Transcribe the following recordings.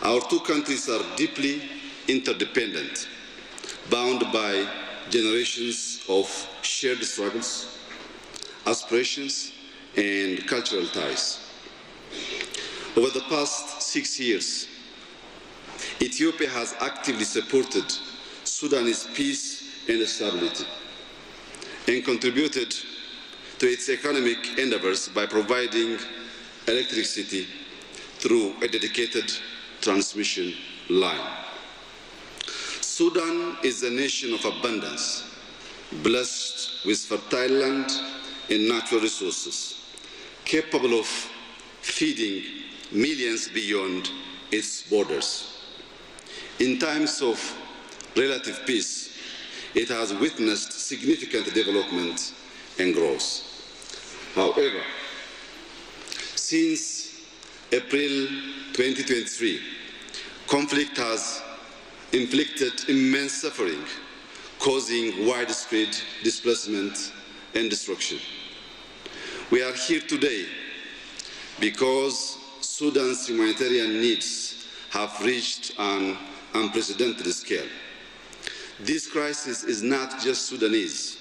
Our two countries are deeply interdependent, bound by generations of shared struggles, aspirations, and cultural ties. Over the past 6 years, Ethiopia has actively supported Sudanese peace and stability and contributed to its economic endeavors by providing electricity through a dedicated transmission line. Sudan is a nation of abundance, blessed with fertile land and natural resources, capable of feeding millions beyond its borders. In times of relative peace, it has witnessed significant development and growth. However, since April 2023, conflict has inflicted immense suffering, causing widespread displacement and destruction. We are here today because Sudan's humanitarian needs have reached an unprecedented scale. This crisis is not just Sudanese.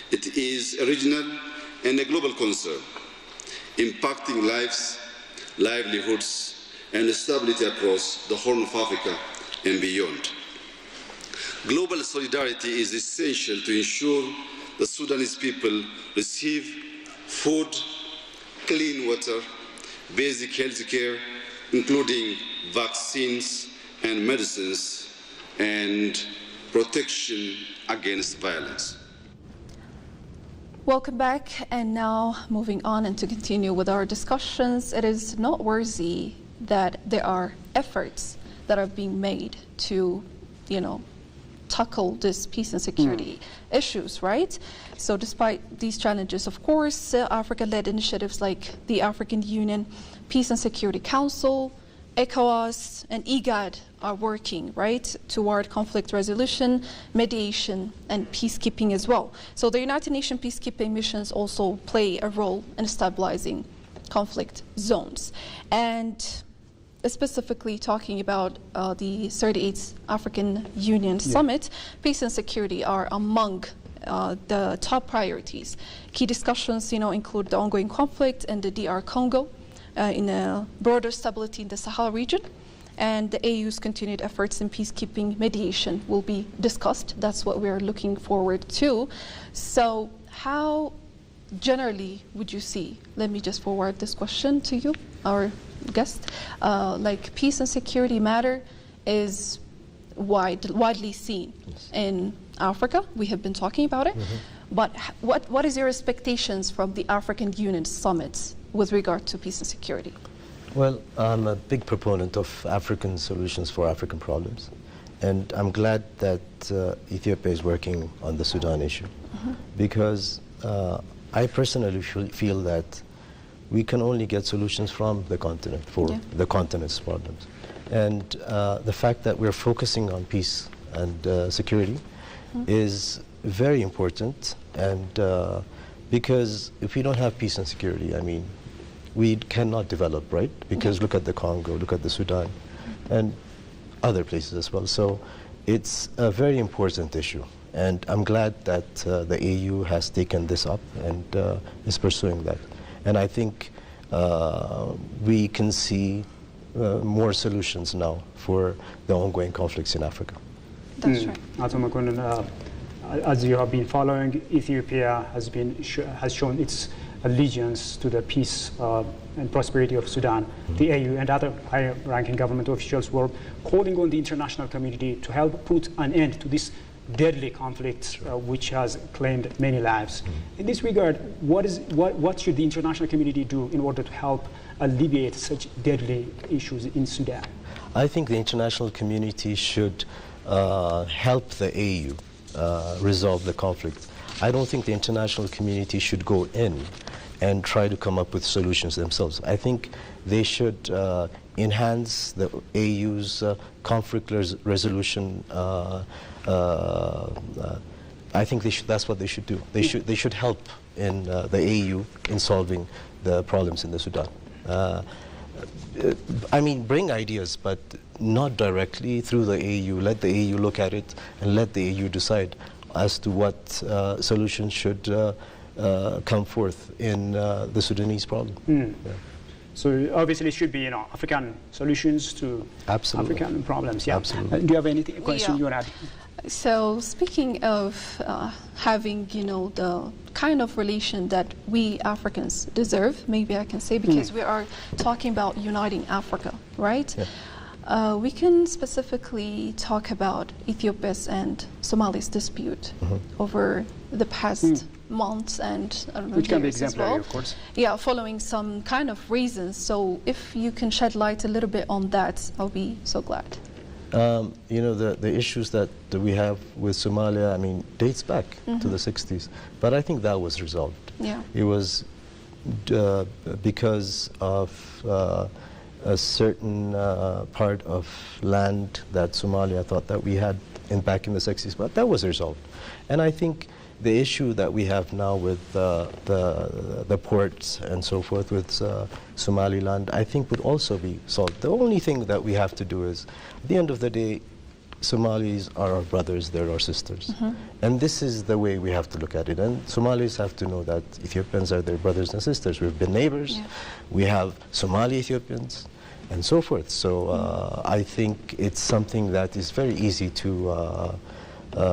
It is a regional and a global concern, impacting lives, livelihoods, and stability across the Horn of Africa and beyond. Global solidarity is essential to ensure the Sudanese people receive food, clean water, basic health care, including vaccines and medicines, and protection against violence. Welcome back, and now moving on and to continue with our discussions. It is noteworthy that there are efforts that are being made to, tackle this peace and security issues, right? So despite these challenges, of course, Africa-led initiatives like the African Union Peace and Security Council, ECOWAS, and IGAD are working, right, toward conflict resolution, mediation, and peacekeeping as well. So the United Nations peacekeeping missions also play a role in stabilizing conflict zones. And specifically talking about the 38th African Union Summit, peace and security are among the top priorities. Key discussions, include the ongoing conflict in the DR Congo, in a broader stability in the Sahel region, and the AU's continued efforts in peacekeeping mediation will be discussed. That's what we're looking forward to. So how generally would you see, let me just forward this question to you, our guest, like peace and security matter is widely seen in Africa. We have been talking about it, but what is your expectations from the African Union summits with regard to peace and security? Well, I'm a big proponent of African solutions for African problems, and I'm glad that Ethiopia is working on the Sudan issue, because I personally feel that we can only get solutions from the continent for the continent's problems. And the fact that we're focusing on peace and security is very important, and because if we don't have peace and security, I mean, we cannot develop, right? Because look at the Congo, look at the Sudan, and other places as well. So it's a very important issue, and I'm glad that the AU has taken this up and is pursuing that. And I think we can see more solutions now for the ongoing conflicts in Africa. That's right. Ato Makonnen, as you have been following, Ethiopia has shown its allegiance to the peace and prosperity of Sudan. The AU and other high-ranking government officials were calling on the international community to help put an end to this deadly conflict, which has claimed many lives. In this regard, what should the international community do in order to help alleviate such deadly issues in Sudan? I think the international community should help the AU resolve the conflict. I don't think the international community should go in and try to come up with solutions themselves. I think they should enhance the AU's conflict resolution. I think that's what they should do. They should help in the AU in solving the problems in the Sudan. I mean, bring ideas, but not directly through the AU. Let the AU look at it and let the AU decide as to what solutions should come forth in the Sudanese problem. Yeah. So obviously it should be, African solutions to African problems. Yeah. Absolutely. Do you have anything question you want to add? So speaking of having, the kind of relation that we Africans deserve, maybe I can say, because we are talking about uniting Africa, right? Yeah. We can specifically talk about Ethiopia's and Somalia's dispute over the past months and which can be exemplary, well. of course. Yeah, following some kind of reasons. So if you can shed light a little bit on that, I'll be so glad. The issues that we have with Somalia, I mean, dates back to the 60s. But I think that was resolved. Yeah. It was because of a certain part of land that Somalia thought that we had back in the 60s, but that was resolved. And I think the issue that we have now with the ports and so forth with Somaliland, I think would also be solved. The only thing that we have to do is, at the end of the day, Somalis are our brothers, they're our sisters. And this is the way we have to look at it. And Somalis have to know that Ethiopians are their brothers and sisters. We've been neighbors. Yeah. We have Somali Ethiopians and so forth. So I think it's something that is very easy to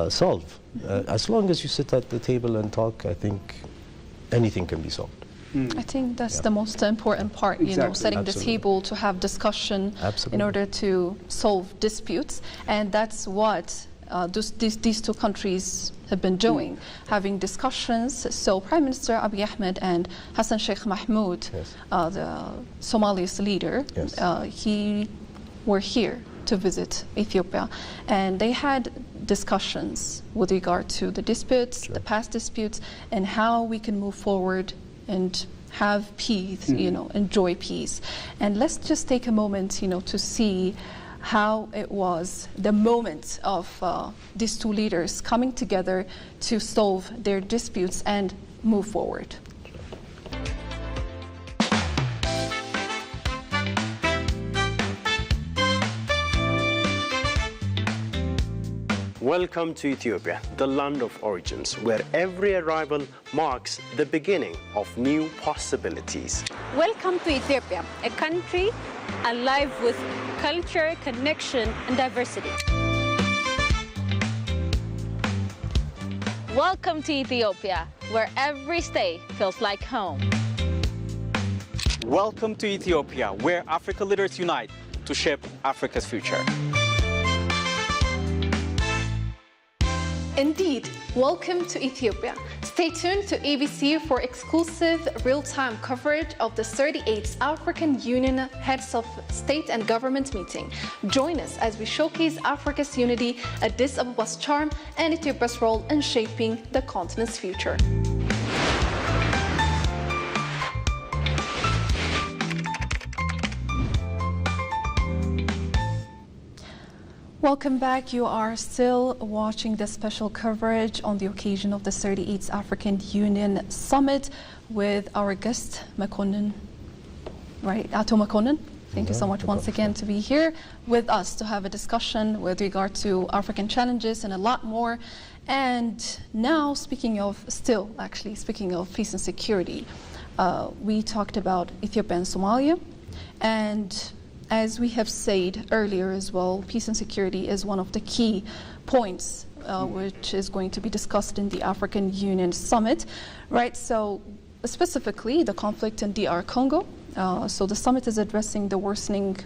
solve. As long as you sit at the table and talk, I think anything can be solved. I think that's the most important part, setting the table to have discussion in order to solve disputes. And that's what these two countries have been doing, having discussions. So Prime Minister Abiy Ahmed and Hassan Sheikh Mahmoud, the Somali's leader, he were here to visit Ethiopia, and they had discussions with regard to the disputes, the past disputes, and how we can move forward and have peace, enjoy peace. And let's just take a moment, to see how it was, the moment of these two leaders coming together to solve their disputes and move forward. Welcome to Ethiopia, the land of origins, where every arrival marks the beginning of new possibilities. Welcome to Ethiopia, a country alive with culture, connection, and diversity. Welcome to Ethiopia, where every stay feels like home. Welcome to Ethiopia, where Africa leaders unite to shape Africa's future. Indeed, welcome to Ethiopia. Stay tuned to ABC for exclusive real-time coverage of the 38th African Union Heads of State and Government meeting. Join us as we showcase Africa's unity, Addis Abeba's charm, and Ethiopia's role in shaping the continent's future. Welcome back. You are still watching the special coverage on the occasion of the 38th African Union Summit with our guest, Makonnen, right? Ato Makonnen. Thank you so much once again to be here with us to have a discussion with regard to African challenges and a lot more. And now, speaking of peace and security, we talked about Ethiopia and Somalia. And as we have said earlier as well, peace and security is one of the key points which is going to be discussed in the African Union Summit, right? So specifically the conflict in DR Congo. So the summit is addressing the worsening,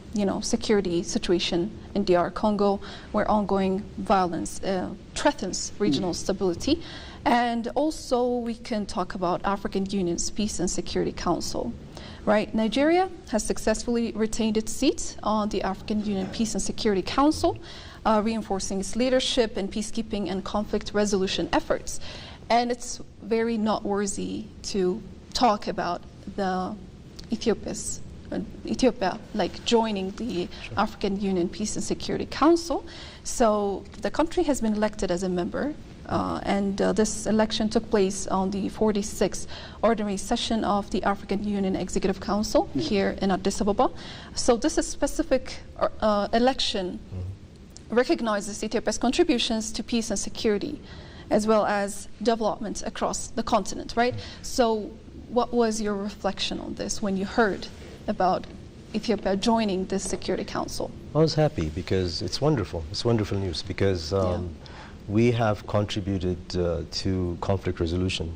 security situation in DR Congo, where ongoing violence threatens regional stability. And also we can talk about African Union's Peace and Security Council. Right, Nigeria has successfully retained its seat on the African Union Peace and Security Council, reinforcing its leadership in peacekeeping and conflict resolution efforts. And it's very noteworthy to talk about the Ethiopia joining the African Union Peace and Security Council. So the country has been elected as a member This election took place on the 46th ordinary session of the African Union Executive Council here in Addis Ababa. So this is specific election recognizes Ethiopia's contributions to peace and security, as well as development across the continent, right? So what was your reflection on this when you heard about Ethiopia joining this Security Council? I was happy because it's wonderful. It's wonderful news because we have contributed to conflict resolution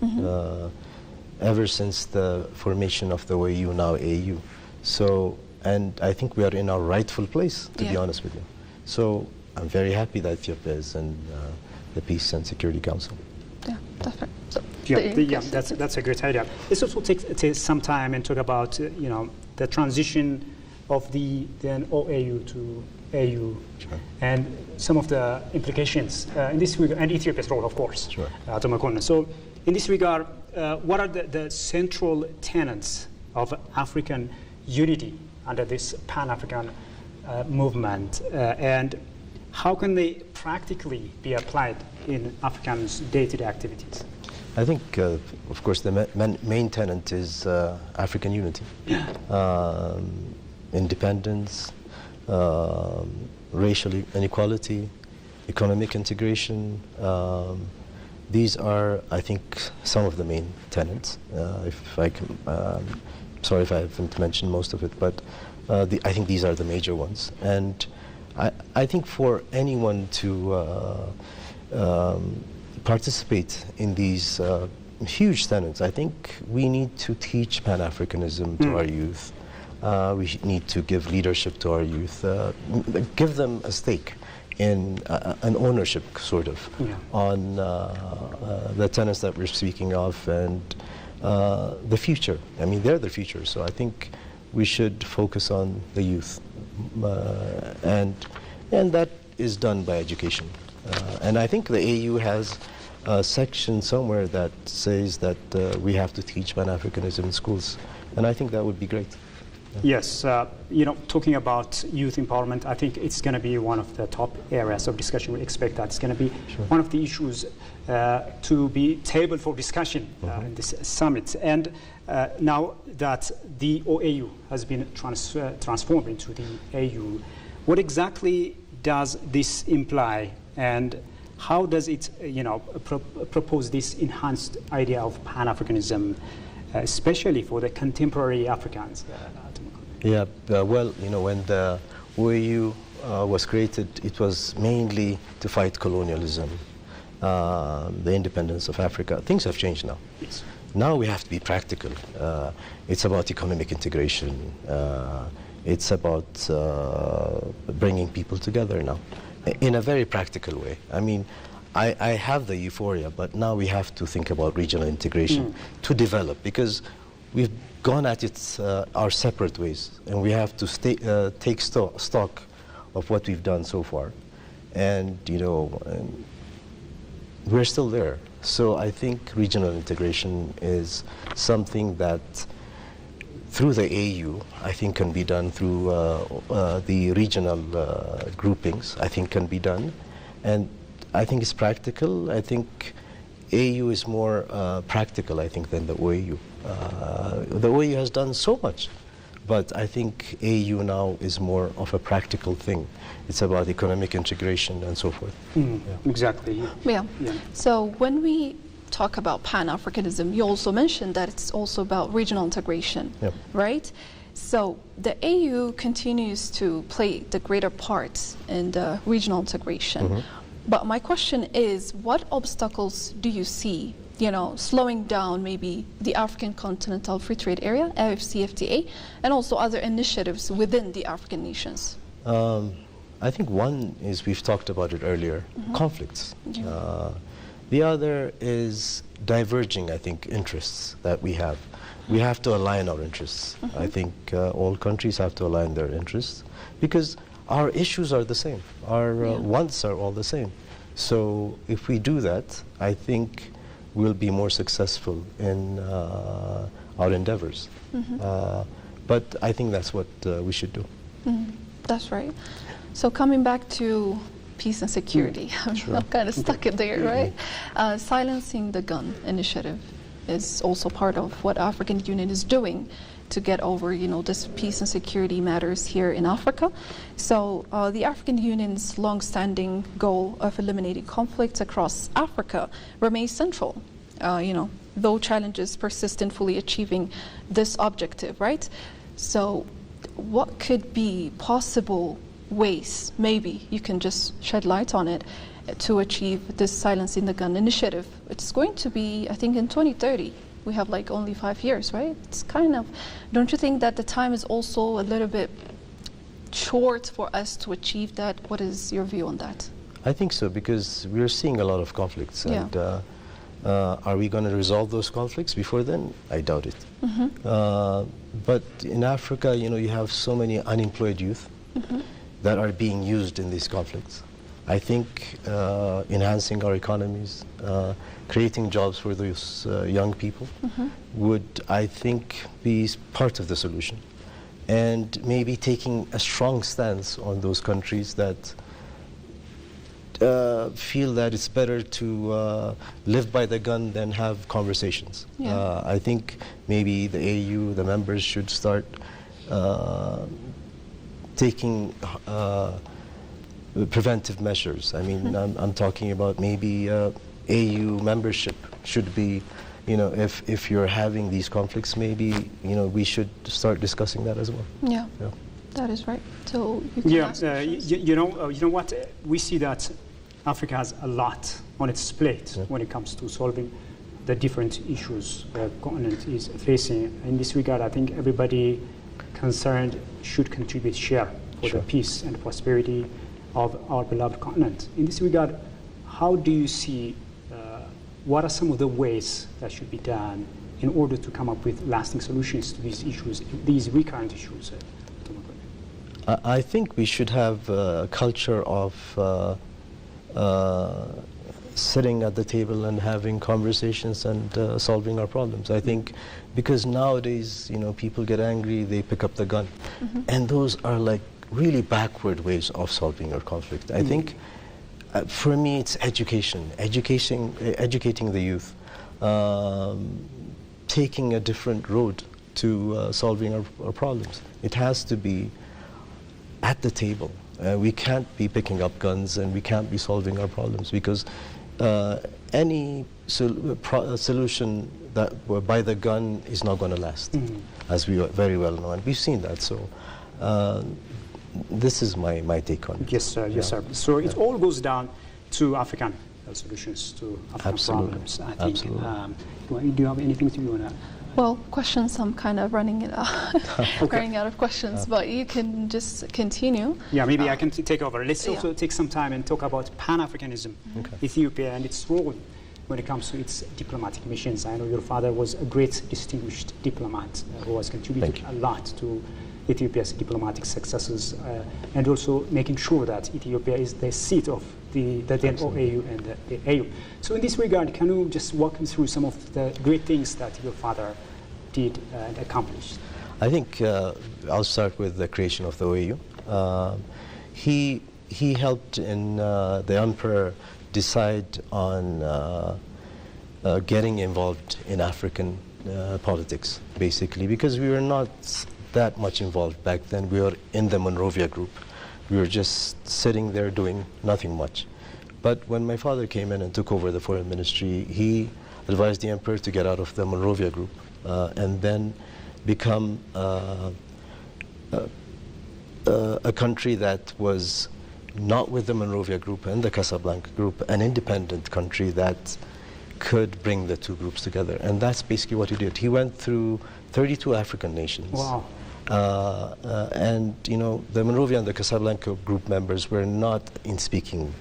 ever since the formation of the OAU, now AU. So, and I think we are in our rightful place, to be honest with you. So I'm very happy that Ethiopia is in the Peace and Security Council. Yeah, definitely. So that's a great idea. Let's also take some time and talk about the transition of the then OAU to AU and some of the implications in this regard, and Ethiopia's role, of course. So in this regard, what are the central tenets of African unity under this Pan-African movement, and how can they practically be applied in Africans' day-to-day activities? I think, of course, the main tenet is African unity, independence, racial inequality, economic integration. These are, I think, some of the main tenets. If I can, sorry if I haven't mentioned most of it, but I think these are the major ones. And I think for anyone to participate in these huge tenets, I think we need to teach Pan-Africanism to our youth. We need to give leadership to our youth, give them a stake in an ownership, sort of, on the tenets that we're speaking of and the future. I mean, they're the future, so I think we should focus on the youth. And that is done by education. And I think the AU has a section somewhere that says that we have to teach Pan-Africanism in schools. And I think that would be great. Yes, talking about youth empowerment, I think it's going to be one of the top areas of discussion. We expect that it's going to be one of the issues to be tabled for discussion in this summit. And now that the OAU has been transformed into the AU, what exactly does this imply, and how does it, propose this enhanced idea of Pan-Africanism, especially for the contemporary Africans? Yeah, well, when the OAU was created, it was mainly to fight colonialism, the independence of Africa. Things have changed now. Yes. Now we have to be practical. It's about economic integration. It's about bringing people together now in a very practical way. I mean, I have the euphoria, but now we have to think about regional integration to develop, because we've gone at it our separate ways, and we have to take stock of what we've done so far. And, we're still there. So I think regional integration is something that through the AU, I think can be done through the regional groupings, I think can be done. And I think it's practical. I think AU is more practical, I think, than the OAU. The OAU has done so much, but I think AU now is more of a practical thing. It's about economic integration and so forth. Exactly. Yeah. So when we talk about Pan-Africanism, you also mentioned that it's also about regional integration, right? So the AU continues to play the greater part in the regional integration. But my question is, what obstacles do you see, slowing down maybe the African Continental Free Trade Area, AfCFTA, and also other initiatives within the African nations? I think one is, we've talked about it earlier, conflicts. The other is diverging, I think, interests that we have. We have to align our interests. I think all countries have to align their interests, because our issues are the same. Our wants are all the same. So if we do that, I think we'll be more successful in our endeavors. But I think that's what we should do. That's right. So coming back to peace and security. I'm kind of stuck in there, right? Silencing the gun initiative is also part of what African Union is doing to get over, this peace and security matters here in Africa. So the African Union's long-standing goal of eliminating conflicts across Africa remains central, though challenges persist in fully achieving this objective, right? So what could be possible ways, maybe you can just shed light on it, to achieve this silencing the gun initiative? It's going to be, I think, in 2030. We have like only 5 years, right? It's kind of, don't you think that the time is also a little bit short for us to achieve that? What is your view on that? I think so, because we're seeing a lot of conflicts. Yeah. And are we going to resolve those conflicts before then? I doubt it. But in Africa, you have so many unemployed youth that are being used in these conflicts. I think enhancing our economies, creating jobs for those young people would, I think, be part of the solution. And maybe taking a strong stance on those countries that feel that it's better to live by the gun than have conversations. Yeah. I think maybe the AU, the members, should start taking preventive measures. I mean, I'm talking about maybe AU membership should be, if you're having these conflicts, maybe, we should start discussing that as well. Yeah, that is right. So you can ask questions. you know what? We see that Africa has a lot on its plate when it comes to solving the different issues the continent is facing. In this regard, I think everybody concerned should contribute share for the peace and prosperity of our beloved continent. In this regard, how do you see, what are some of the ways that should be done in order to come up with lasting solutions to these issues, these recurrent issues? I think we should have a culture of sitting at the table and having conversations and solving our problems. I think because nowadays, people get angry, they pick up the gun. And those are like really backward ways of solving our conflict. I think for me it's educating the youth, taking a different road to solving our problems. It has to be at the table. We can't be picking up guns and we can't be solving our problems, because any solution that by the gun is not going to last, as we very well know, and we've seen that. So this is my take on it. Yes, sir. Yes, sir. So it all goes down to African solutions to African problems. I think. Absolutely. Do you have anything to want to? Well, questions, I'm kind of running out of questions, but you can just continue. Yeah, maybe I can take over. Let's also take some time and talk about pan-Africanism, Ethiopia, and its role when it comes to its diplomatic missions. I know your father was a great, distinguished diplomat who has contributed a lot to Ethiopia's diplomatic successes, and also making sure that Ethiopia is the seat of the then OAU and the AU. So in this regard, can you just walk me through some of the great things that your father did and accomplished? I think I'll start with the creation of the OAU. He helped in the emperor decide on getting involved in African politics, basically, because we were not that much involved back then. We were in the Monrovia group. We were just sitting there doing nothing much. But when my father came in and took over the foreign ministry, he advised the emperor to get out of the Monrovia group and then become a country that was not with the Monrovia group and the Casablanca group, an independent country that could bring the two groups together. And that's basically what he did. He went through 32 African nations. Wow. And the Monrovia and the Casablanca group members were not in speaking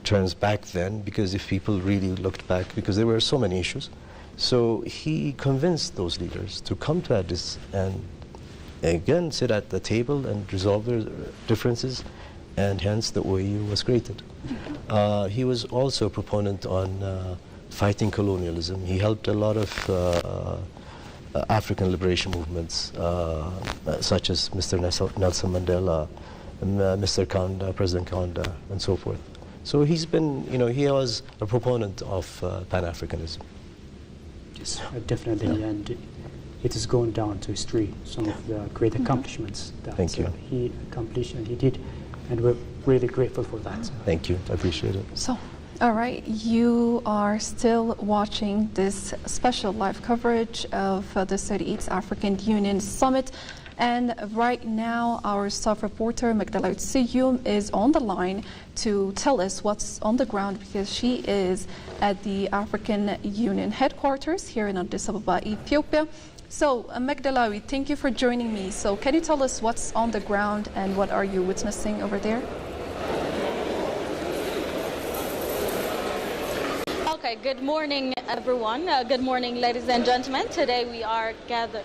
terms back then, because if people really looked back, because there were so many issues. So he convinced those leaders to come to Addis and again sit at the table and resolve their differences, and hence the OAU was created. He was also a proponent on fighting colonialism. He helped a lot of African liberation movements, such as Mr. Nelson Mandela, Mr. Kanda, President Kanda, and so forth. So he's been, he was a proponent of pan-Africanism. Yes, definitely, and it has gone down to history, some of the great accomplishments that he accomplished and he did, and we're really grateful for that. Thank you, I appreciate it. So, all right, you are still watching this special live coverage of the 38th African Union Summit. And right now, our staff reporter, Magdalena Siyum, is on the line to tell us what's on the ground, because she is at the African Union headquarters here in Addis Ababa, Ethiopia. So, Magdalena, thank you for joining me. So, can you tell us what's on the ground and what are you witnessing over there? Okay, good morning, everyone. Good morning, ladies and gentlemen. Today we are gathered.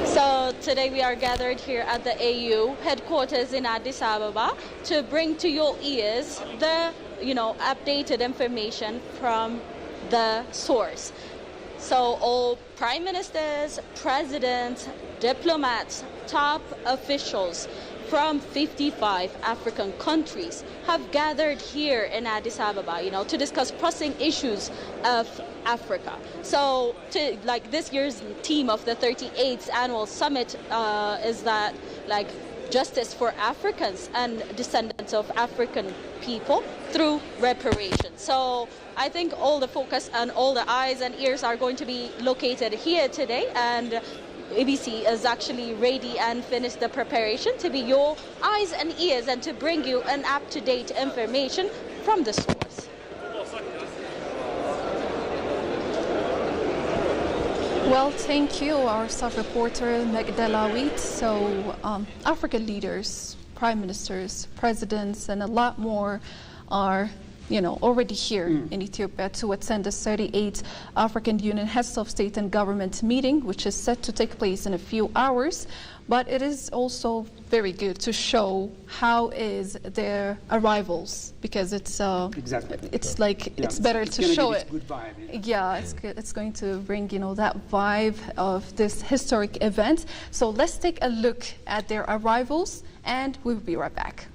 So today we are gathered here at the AU headquarters in Addis Ababa to bring to your ears the, updated information from the source. So all prime ministers, presidents, diplomats, top officials from 55 African countries have gathered here in Addis Ababa, to discuss pressing issues of Africa. So, this year's theme of the 38th annual summit is that, justice for Africans and descendants of African people through reparations. So, I think all the focus and all the eyes and ears are going to be located here today, and ABC is actually ready and finished the preparation to be your eyes and ears and to bring you an up-to-date information from the source. Well, thank you, our staff reporter, Magdalena. So, African leaders, prime ministers, presidents, and a lot more are already here in Ethiopia to attend the 38th African Union Heads of State and Government meeting, which is set to take place in a few hours. But it is also very good to show how is their arrivals, because it's it's better to show it. Good vibe, it's going to bring that vibe of this historic event. So let's take a look at their arrivals, and we'll be right back.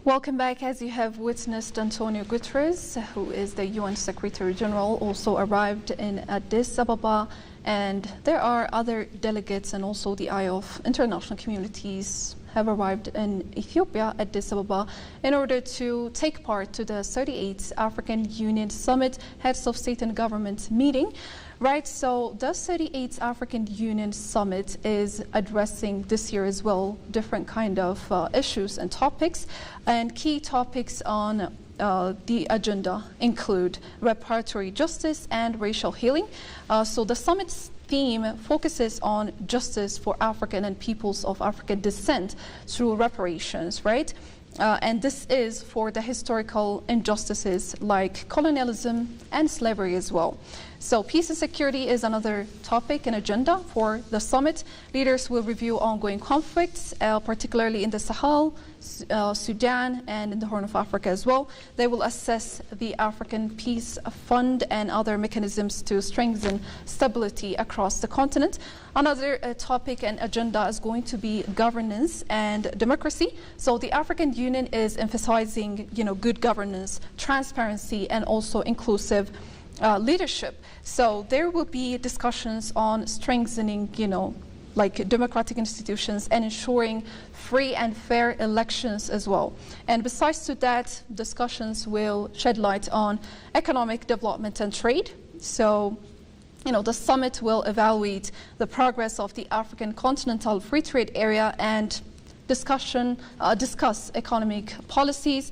Welcome back. As you have witnessed, Antonio Guterres, who is the UN Secretary General, also arrived in Addis Ababa, and there are other delegates and also the eye of international communities have arrived in Ethiopia, Addis Ababa, in order to take part to the 38th African Union Summit Heads of State and Government meeting. Right, so the 38th African Union Summit is addressing this year as well different kind of issues and topics, and key topics on the agenda include reparatory justice and racial healing. So the summit's theme focuses on justice for African and peoples of African descent through reparations, right? And this is for the historical injustices like colonialism and slavery as well. So peace and security is another topic and agenda for the summit. Leaders will review ongoing conflicts, particularly in the Sahel, Sudan, and in the Horn of Africa as well. They will assess the African Peace Fund and other mechanisms to strengthen stability across the continent. Another topic and agenda is going to be governance and democracy. So the African Union is emphasizing, good governance, transparency, and also inclusive leadership. So there will be discussions on strengthening, democratic institutions and ensuring free and fair elections as well. And besides to that, discussions will shed light on economic development and trade. So, the summit will evaluate the progress of the African Continental Free Trade Area and discuss economic policies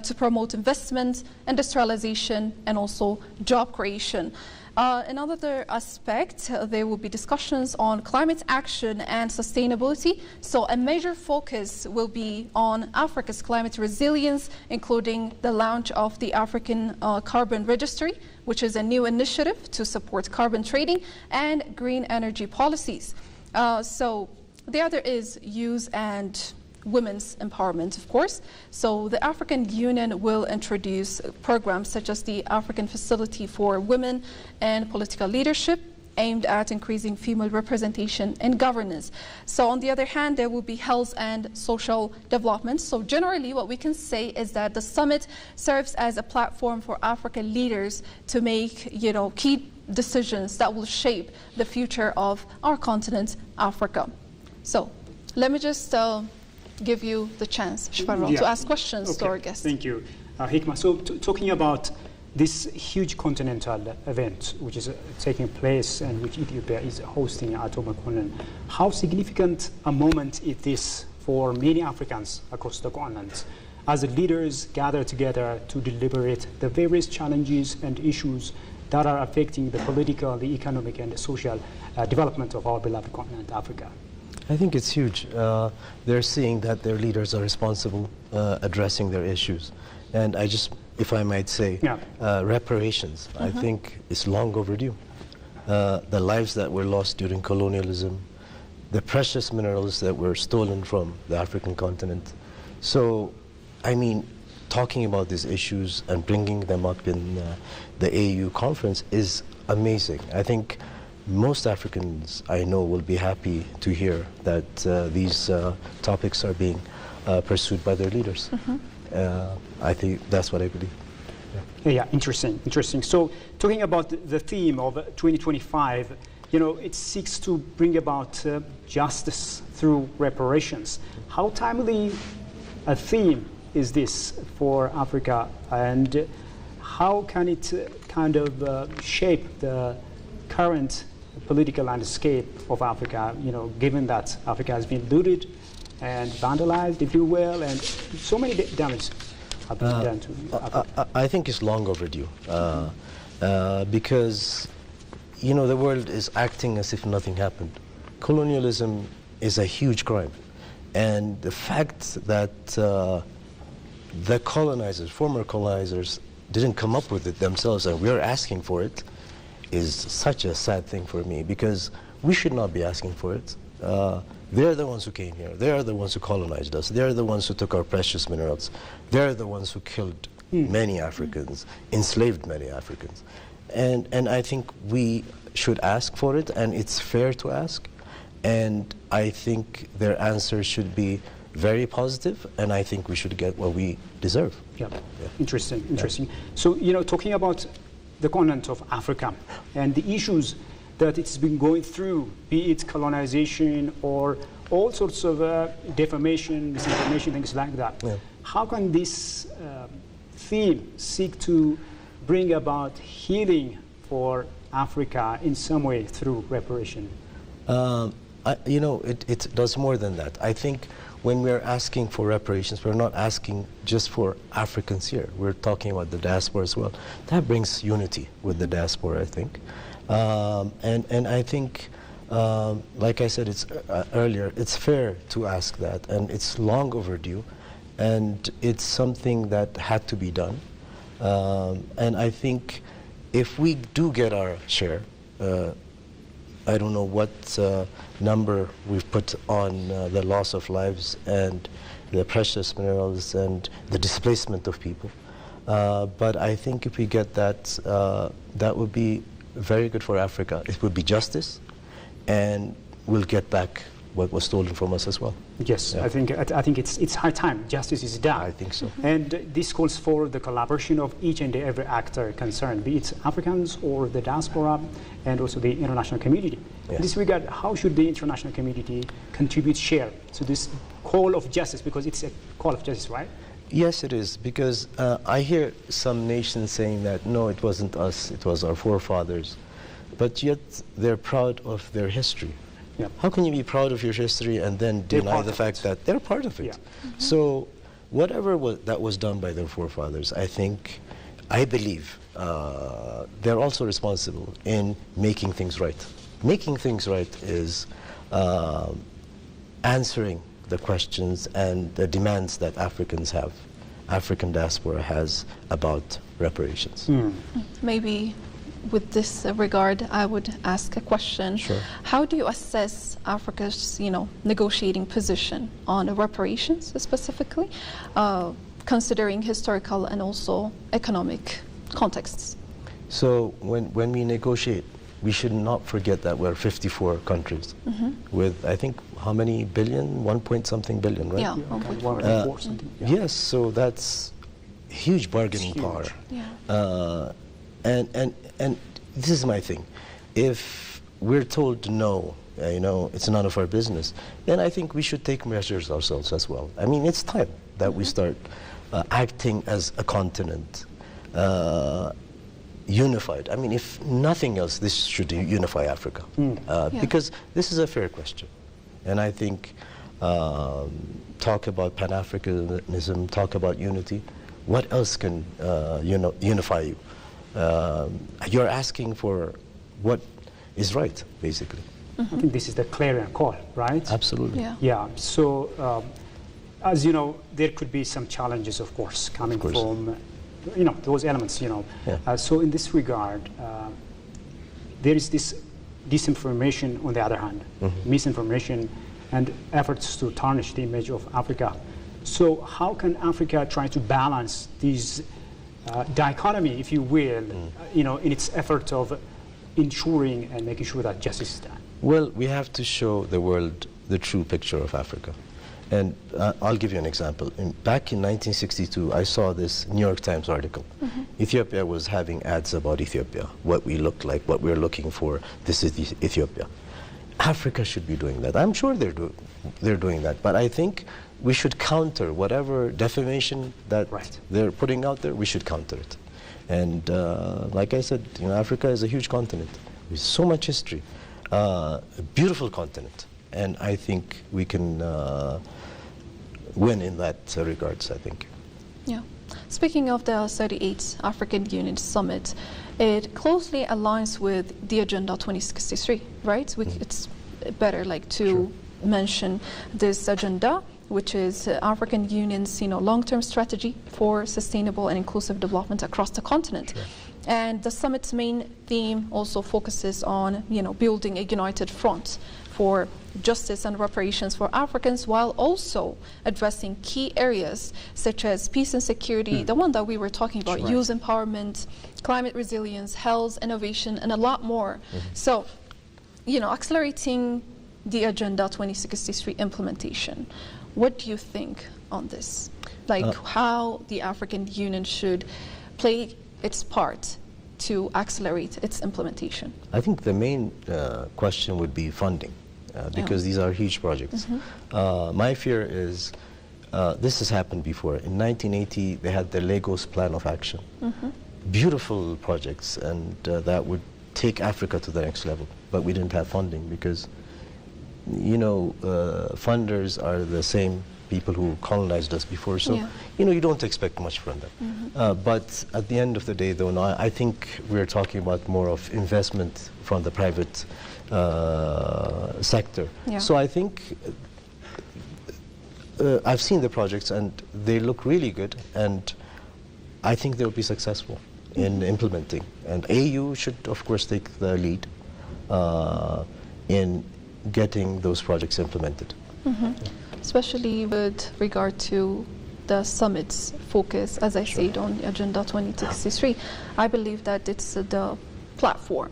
to promote investment, industrialization, and also job creation. Another aspect, there will be discussions on climate action and sustainability. So a major focus will be on Africa's climate resilience, including the launch of the African Carbon Registry, which is a new initiative to support carbon trading and green energy policies. So the other is use and women's empowerment, of course. So the African Union will introduce programs such as the African Facility for Women and Political Leadership, aimed at increasing female representation in governance. So on the other hand, there will be health and social development. So generally what we can say is that the summit serves as a platform for African leaders to make, key decisions that will shape the future of our continent, Africa. So let me just give you the chance, Shfarrel, to ask questions to our guests. Thank you, Hikma. So talking about this huge continental event which is taking place and which Ethiopia is hosting at Omakonnen, how significant a moment is this for many Africans across the continent as the leaders gather together to deliberate the various challenges and issues that are affecting the political, the economic and the social development of our beloved continent, Africa? I think it's huge. They're seeing that their leaders are responsible, addressing their issues. And if I might say, reparations, I think is long overdue. The lives that were lost during colonialism, the precious minerals that were stolen from the African continent. So, I mean, talking about these issues and bringing them up in the AU conference is amazing. I think most Africans I know will be happy to hear that these topics are being pursued by their leaders. I think that's what I believe. Yeah, interesting. So talking about the theme of 2025, it seeks to bring about justice through reparations. How timely a theme is this for Africa, and how can it kind of shape the current political landscape of Africa, given that Africa has been looted and vandalized, if you will, and so many damage have been done to Africa? I think it's long overdue because, the world is acting as if nothing happened. Colonialism is a huge crime, and the fact that the colonizers, former colonizers, didn't come up with it themselves and we're asking for it is such a sad thing for me, because we should not be asking for it. They're the ones who came here. They're the ones who colonized us. They're the ones who took our precious minerals. They're the ones who killed many Africans, enslaved many Africans. And I think we should ask for it, and it's fair to ask. And I think their answer should be very positive, and I think we should get what we deserve. Yeah. Interesting. So, talking about the continent of Africa and the issues that it's been going through, be it colonization or all sorts of defamation, misinformation, things like that. Yeah. How can this theme seek to bring about healing for Africa in some way through reparation? It does more than that. I think when we're asking for reparations, we're not asking just for Africans here. We're talking about the diaspora as well. That brings unity with the diaspora, I think. And I think, like I said earlier, it's fair to ask that, and it's long overdue, and it's something that had to be done. And I think if we do get our share, I don't know what number we've put on the loss of lives and the precious minerals and the displacement of people. But I think if we get that, that would be very good for Africa. It would be justice, and we'll get back what was stolen from us as well. Yes, yeah. I think it's high time justice is done. I think so. And this calls for the collaboration of each and every actor concerned, be it Africans or the diaspora, and also the international community. Yes. In this regard, how should the international community share to this call of justice? Because it's a call of justice, right? Yes, it is, because I hear some nations saying that, no, it wasn't us, it was our forefathers. But yet they're proud of their history. Yeah. How can you be proud of your history and then deny the fact that they're part of it? Yeah. So whatever that was done by their forefathers, I believe they're also responsible in making things right. Making things right is answering the questions and the demands that African diaspora has about reparations. Maybe with this regard, I would ask a question. Sure. How do you assess Africa's, negotiating position on reparations specifically, considering historical and also economic contexts? So when we negotiate, we should not forget that we're 54 countries with, I think, how many billion? 1 point something billion, right? Yeah, 1.4 something. Yeah. Yes, so that's huge bargaining power. Yeah. And this is my thing. If we're told no, it's none of our business, then I think we should take measures ourselves as well. I mean, it's time that we start acting as a continent, unified. I mean, if nothing else, this should unify Africa, because this is a fair question. And I think talk about pan-Africanism, talk about unity. What else can unify you? You're asking for what is right, basically. I think this is the clarion call, right? Absolutely. Yeah. Yeah. So, as you know, there could be some challenges, of course, coming from, those elements. Yeah. So, in this regard, there is this disinformation on the other hand, misinformation, and efforts to tarnish the image of Africa. So, how can Africa try to balance these dichotomy, if you will, in its effort of ensuring and making sure that justice is done? Well, we have to show the world the true picture of Africa. And I'll give you an example. Back in 1962, I saw this New York Times article. Ethiopia was having ads about Ethiopia, what we look like, what we're looking for. This is Ethiopia. Africa should be doing that. I'm sure they're doing that. But I think we should counter whatever defamation that they're putting out there. We should counter it. And like I said, Africa is a huge continent with so much history, a beautiful continent. And I think we can win in that regards, I think. Yeah. Speaking of the 38th African Union Summit, it closely aligns with the Agenda 2063, right? It's better to mention this agenda, which is African Union's long-term strategy for sustainable and inclusive development across the continent. Sure. And the summit's main theme also focuses on building a united front for justice and reparations for Africans, while also addressing key areas such as peace and security, the one that we were talking about, youth empowerment, climate resilience, health, innovation, and a lot more. So, accelerating the Agenda 2063 implementation. What do you think on this? How the African Union should play its part to accelerate its implementation? I think the main question would be funding, because these are huge projects. My fear is, this has happened before. In 1980, they had the Lagos Plan of Action. Beautiful projects, and that would take Africa to the next level. But we didn't have funding because, funders are the same people who colonized us before, so you don't expect much from them. But at the end of the day, though, I think we're talking about more of investment from the private sector. So I think I've seen the projects and they look really good, and I think they'll be successful in implementing. And AU should, of course, take the lead in getting those projects implemented. Especially with regard to the summit's focus, as I said, on the Agenda 2063. I believe that it's the platform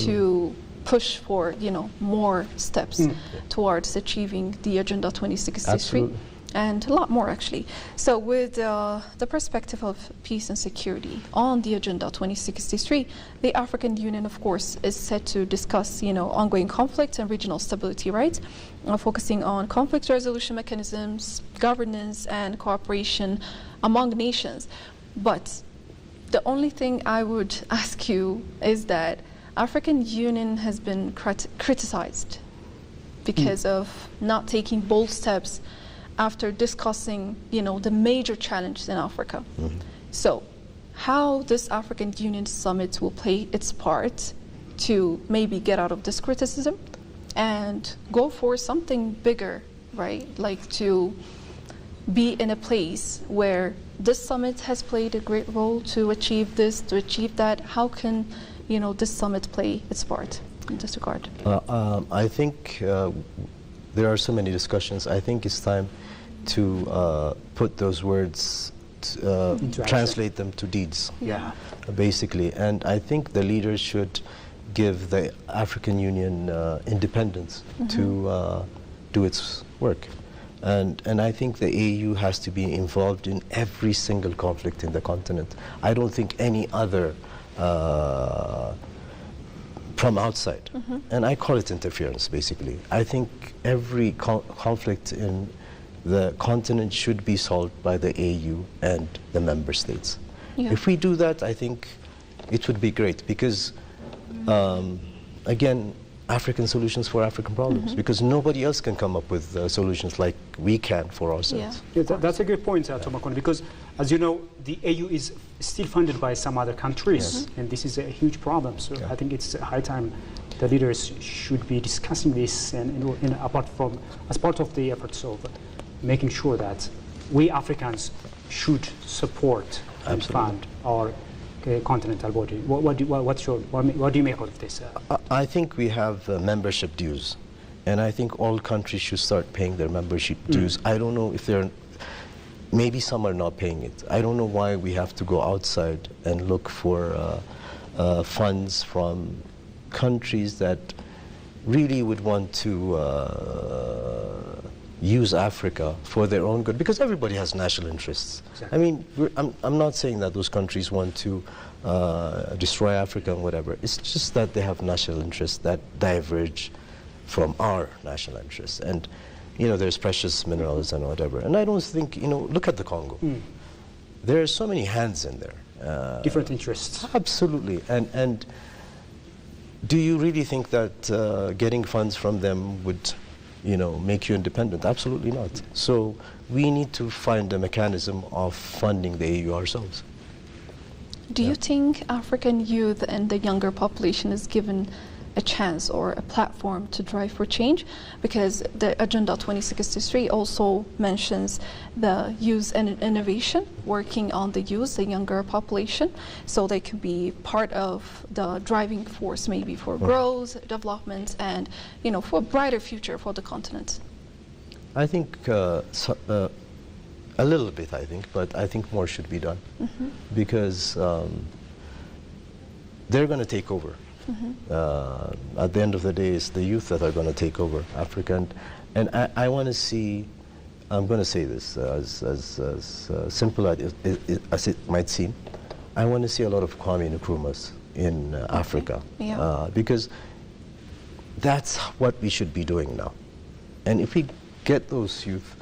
to push for more steps towards achieving the Agenda 2063. And a lot more, actually. So with the perspective of peace and security on the Agenda 2063, the African Union, of course, is set to discuss, ongoing conflict and regional stability, right? Focusing on conflict resolution mechanisms, governance, and cooperation among nations. But the only thing I would ask you is that African Union has been criticized because of not taking bold steps after discussing, the major challenges in Africa. So, how this African Union Summit will play its part to maybe get out of this criticism and go for something bigger, right? Like to be in a place where this summit has played a great role to achieve this, to achieve that. How can, this summit play its part in this regard? I think there are so many discussions. I think it's time to put those words, translate them to deeds, basically. And I think the leaders should give the African Union independence to do its work. And I think the AU has to be involved in every single conflict in the continent. I don't think any other from outside. And I call it interference, basically. I think every conflict in the continent should be solved by the AU and the member states. If we do that, I think it would be great, because again, African solutions for African problems, because nobody else can come up with solutions like we can for ourselves. That's a good point, Tomakon, because as you know, the AU is still funded by some other countries, and this is a huge problem. So I think it's high time the leaders should be discussing this, and as part of the efforts of making sure that we Africans should support and fund our continental body. What do you make out of this? I think we have membership dues, and I think all countries should start paying their membership dues. I don't know if maybe some are not paying it. I don't know why we have to go outside and look for funds from countries that really would want to use Africa for their own good, because everybody has national interests. I mean, I'm not saying that those countries want to destroy Africa and whatever. It's just that they have national interests that diverge from our national interests. And, there's precious minerals and whatever. And I don't think, look at the Congo. There are so many hands in there. Different interests. Absolutely. And do you really think that getting funds from them would make you independent? Absolutely not. So we need to find a mechanism of funding the AU ourselves. Do you think African youth and the younger population is given a chance or a platform to drive for change? Because the Agenda 2063 also mentions the youth and innovation, working on the youth, the younger population, so they could be part of the driving force maybe for growth, development, and for a brighter future for the continent. I think a little bit, but I think more should be done, because they're going to take over. At the end of the day, it's the youth that are going to take over Africa, and I want to see. I'm going to say this as simple as it might seem. I want to see a lot of Kwame Nkrumahs in Africa, because that's what we should be doing now. And if we get those youth,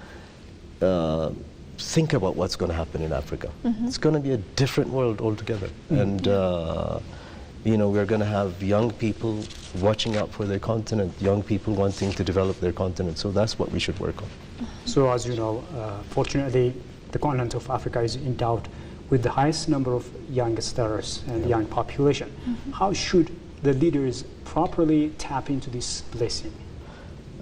think about what's going to happen in Africa. It's going to be a different world altogether, and. We're going to have young people watching out for their continent, young people wanting to develop their continent. So that's what we should work on. So as you know, fortunately, the continent of Africa is endowed with the highest number of youngsters and young population. How should the leaders properly tap into this blessing?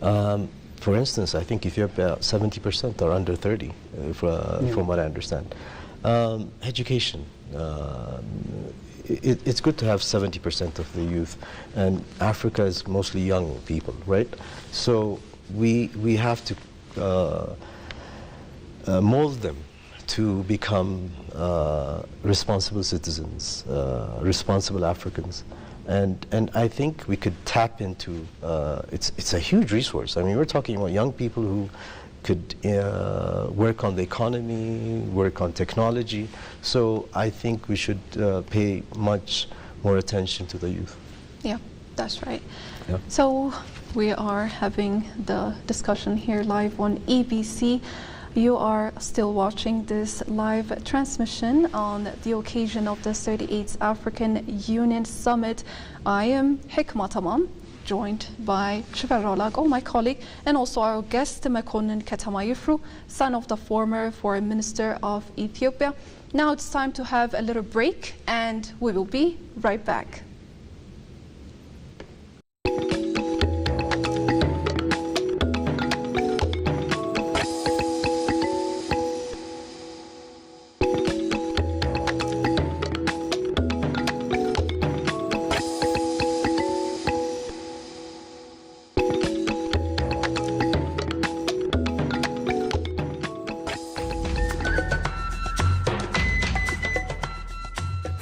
For instance, I think Ethiopia, 70% are under 30, from what I understand. Education. It's good to have 70% of the youth, and Africa is mostly young people, right? So we have to mold them to become responsible citizens, responsible Africans, and I think we could tap into it's a huge resource. I mean, we're talking about young people who could work on the economy, work on technology. So I think we should pay much more attention to the youth. Yeah, that's right. Yeah. So we are having the discussion here live on EBC. You are still watching this live transmission on the occasion of the 38th African Union Summit. I am Hikma Tamam, joined by Shivar, my colleague, and also our guest, Mekonnen Ketamayifru, son of the former Foreign Minister of Ethiopia. Now it's time to have a little break, and we will be right back.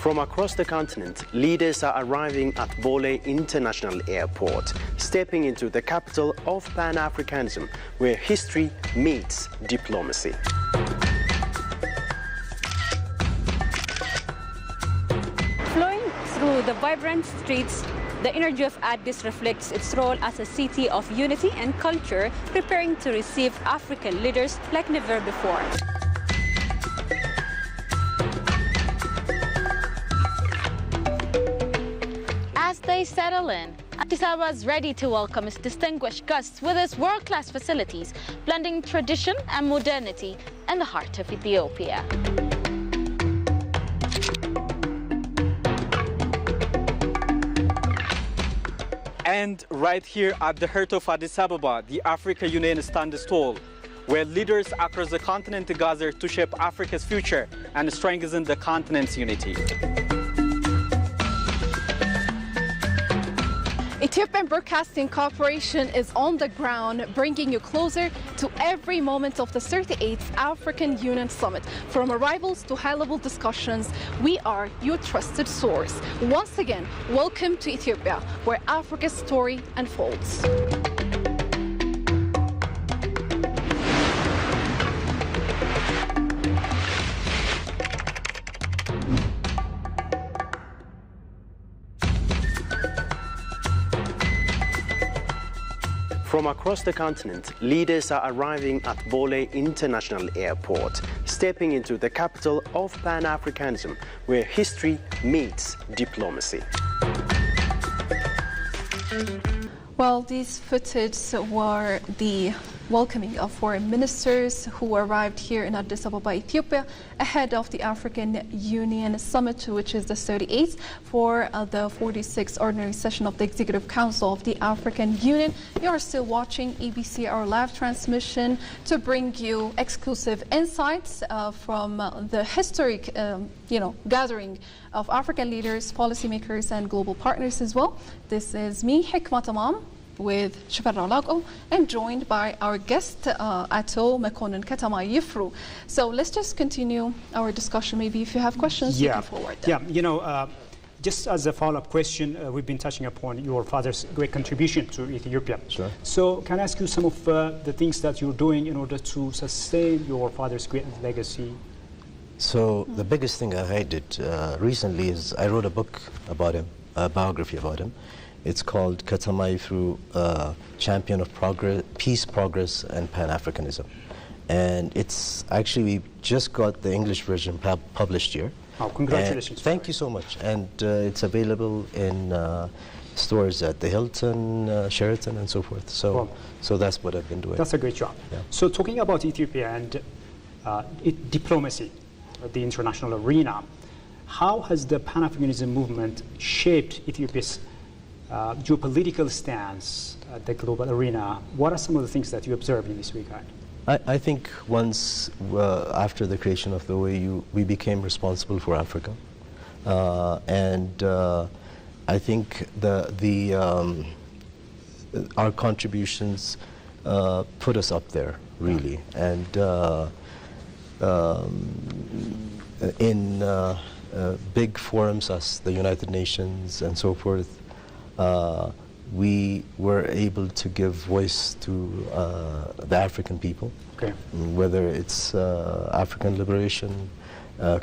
From across the continent, leaders are arriving at Bole International Airport, stepping into the capital of Pan-Africanism, where history meets diplomacy. Flowing through the vibrant streets, the energy of Addis reflects its role as a city of unity and culture, preparing to receive African leaders like never before. As they settle in, Addis Ababa is ready to welcome its distinguished guests with its world-class facilities, blending tradition and modernity in the heart of Ethiopia. And right here at the heart of Addis Ababa, the Africa Union stands tall, where leaders across the continent gather to shape Africa's future and strengthen the continent's unity. Ethiopian Broadcasting Corporation is on the ground, bringing you closer to every moment of the 38th African Union Summit. From arrivals to high-level discussions, we are your trusted source. Once again, welcome to Ethiopia, where Africa's story unfolds. From across the continent, leaders are arriving at Bole International Airport, stepping into the capital of Pan-Africanism, where history meets diplomacy. Well, these footage were the welcoming of foreign ministers who arrived here in Addis Ababa, Ethiopia, ahead of the African Union Summit, which is the 38th for the 46th Ordinary Session of the Executive Council of the African Union. You are still watching EBC, our live transmission, to bring you exclusive insights from the historic, gathering of African leaders, policymakers, and global partners as well. This is me, Hikma Tamam, with Shifarra Lago, and joined by our guest, Ato Mekonnen Katama Yifru. So let's just continue our discussion. Maybe if you have questions, you can forward them. Yeah, just as a follow-up question, we've been touching upon your father's great contribution to Ethiopia. Sure. So can I ask you some of the things that you're doing in order to sustain your father's great legacy? So the biggest thing I did recently is I wrote a book about him, a biography about him. It's called Katama Yifru, Champion of Progress, Peace, Progress, and Pan-Africanism. And it's actually, we just got the English version published here. Oh, congratulations. Thank you so much. And it's available in stores at the Hilton, Sheraton, and so forth. So, so that's what I've been doing. That's a great job. Yeah. So talking about Ethiopia and diplomacy, the international arena, how has the Pan-Africanism movement shaped Ethiopia's geopolitical stance at the global arena? What are some of the things that you observed in this regard? I think once, after the creation of the OAU, we became responsible for Africa. And I think our contributions put us up there, really. And in big forums, as the United Nations and so forth, we were able to give voice to the African people, whether it's African liberation,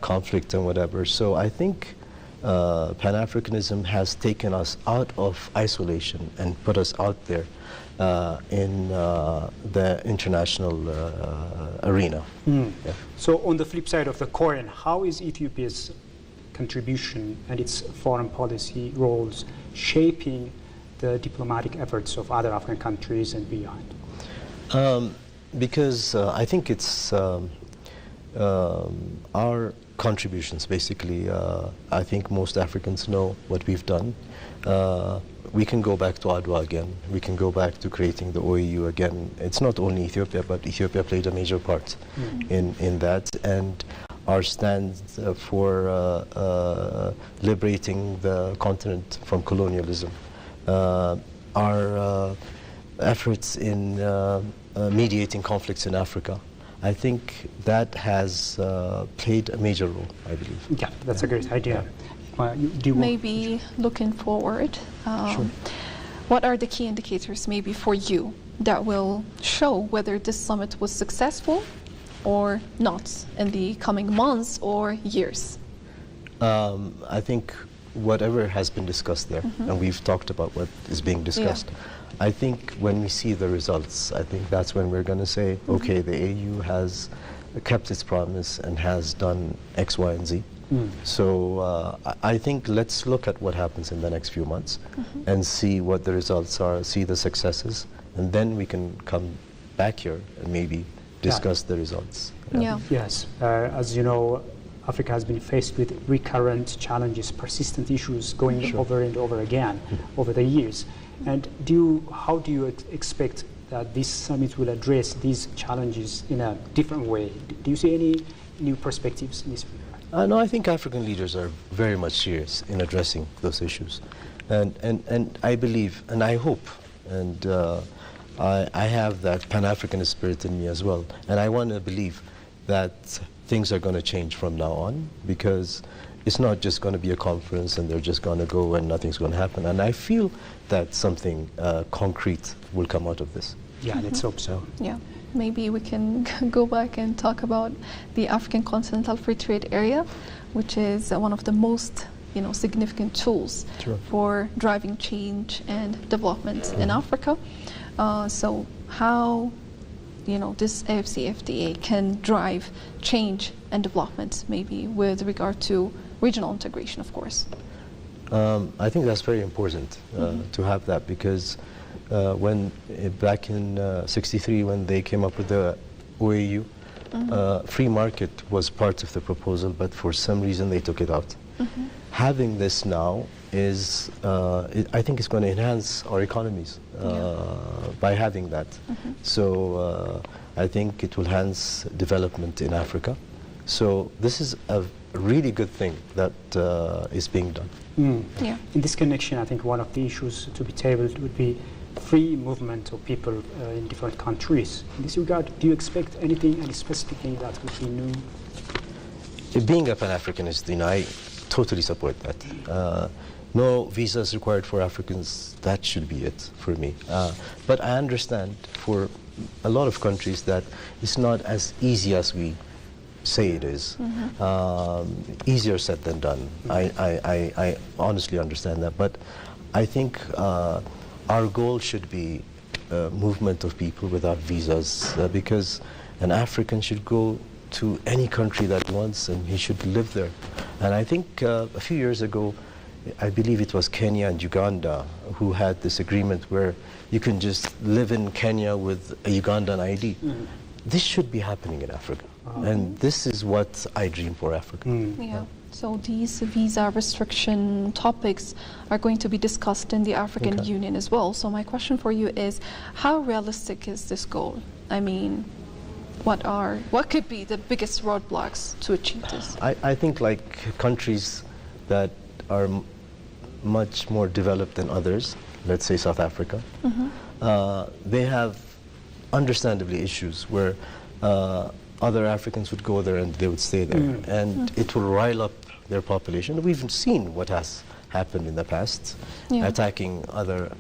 conflict, and whatever. So I think Pan-Africanism has taken us out of isolation and put us out there in the international arena. Yeah. So on the flip side of the coin, how is Ethiopia's contribution and its foreign policy roles shaping the diplomatic efforts of other African countries and beyond? Because I think it's our contributions, basically. I think most Africans know what we've done. We can go back to Adwa again. We can go back to creating the OAU again. It's not only Ethiopia, but Ethiopia played a major part in that. And our stand for liberating the continent from colonialism, our efforts in mediating conflicts in Africa, I think that has played a major role, I believe. Yeah, that's a great idea. Maybe looking forward, Sure. what are the key indicators maybe for you that will show whether this summit was successful or not in the coming months or years? I think whatever has been discussed there, and we've talked about what is being discussed, I think when we see the results, I think that's when we're going to say, okay, the AU has kept its promise and has done X, Y, and Z. So I think let's look at what happens in the next few months and see what the results are, see the successes, and then we can come back here and maybe discuss the results. Yeah. Yes, as you know, Africa has been faced with recurrent challenges, persistent issues going over and over again over the years. And how do you expect that this summit will address these challenges in a different way? Do you see any new perspectives in this regard? No, I think African leaders are very much serious in addressing those issues. And I believe, and I hope, and I have that pan-Africanist spirit in me as well. And I want to believe that things are going to change from now on, because it's not just going to be a conference and they're just going to go and nothing's going to happen. And I feel that something concrete will come out of this. Yeah, let's hope so. Yeah, maybe we can go back and talk about the African Continental Free Trade Area, which is one of the most significant tools for driving change and development in Africa. So how this AFCFTA can drive change and development, maybe with regard to regional integration, of course. I think that's very important to have that, because when back in '63, when they came up with the OAU, free market was part of the proposal, but for some reason they took it out. Having this now is, I think it's going to enhance our economies by having that. So I think it will enhance development in Africa. So this is a really good thing that is being done. Yeah. In this connection, I think one of the issues to be tabled would be free movement of people in different countries. In this regard, do you expect anything, any specific thing that would be new? Being a Pan-Africanist, I totally support that. No visas required for Africans, that should be it for me. But I understand for a lot of countries that it's not as easy as we say it is. Easier said than done. I honestly understand that. But I think our goal should be movement of people without visas, because an African should go to any country that he wants and he should live there. And I think a few years ago, I believe it was Kenya and Uganda who had this agreement where you can just live in Kenya with a Ugandan ID. This should be happening in Africa. And this is what I dream for Africa. Yeah. So these visa restriction topics are going to be discussed in the African Union as well. So my question for you is, how realistic is this goal? I mean, what could be the biggest roadblocks to achieve this? I think like countries that are much more developed than others, let's say South Africa, they have understandably issues where other Africans would go there and they would stay there, and it will rile up their population. We've seen what has happened in the past, attacking other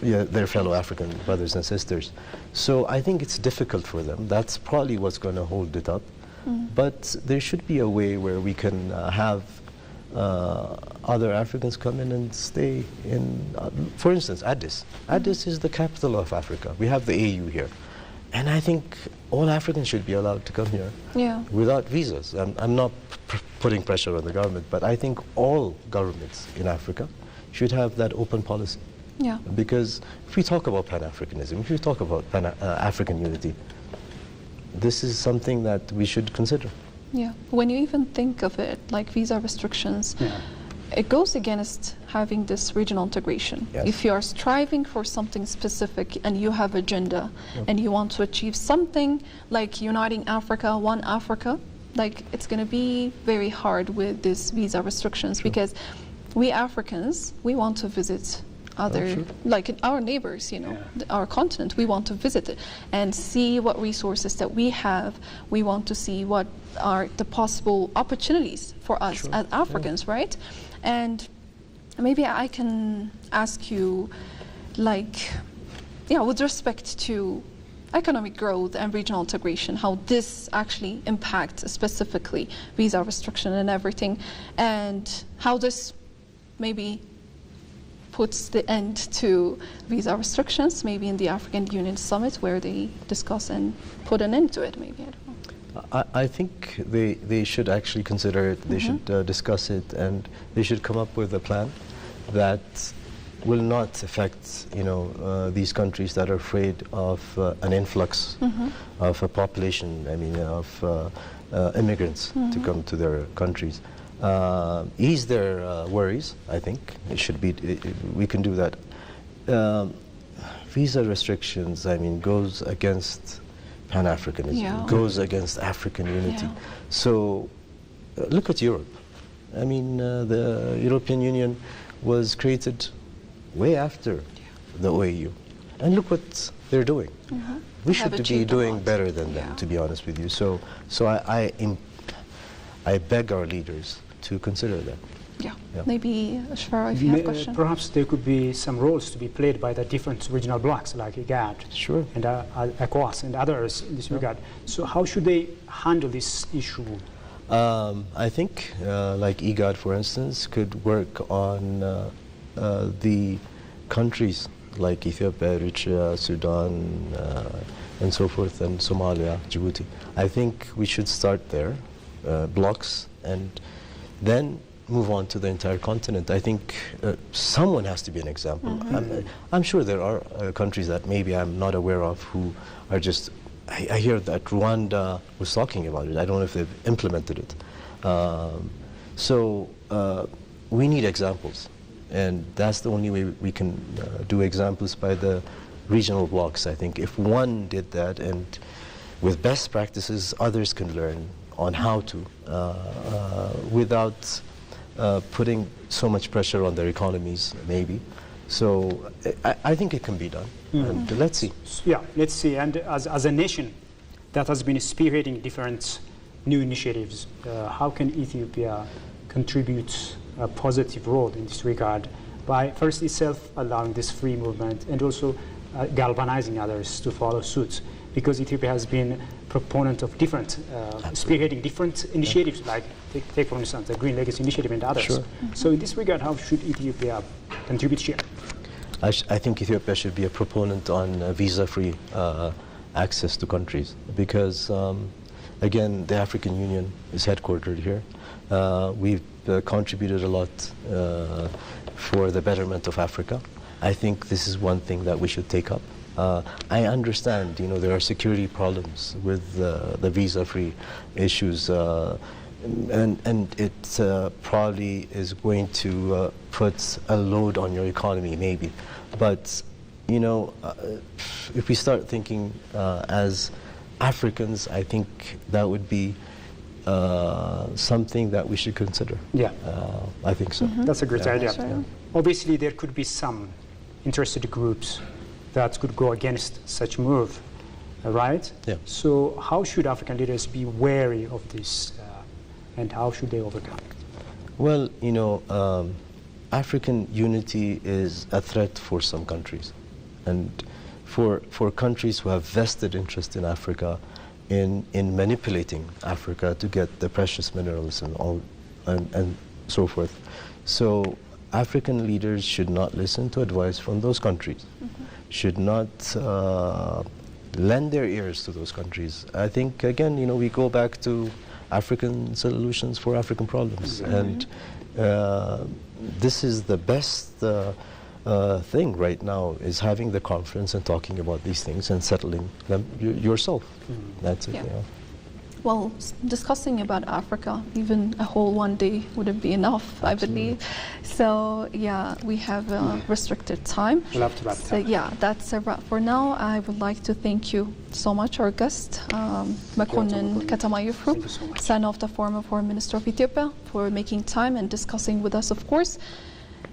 their fellow African brothers and sisters. So I think it's difficult for them. That's probably what's going to hold it up. But there should be a way where we can have other Africans come in and stay in, for instance, Addis. Addis is the capital of Africa. We have the AU here. And I think all Africans should be allowed to come here without visas. I'm not putting pressure on the government, but I think all governments in Africa should have that open policy. Yeah. Because if we talk about Pan-Africanism, if we talk about African unity, this is something that we should consider. Yeah. When you even think of it, like visa restrictions, it goes against having this regional integration. Yes. If you are striving for something specific and you have agenda and you want to achieve something like uniting Africa, one Africa, like it's going to be very hard with these visa restrictions because we Africans, we want to visit other, like our neighbors, our continent. We want to visit it and see what resources that we have. We want to see what are the possible opportunities for us as Africans, right? And maybe I can ask you, with respect to economic growth and regional integration, how this actually impacts specifically visa restriction and everything, and how this maybe puts the end to visa restrictions, maybe in the African Union Summit where they discuss and put an end to it, maybe, I don't know. I think they should actually consider it, they should discuss it, and they should come up with a plan that will not affect, these countries that are afraid of an influx of a population, of immigrants to come to their countries. Ease their worries, I think. It should be, we can do that. Visa restrictions, goes against pan-Africanism, goes against African unity. So look at Europe. The European Union was created way after the OAU. And look what they're doing. We should be doing better than them, to be honest with you. So I beg our leaders to consider that. Maybe, Ashfar, if you have a question. Perhaps there could be some roles to be played by the different regional blocs like IGAD and ECOWAS and others in this regard. So how should they handle this issue? I think like IGAD, for instance, could work on the countries like Ethiopia, Eritrea, Sudan, and so forth, and Somalia, Djibouti. I think we should start there, blocks, and then move on to the entire continent. I think someone has to be an example. I'm sure there are countries that maybe I'm not aware of who are just, I hear that Rwanda was talking about it. I don't know if they've implemented it. So we need examples. And that's the only way we can do examples by the regional blocks, I think. If one did that, and with best practices, others can learn on how to, without putting so much pressure on their economies, maybe. So I think it can be done. And let's see. Yeah, let's see. And as a nation that has been spearheading different new initiatives, how can Ethiopia contribute a positive role in this regard by first itself allowing this free movement and also galvanizing others to follow suit? Because Ethiopia has been proponent of different, spearheading different initiatives, like take for instance the Green Legacy Initiative and others. So in this regard, how should Ethiopia contribute here? I think Ethiopia should be a proponent on visa-free access to countries, because again, the African Union is headquartered here. We've contributed a lot for the betterment of Africa. I think this is one thing that we should take up. I understand, there are security problems with the visa-free issues, and it probably is going to put a load on your economy, maybe. But, if we start thinking as Africans, I think that would be something that we should consider. I think so. That's a great idea. Obviously, there could be some interested groups that could go against such move, right? So how should African leaders be wary of this, and how should they overcome it? Well, African unity is a threat for some countries, and for countries who have vested interest in Africa, in manipulating Africa to get the precious minerals and all and so forth. So African leaders should not listen to advice from those countries, should not lend their ears to those countries. I think, again, we go back to African solutions for African problems. And this is the best thing right now, is having the conference and talking about these things and settling them yourself. That's it. Well, discussing about Africa, even a whole one day wouldn't be enough, I believe. So, yeah, we have restricted time. We'll have to wrap it so, up. yeah, that's a wrap for now. I would like to thank you so much, our guest, Makonnen Katamayufru, son of the former Foreign Minister of Ethiopia, for making time and discussing with us, of course.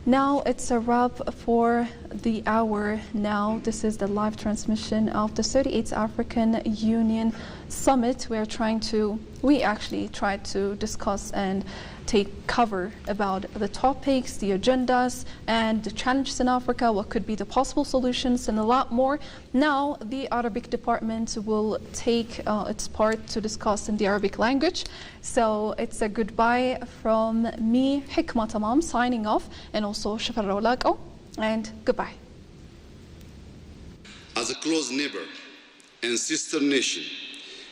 Now it's a wrap for the hour. Now this is the live transmission of the 38th African Union Summit. We actually tried to discuss and take cover about the topics, the agendas, and the challenges in Africa, what could be the possible solutions, and a lot more. Now the Arabic department will take its part to discuss in the Arabic language. So it's a goodbye from me, Hikma Tamam, signing off, and also Shafar Rawlako, and goodbye. As a close neighbor and sister nation,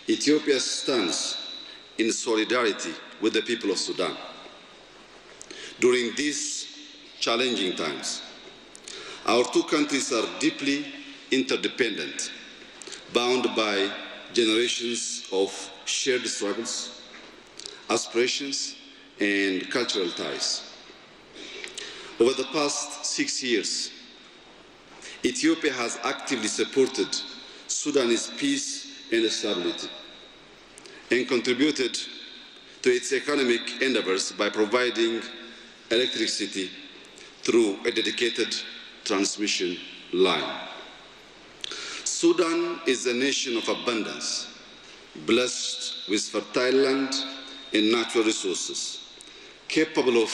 Ethiopia stands in solidarity with the people of Sudan during these challenging times. Our two countries are deeply interdependent, bound by generations of shared struggles, aspirations, and cultural ties. Over the past 6 years, Ethiopia has actively supported Sudanese peace and stability, and contributed to its economic endeavors by providing electricity through a dedicated transmission line. Sudan is a nation of abundance, blessed with fertile land and natural resources, capable of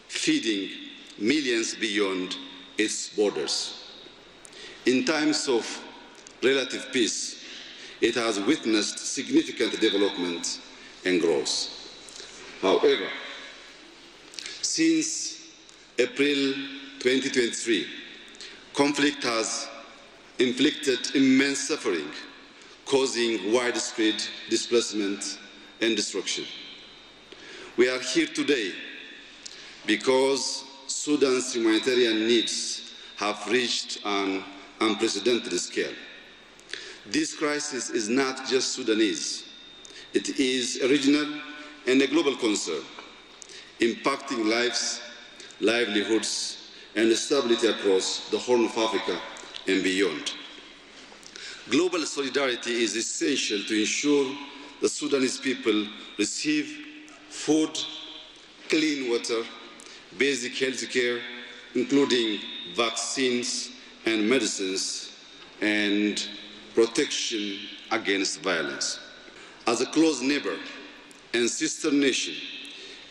feeding millions beyond its borders. In times of relative peace, it has witnessed significant development and growth. However, since April 2023, conflict has inflicted immense suffering, causing widespread displacement and destruction. We are here today because Sudan's humanitarian needs have reached an unprecedented scale. This crisis is not just Sudanese. It is a regional and a global concern, impacting lives, livelihoods, and stability across the Horn of Africa and beyond. Global solidarity is essential to ensure the Sudanese people receive food, clean water, basic health care, including vaccines and medicines, and protection against violence. As a close neighbor and sister nation,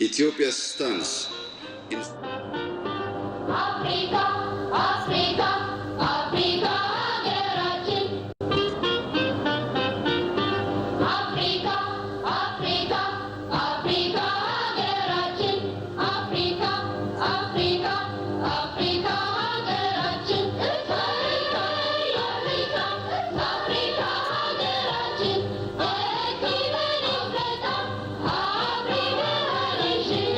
Ethiopia stands in Africa, Africa, Africa, ሀገራችን. Africa, Africa, Africa, ሀገራችን. Africa, Africa, Africa, ሀገራችን. Africa, Africa, Africa, ሀገራችን. በክብር ይፍለቃ Africa nation.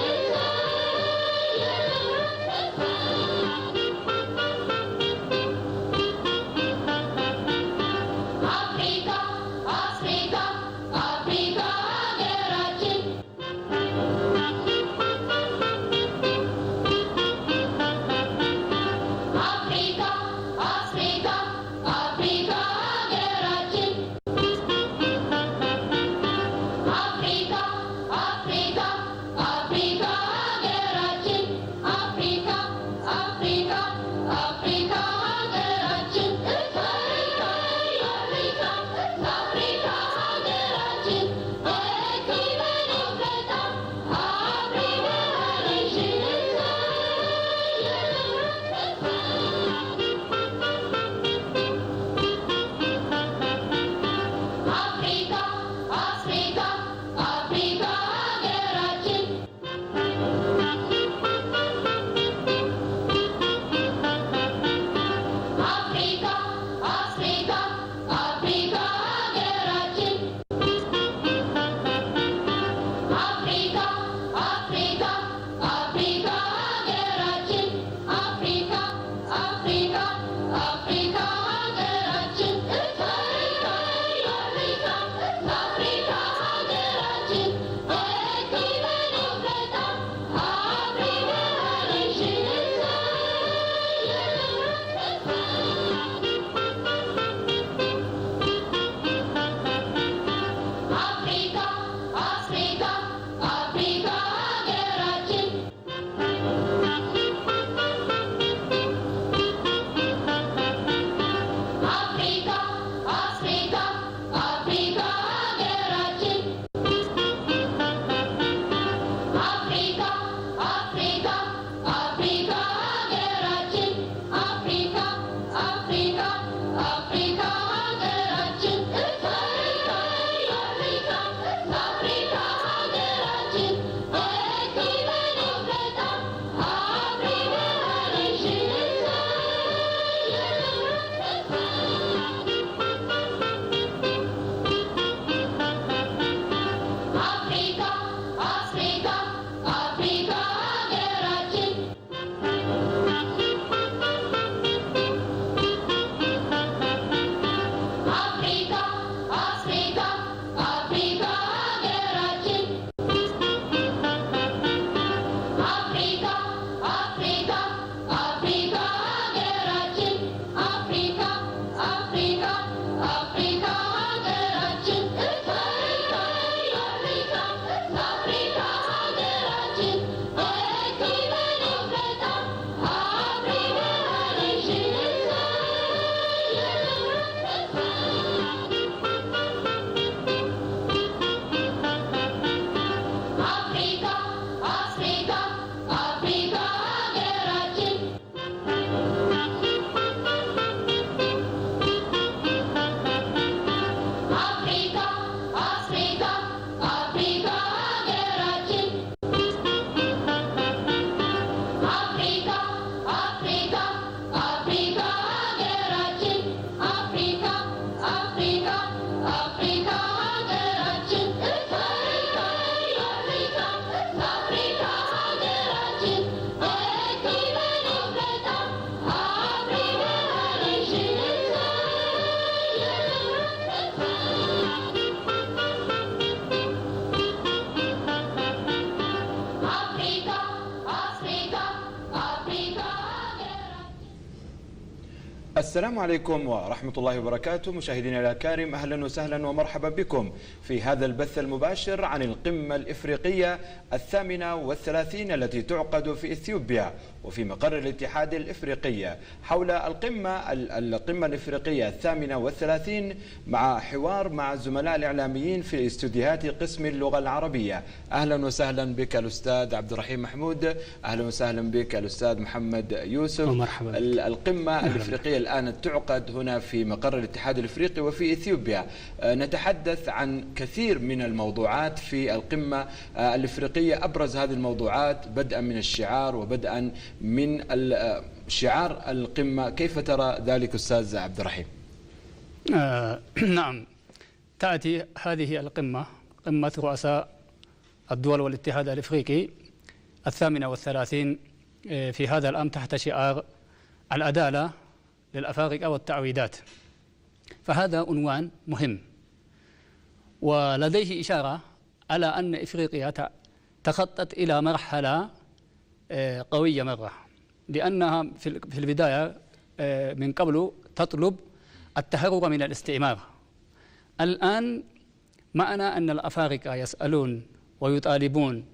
السلام عليكم ورحمة الله وبركاته. مشاهدينا الأكارم، أهلا وسهلا ومرحبا بكم في هذا البث المباشر عن القمة الإفريقية 38 التي تعقد في إثيوبيا وفي مقر الاتحاد الإفريقي حول القمة الإفريقية 38 مع حوار مع الزملاء الإعلاميين في استوديوهات قسم اللغة العربية. أهلا وسهلا بك الأستاذ عبد الرحيم محمود، أهلا وسهلا بك الأستاذ محمد يوسف. ومرحبا. القمة الإفريقية الآن تعقد هنا في مقر الاتحاد الإفريقي وفي إثيوبيا. نتحدث عن كثير من الموضوعات في القمة الإفريقية. أبرز هذه الموضوعات بدءا من الشعار وبدءا من شعار القمة، كيف ترى ذلك أستاذ عبد الرحيم؟ نعم، تأتي هذه القمة قمة رؤساء الدول والاتحاد الإفريقي 38 في هذا العام تحت شعار العدالة للأفارقة والتعويضات، فهذا عنوان مهم ولديه إشارة على أن إفريقيا تخطت إلى مرحلة قوية مرة، لأنها في البداية من قبل تطلب التهرب من الاستعمار. الآن معنا أن الأفارقة يسألون ويطالبون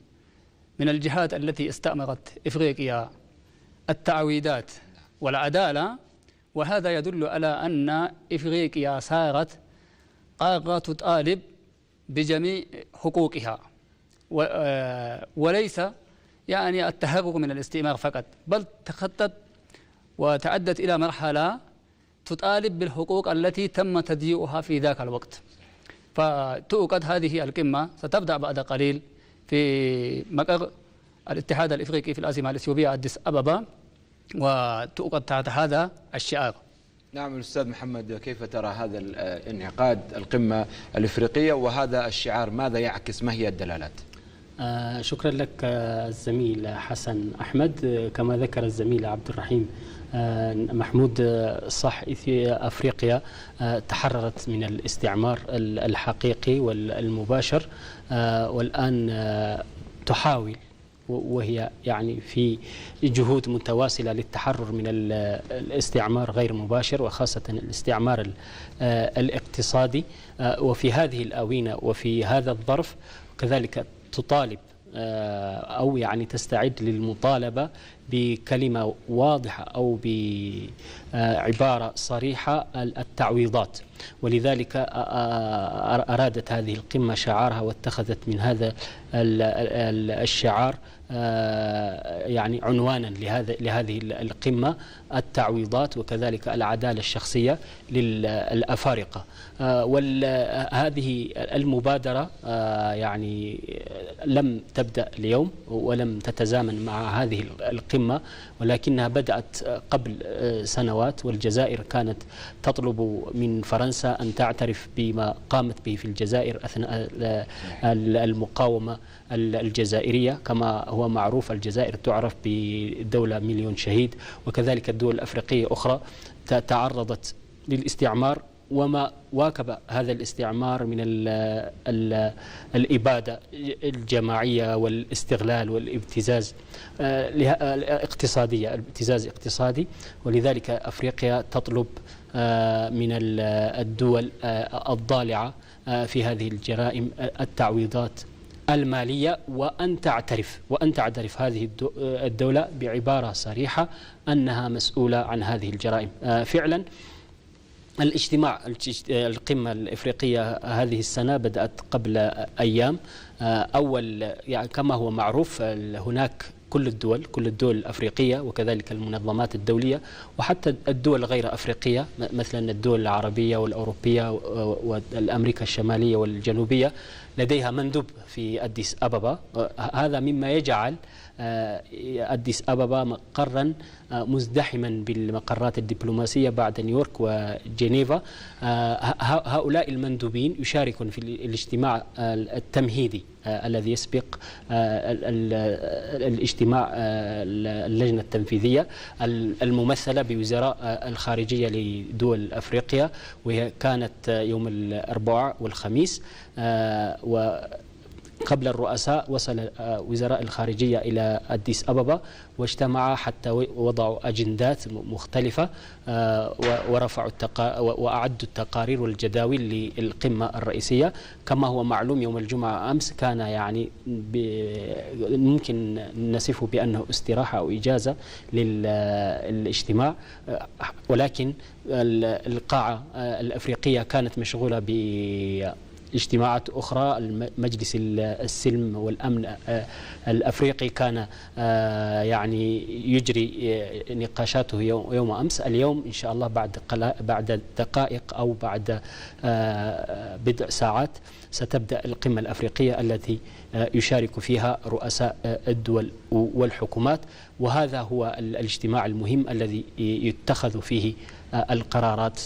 من الجهات التي استأمرت إفريقيا التعويضات والعدالة، وهذا يدل على أن إفريقيا صارت قارة تطالب بجميع حقوقها وليس يعني التهرب من الاستعمار فقط، بل تخطت وتعدت إلى مرحلة تطالب بالحقوق التي تم تضييعها في ذاك الوقت. فتؤكد هذه القمة ستبدأ بعد قليل في مقر الاتحاد الإفريقي في العاصمة الإثيوبية أديس أبابا، وتؤكد تحت هذا الشعار. نعم الأستاذ محمد، كيف ترى هذا انعقاد القمة الإفريقية وهذا الشعار؟ ماذا يعكس؟ ما هي الدلالات؟ شكرا لك الزميل حسن أحمد. كما ذكر الزميل عبد الرحيم محمود، صح، أفريقيا تحررت من الاستعمار الحقيقي والمباشر، والآن تحاول وهي يعني في جهود متواصلة للتحرر من الاستعمار غير مباشر، وخاصة الاستعمار الاقتصادي. وفي هذه الآونة وفي هذا الظرف كذلك تطالب أو يعني تستعد للمطالبة بكلمة واضحة أو بعبارة صريحة التعويضات. ولذلك أرادت هذه القمة شعارها واتخذت من هذا الشعار يعني عنوانا لهذه القمة: التعويضات وكذلك العدالة الشخصية للأفارقة. وهذه المبادرة يعني لم تبدأ اليوم ولم تتزامن مع هذه القمة، ولكنها بدأت قبل سنوات، والجزائر كانت تطلب من فرنسا أن تعترف بما قامت به في الجزائر أثناء المقاومة الجزائرية. كما هو معروف الجزائر تعرف بدولة مليون شهيد، وكذلك الدول الأفريقية أخرى تعرضت للاستعمار، وما واكب هذا الاستعمار من الإبادة الجماعية والاستغلال والابتزاز الاقتصادية، الابتزاز الاقتصادي. ولذلك أفريقيا تطلب من الدول الضالعة في هذه الجرائم التعويضات المالية، وأن تعترف هذه الدولة بعبارة صريحة أنها مسؤولة عن هذه الجرائم. فعلا الاجتماع القمة الإفريقية هذه السنة بدأت قبل أيام. أول يعني كما هو معروف هناك كل الدول الأفريقية وكذلك المنظمات الدولية وحتى الدول غير أفريقية مثلا الدول العربية والأوروبية والأمريكا الشمالية والجنوبية لديها مندوب في أديس أبابا. هذا مما يجعل أديس أبابا مقرا مزدحما بالمقرات الدبلوماسية بعد نيويورك وجنيفا. هؤلاء المندوبين يشاركون في الاجتماع التمهيدي الذي يسبق الاجتماع اللجنة التنفيذية الممثلة بوزراء الخارجية لدول أفريقيا، وهي كانت يوم الأربعاء والخميس. وقبل الرؤساء وصل وزراء الخارجية إلى أديس أبابا واجتمعا حتى وضعوا أجندات مختلفة ورفعوا وأعدوا التقارير والجداول للقمة الرئيسية. كما هو معلوم يوم الجمعة أمس كان يعني ممكن نصفه بأنه استراحة أو إجازة للاجتماع، ولكن القاعة الأفريقية كانت مشغولة اجتماعات أخرى. مجلس السلم والأمن الأفريقي كان يعني يجري نقاشاته يوم أمس. اليوم إن شاء الله بعد دقائق أو بعد بضع ساعات ستبدأ القمة الأفريقية التي يشارك فيها رؤساء الدول والحكومات، وهذا هو الاجتماع المهم الذي يتخذ فيه القرارات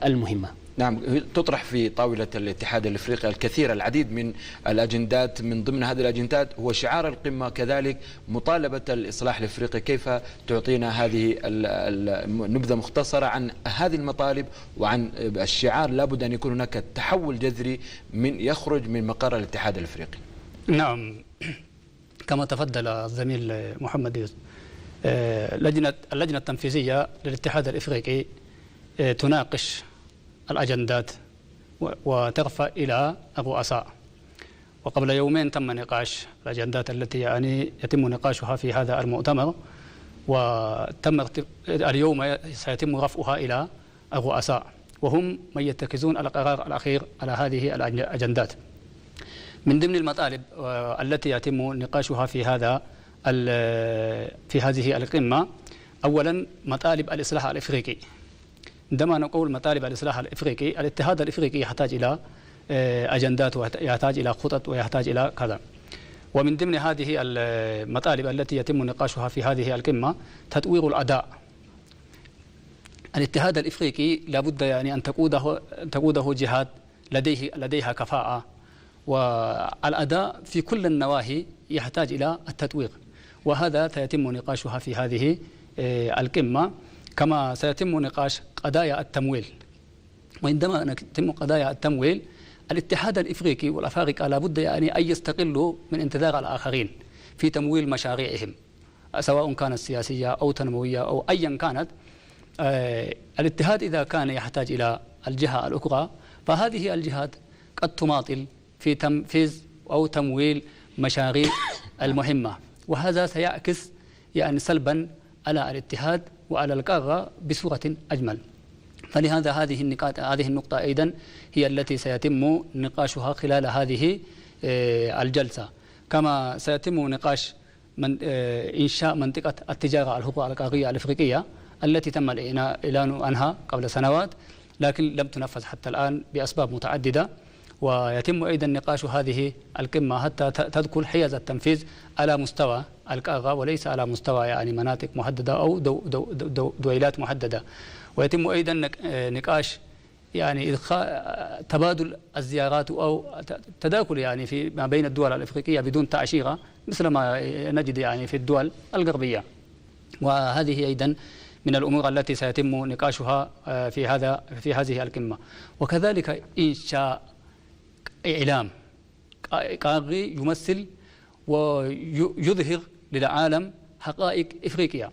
المهمة. نعم، تطرح في طاولة الاتحاد الافريقي العديد من الاجندات. من ضمن هذه الاجندات هو شعار القمة كذلك مطالبة الإصلاح الافريقي. كيف تعطينا هذه النبذة مختصرة عن هذه المطالب وعن الشعار؟ لابد أن يكون هناك تحول جذري يخرج من مقر الاتحاد الافريقي. نعم، كما تفضل الزميل محمد يوسف، اللجنة التنفيذية للاتحاد الافريقي تناقش الأجندات وترفع إلى الرؤساء. وقبل يومين تم نقاش الأجندات التي يعني يتم نقاشها في هذا المؤتمر، اليوم سيتم رفعها إلى الرؤساء، وهم من يتخذون القرار الأخير على هذه الأجندات. من ضمن المطالب التي يتم نقاشها في هذه القمة أولا مطالب الإصلاح الإفريقي. عندما نقول مطالب الإصلاح الإفريقي، الاتحاد الإفريقي يحتاج إلى أجندات ويحتاج إلى خطط ويحتاج إلى كذا. ومن ضمن هذه المطالب التي يتم نقاشها في هذه القمة تطوير الأداء. الاتحاد الإفريقي لابد يعني أن تقوده جهات لديها كفاءة، والأداء في كل النواحي يحتاج إلى التطوير، وهذا سيتم نقاشها في هذه القمة. كما سيتم نقاش قضايا التمويل. وعندما يتم قضايا التمويل، الاتحاد الإفريقي والأفارقة لابد يعني أن يستقلوا من انتظار الآخرين في تمويل مشاريعهم، سواء كانت سياسية أو تنموية أو أيا كانت. الاتحاد إذا كان يحتاج إلى الجهة الأخرى، فهذه الجهات قد تماطل في تنفيذ أو تمويل مشاريع المهمة، وهذا سيعكس يعني سلبا على الاتحاد وعلى القارة بصورة أجمل. فلهذا هذه النقطة أيضا هي التي سيتم نقاشها خلال هذه الجلسة، كما سيتم نقاش إنشاء منطقة التجارة الحقوق القارية الإفريقية التي تم الإعلان عنها قبل سنوات لكن لم تنفذ حتى الآن بأسباب متعددة. ويتم أيضا نقاش هذه القمة حتى تدخل حيز التنفيذ على مستوى القارة وليس على مستوى يعني مناطق محددة أو دويلات محددة. ويتم أيضا نقاش يعني تبادل الزيارات أو تداخل يعني في ما بين الدول الإفريقية بدون تأشيرة مثل ما نجد يعني في الدول الغربية. وهذه أيضا من الأمور التي سيتم نقاشها في هذه القمة. وكذلك إنشاء إعلام قاري يمثل ويظهر للعالم حقائق إفريقيا،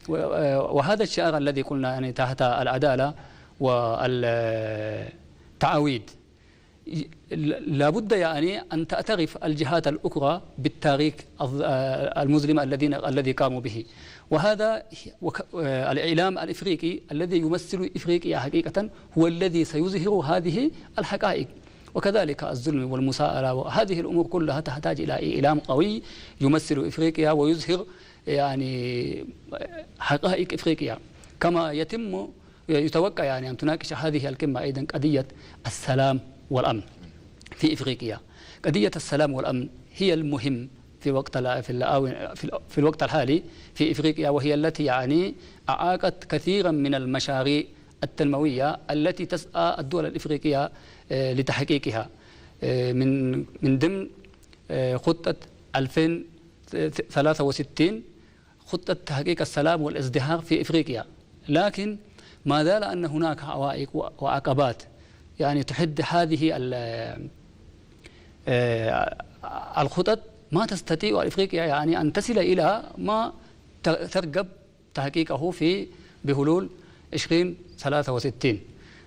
وهذا الشعار الذي قلنا يعني تحت العدالة والتعاويد لابد يعني أن تعترف الجهات الأخرى بالتاريخ المظلم الذي قاموا به. وهذا الإعلام الإفريقي الذي يمثل إفريقيا حقيقة هو الذي سيظهر هذه الحقائق. وكذلك الظلم والمساءلة وهذه الأمور كلها تحتاج إلى إعلام قوي يمثل إفريقيا ويظهر يعني حقائق إفريقيا. كما يتوقع يعني أن تناقش هذه القمة أيضا قضية السلام والأمن في إفريقيا. قضية السلام والأمن هي المهم في الوقت الحالي في إفريقيا، وهي التي يعني أعاقت كثيرا من المشاريع التنموية التي تسعى الدول الإفريقية لتحقيقها من ضمن خطة 2063 خطة تحقيق السلام والازدهار في إفريقيا. لكن ما زال أن هناك عوائق وعقبات يعني تحد هذه الخطط ما تستطيع إفريقيا يعني أن تصل إلى ما ترغب تحقيقه بحلول 2063.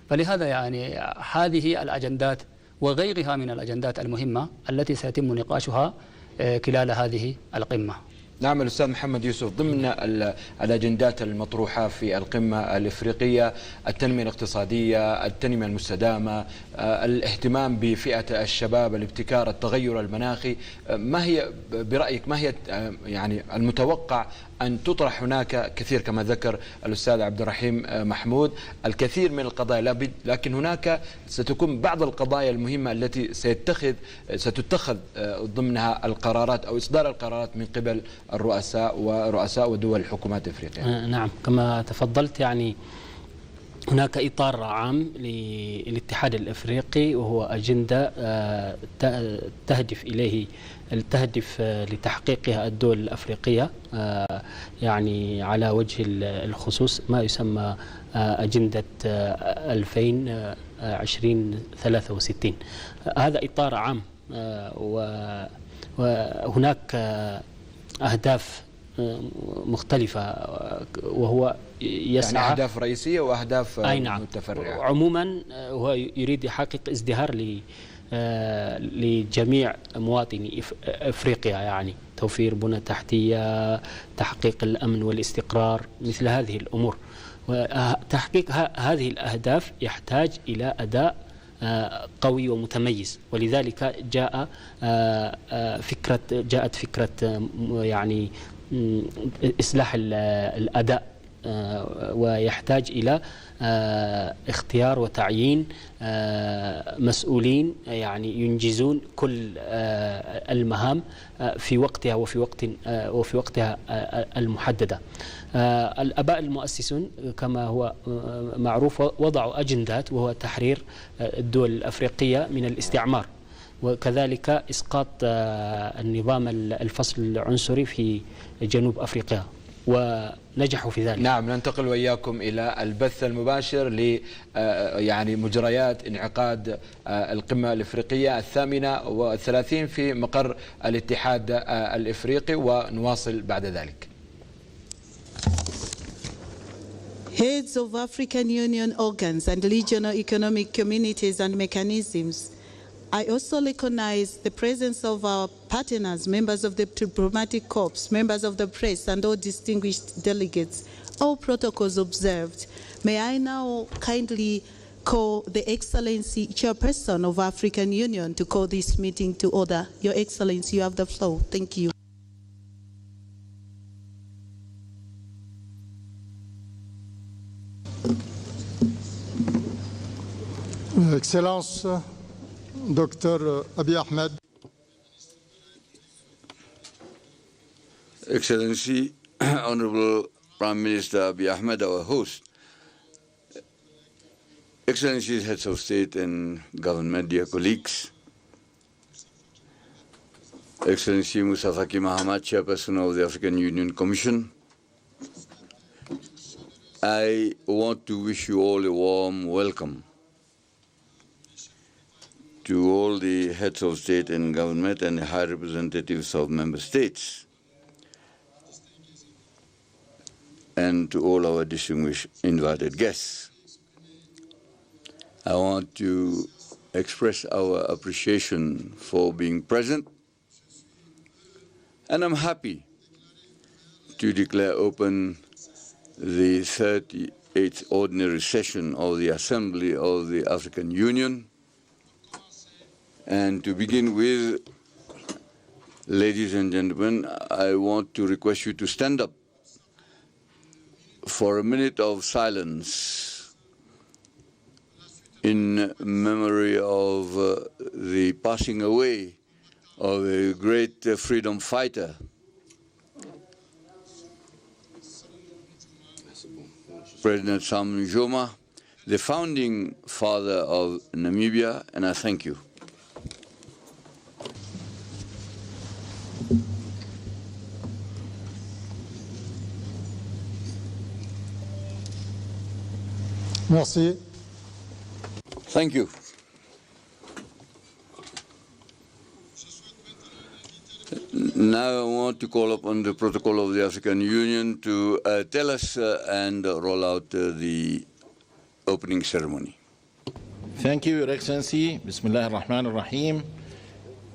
فلهذا يعني هذه الأجندات وغيرها من الأجندات المهمة التي سيتم نقاشها خلال هذه القمة. نعم الأستاذ محمد يوسف، ضمن الأجندات المطروحة في القمة الإفريقية التنمية الاقتصادية، التنمية المستدامة، الاهتمام بفئة الشباب، الابتكار، التغير المناخي. ما هي برأيك ما هي يعني المتوقع أن تطرح هناك كثير كما ذكر الأستاذ عبد الرحيم محمود الكثير من القضايا، لكن هناك ستكون بعض القضايا المهمة التي ستتخذ ضمنها القرارات أو إصدار القرارات من قبل الرؤساء ودول الحكومات الإفريقية. نعم كما تفضلت يعني هناك إطار عام للاتحاد الإفريقي وهو أجندة تهدف لتحقيقها الدول الأفريقية يعني على وجه الخصوص ما يسمى أجندة 2063. هذا إطار عام وهناك أهداف مختلفة وهو يسعى يعني أهداف رئيسية وأهداف متفرعة. عموما هو يريد يحقق ازدهار لجميع مواطني إفريقيا، يعني توفير بنى تحتية، تحقيق الأمن والاستقرار، مثل هذه الأمور. وتحقيق هذه الأهداف يحتاج إلى أداء قوي ومتميز، ولذلك جاءت فكرة يعني إصلاح الأداء، ويحتاج إلى اختيار وتعيين مسؤولين يعني ينجزون كل المهام في وقتها وفي وقتها المحددة. الآباء المؤسسون كما هو معروف وضعوا أجندات، وهو تحرير الدول الأفريقية من الاستعمار، وكذلك إسقاط النظام الفصل العنصري في جنوب أفريقيا، ونجحوا في ذلك. نعم ننتقل وإياكم إلى البث المباشر يعني مجريات انعقاد القمة الإفريقية 38 في مقر الاتحاد الإفريقي، ونواصل بعد ذلك. Heads of African Union organs and regional economic communities and mechanisms I also recognize the presence of our partners, members of the diplomatic corps, members of the press, and all distinguished delegates, all protocols observed. May I now kindly call the Excellency Chairperson of African Union to call this meeting to order. Your Excellency, you have the floor. Thank you. Excellence, Dr. Abiy Ahmed. Excellency, Honorable Prime Minister Abiy Ahmed, our host, Excellencies, Heads of State and Government, dear colleagues, Excellency Musa Faki Mahamat, Chairperson of the African Union Commission, I want to wish you all a warm welcome to all the heads of state and government and the high representatives of member states, and to all our distinguished invited guests. I want to express our appreciation for being present, and I'm happy to declare open the 38th ordinary session of the Assembly of the African Union. And to begin with, ladies and gentlemen, I want to request you to stand up for a minute of silence in memory of the passing away of a great freedom fighter, President Sam Nujoma, the founding father of Namibia, and I thank you. Merci. Thank you. Now I want to call upon the protocol of the African Union to tell us and roll out the opening ceremony. Thank you, Your Excellency. Bismillah ar-Rahman ar-Rahim.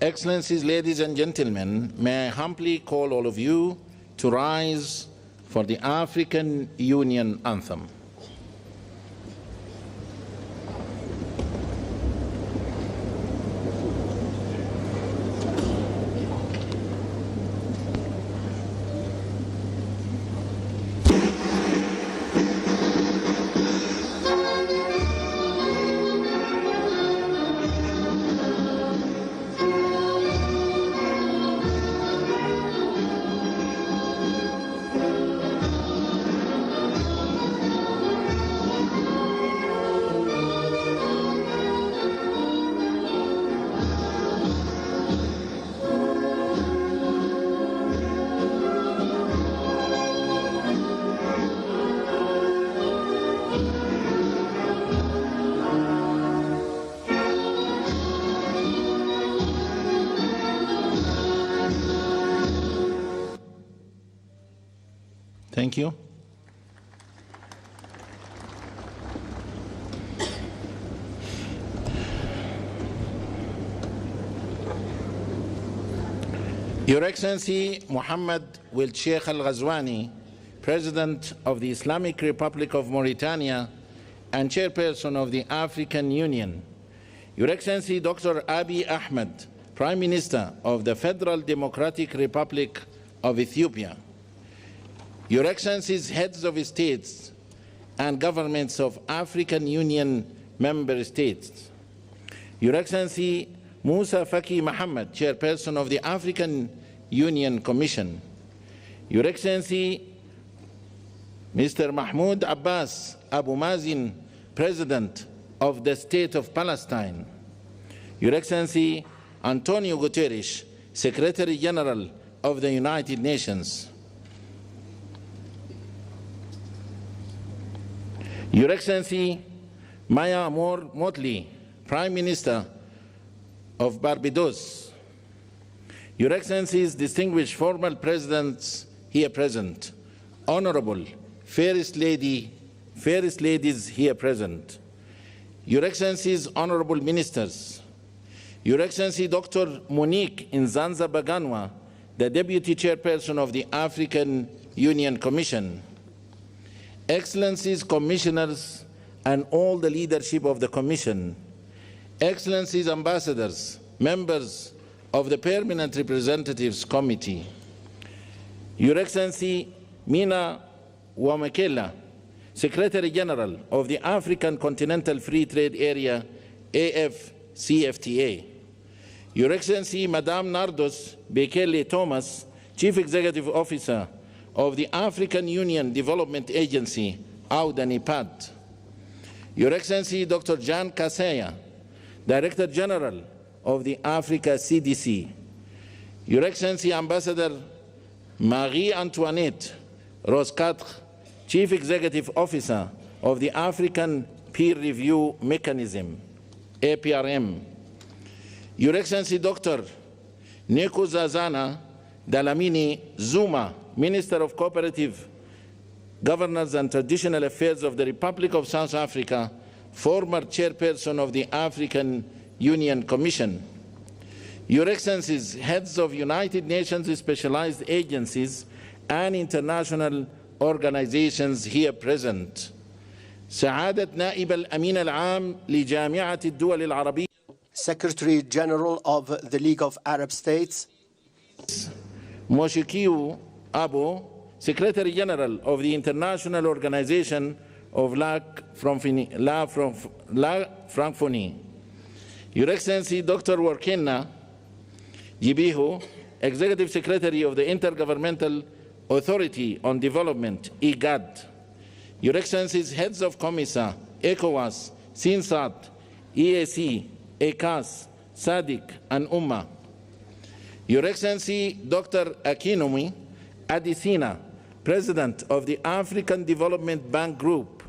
Excellencies, ladies and gentlemen, may I humbly call all of you to rise for the African Union anthem. Thank you. Your Excellency Muhammad Wil Sheikh Al Ghazwani, President of the Islamic Republic of Mauritania and Chairperson of the African Union, Your Excellency Dr. Abiy Ahmed, Prime Minister of the Federal Democratic Republic of Ethiopia, Your Excellencies, Heads of States and Governments of African Union member states, Your Excellency Musa Faki Mahamat, Chairperson of the African Union Commission, Your Excellency Mr. Mahmoud Abbas Abu Mazin, President of the State of Palestine, Your Excellency Antonio Guterres, Secretary General of the United Nations, Your Excellency Maya Motley, Prime Minister of Barbados, Your Excellencies, distinguished former presidents here present, Honorable Fairest Ladies here present, Your Excellencies, Honorable Ministers, Your Excellency Dr. Monique Nzanza Baganwa, the Deputy Chairperson of the African Union Commission, Excellencies, Commissioners, and all the leadership of the Commission, Excellencies, Ambassadors, members of the Permanent Representatives Committee, Your Excellency Mina Wamakela, Secretary General of the African Continental Free Trade Area, AFCFTA, Your Excellency Madame Nardos Bekele Thomas, Chief Executive Officer of the African Union Development Agency, AUDA-NIPAD, Your Excellency Dr. Jan Kaseya, Director General of the Africa CDC, Your Excellency Ambassador Marie-Antoinette Roscatre, Chief Executive Officer of the African Peer Review Mechanism, APRM, Your Excellency Dr. Nkosazana Dlamini Zuma, Minister of Cooperative Governance and Traditional Affairs of the Republic of South Africa, former Chairperson of the African Union Commission, Your Excellencies, heads of United Nations specialized agencies and international organizations here present, سعادة نائب الأمين العام لجامعة الدول العربية, Secretary General of the League of Arab States, Moshikiu Abo, Secretary General of the International Organization of La Francophonie, Your Excellency Dr. Warkena Jibiho, Executive Secretary of the Intergovernmental Authority on Development, IGAD, Your Excellencies, Heads of COMISA, ECOWAS, SINSAT, EAC, ECAS, SADC, and UMMA, Your Excellency Dr. Akinwumi Adesina, President of the African Development Bank Group,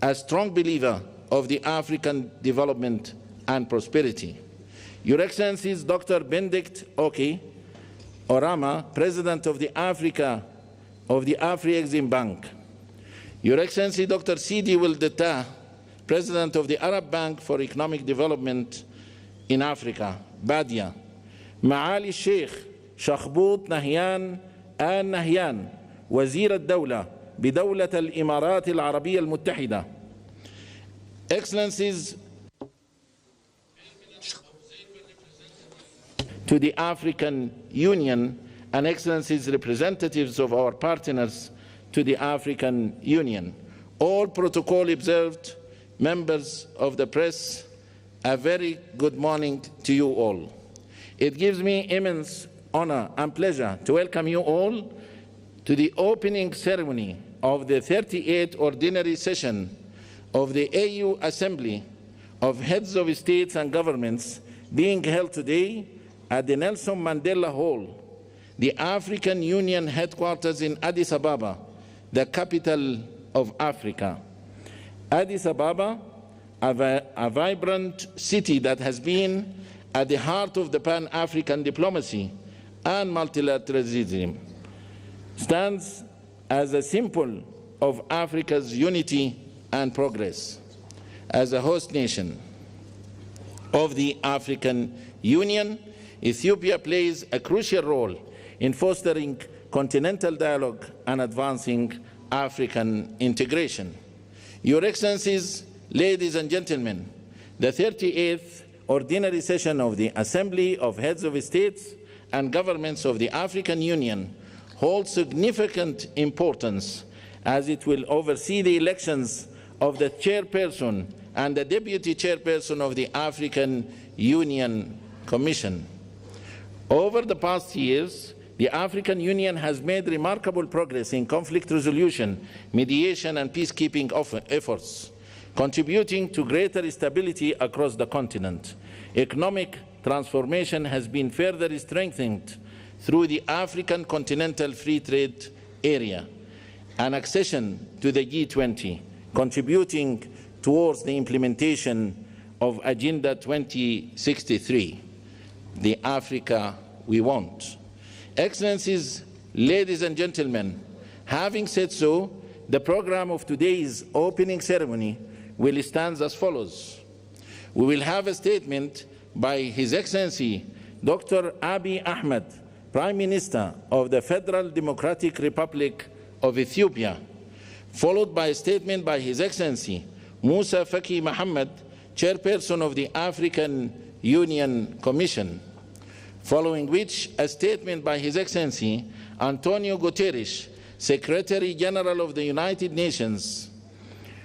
a strong believer of the African development and prosperity, Your Excellencies Dr. Benedict Oki Orama, President of the Afri-Exim Bank, Your Excellency Dr. Sidi Wildeta, President of the Arab Bank for Economic Development in Africa, BADIA, معالي الشيخ شخبوط نهيان آل نهيان وزير الدولة بدولة الإمارات العربية المتحدة, Excellencies, to the African Union, and Excellencies, representatives of our partners to the African Union, all protocol observed, members of the press, a very good morning to you all. It gives me immense honor and pleasure to welcome you all to the opening ceremony of the 38th ordinary session of the AU Assembly of Heads of States and Governments, being held today at the Nelson Mandela Hall, the African Union headquarters in Addis Ababa, the capital of Africa. Addis Ababa, a vibrant city that has been at the heart of the pan-African diplomacy and multilateralism, stands as a symbol of Africa's unity and progress. As a host nation of the African Union, Ethiopia plays a crucial role in fostering continental dialogue and advancing African integration. Your Excellencies, ladies and gentlemen, the 38th Ordinary Session of the Assembly of Heads of States and Governments of the African Union holds significant importance as it will oversee the elections of the chairperson and the deputy chairperson of the African Union Commission. Over the past years, the African Union has made remarkable progress in conflict resolution, mediation, and peacekeeping efforts, contributing to greater stability across the continent. Economic transformation has been further strengthened through the African Continental Free Trade Area and accession to the G20, contributing towards the implementation of Agenda 2063, the Africa we want. Excellencies, ladies and gentlemen, having said so, the program of today's opening ceremony will stand as follows. We will have a statement by His Excellency Dr. Abiy Ahmed, Prime Minister of the Federal Democratic Republic of Ethiopia, followed by a statement by His Excellency Musa Faki Mohammed, Chairperson of the African Union Commission, following which a statement by His Excellency Antonio Guterres, Secretary General of the United Nations.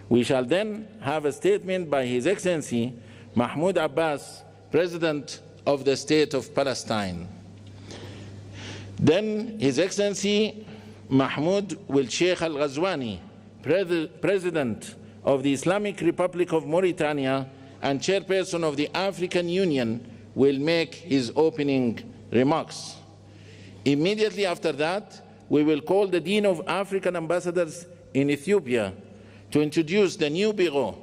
We shall then have a statement by His Excellency Mahmoud Abbas, President of the State of Palestine. Then His Excellency Mahmoud Wil Sheikh Al Ghazwani, President of the Islamic Republic of Mauritania and Chairperson of the African Union, will make his opening remarks. Immediately after that, we will call the Dean of African Ambassadors in Ethiopia to introduce the new Bureau,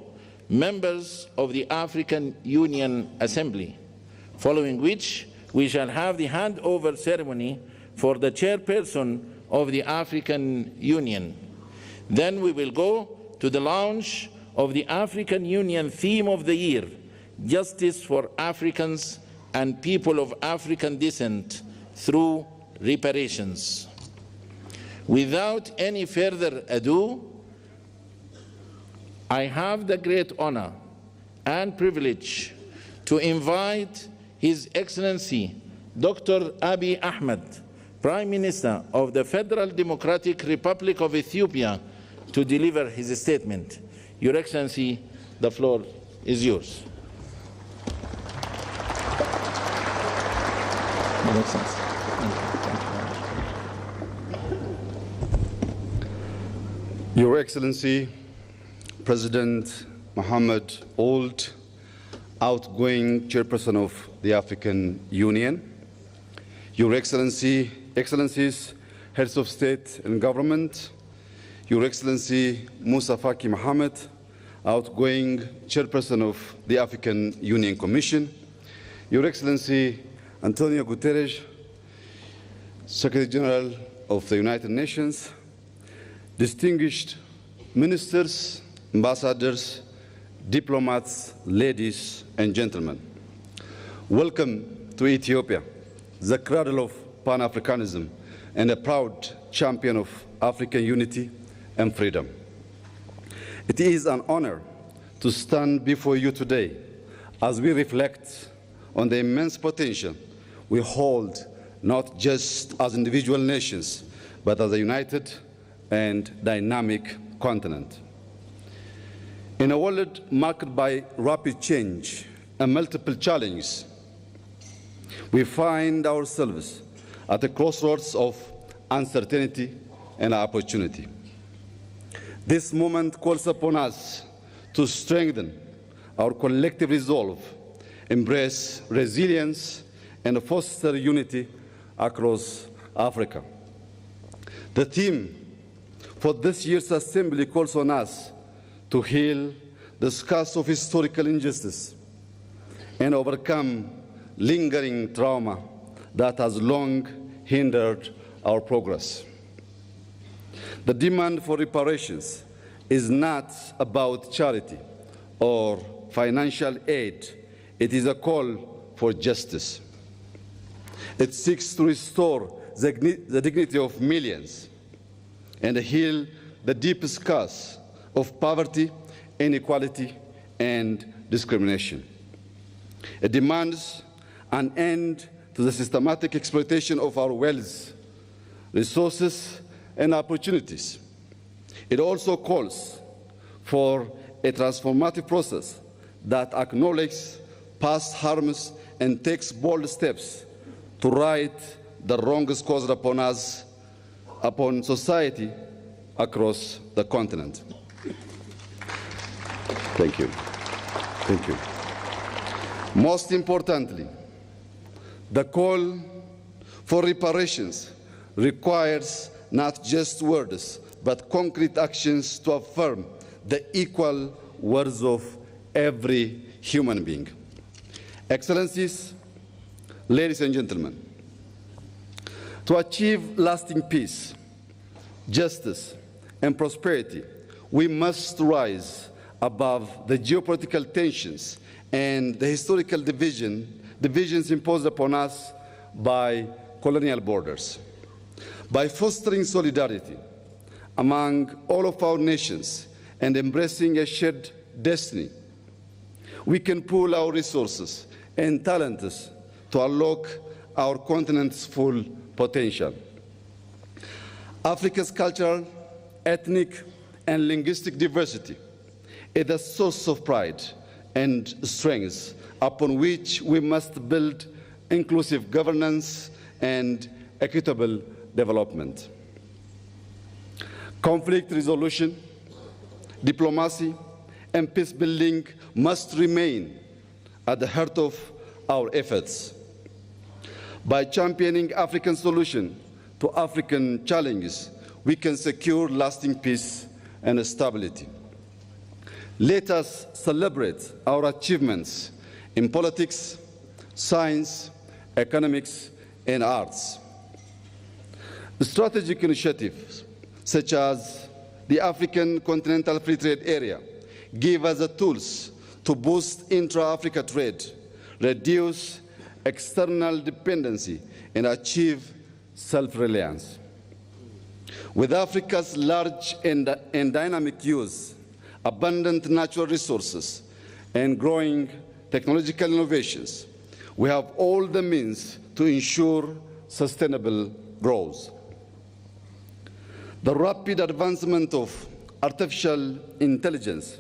members of the African Union Assembly, following which we shall have the handover ceremony for the Chairperson of the African Union. Then we will go to the launch of the African Union theme of the year, Justice for Africans and People of African Descent through Reparations. Without any further ado, I have the great honor and privilege to invite His Excellency Dr. Abiy Ahmed, Prime Minister of the Federal Democratic Republic of Ethiopia, to deliver his statement. Your Excellency, the floor is yours. Your Excellency. Your Excellency, President Mohammed Ould, outgoing Chairperson of the African Union, Your Excellency, Excellencies, Heads of State and Government, Your Excellency Musa Faki Mohammed, outgoing Chairperson of the African Union Commission, Your Excellency Antonio Guterres, Secretary General of the United Nations, distinguished ministers, ambassadors, diplomats, ladies and gentlemen. Welcome to Ethiopia, the cradle of pan-Africanism and a proud champion of African unity and freedom. It is an honor to stand before you today as we reflect on the immense potential we hold, not just as individual nations, but as a united and dynamic continent. In a world marked by rapid change and multiple challenges, we find ourselves at a crossroads of uncertainty and opportunity. This moment calls upon us to strengthen our collective resolve, embrace resilience, and foster unity across Africa. The theme for this year's Assembly calls on us to heal the scars of historical injustice and overcome lingering trauma that has long hindered our progress. The demand for reparations is not about charity or financial aid. It is a call for justice. It seeks to restore the dignity of millions and heal the deep scars of poverty, inequality, and discrimination. It demands an end to the systematic exploitation of our wealth, resources, and opportunities. It also calls for a transformative process that acknowledges past harms and takes bold steps to right the wrongs caused upon us, upon society across the continent. Thank you. Thank you. Most importantly, the call for reparations requires not just words, but concrete actions to affirm the equal worth of every human being. Excellencies, ladies and gentlemen, to achieve lasting peace, justice, and prosperity, we must rise above the geopolitical tensions and the historical division divisions imposed upon us by colonial borders. By fostering solidarity among all of our nations and embracing a shared destiny, we can pool our resources and talents to unlock our continent's full potential. Africa's cultural, ethnic, and linguistic diversity is a source of pride and strength upon which we must build inclusive governance and equitable development. Conflict resolution, diplomacy, and peace building must remain at the heart of our efforts. By championing African solutions to African challenges, we can secure lasting peace and stability. Let us celebrate our achievements in politics, science, economics, and arts. Strategic initiatives such as the African Continental Free Trade Area give us the tools to boost intra-Africa trade, reduce external dependency, and achieve self-reliance. With Africa's large and dynamic use, abundant natural resources, and growing technological innovations, we have all the means to ensure sustainable growth. The rapid advancement of artificial intelligence,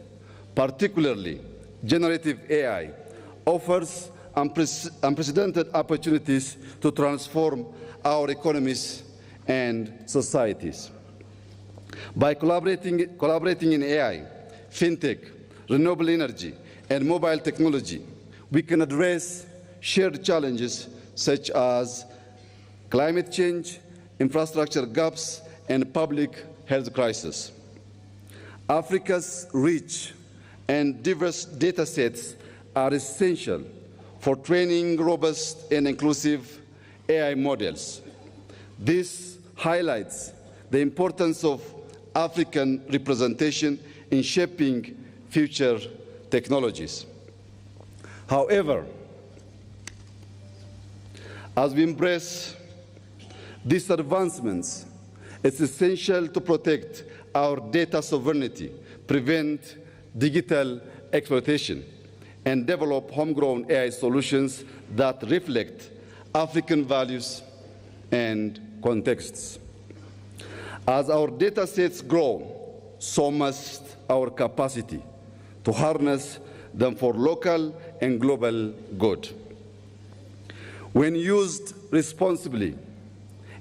particularly generative AI, offers unprecedented opportunities to transform our economies and societies. By collaborating in AI, fintech, renewable energy, and mobile technology, we can address shared challenges such as climate change, infrastructure gaps, and public health crisis. Africa's rich and diverse data sets are essential for training robust and inclusive AI models. This highlights the importance of African representation in shaping future technologies. However, as we embrace these advancements, it's essential to protect our data sovereignty, prevent digital exploitation, and develop homegrown AI solutions that reflect African values and contexts. As our data sets grow, so must our capacity to harness them for local and global good. When used responsibly,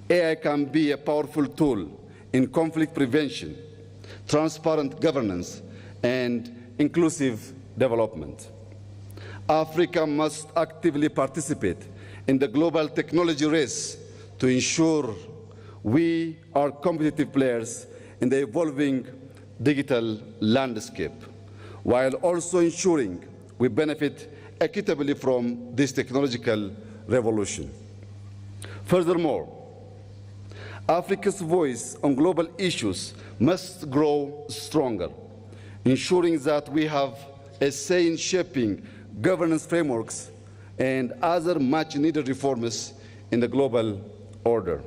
AI can be a powerful tool in conflict prevention, transparent governance, and inclusive development. Africa must actively participate in the global technology race to ensure we are competitive players in the evolving digital landscape, while also ensuring we benefit equitably from this technological revolution. Furthermore, Africa's voice on global issues must grow stronger, ensuring that we have a say in shaping governance frameworks and other much-needed reforms in the global order.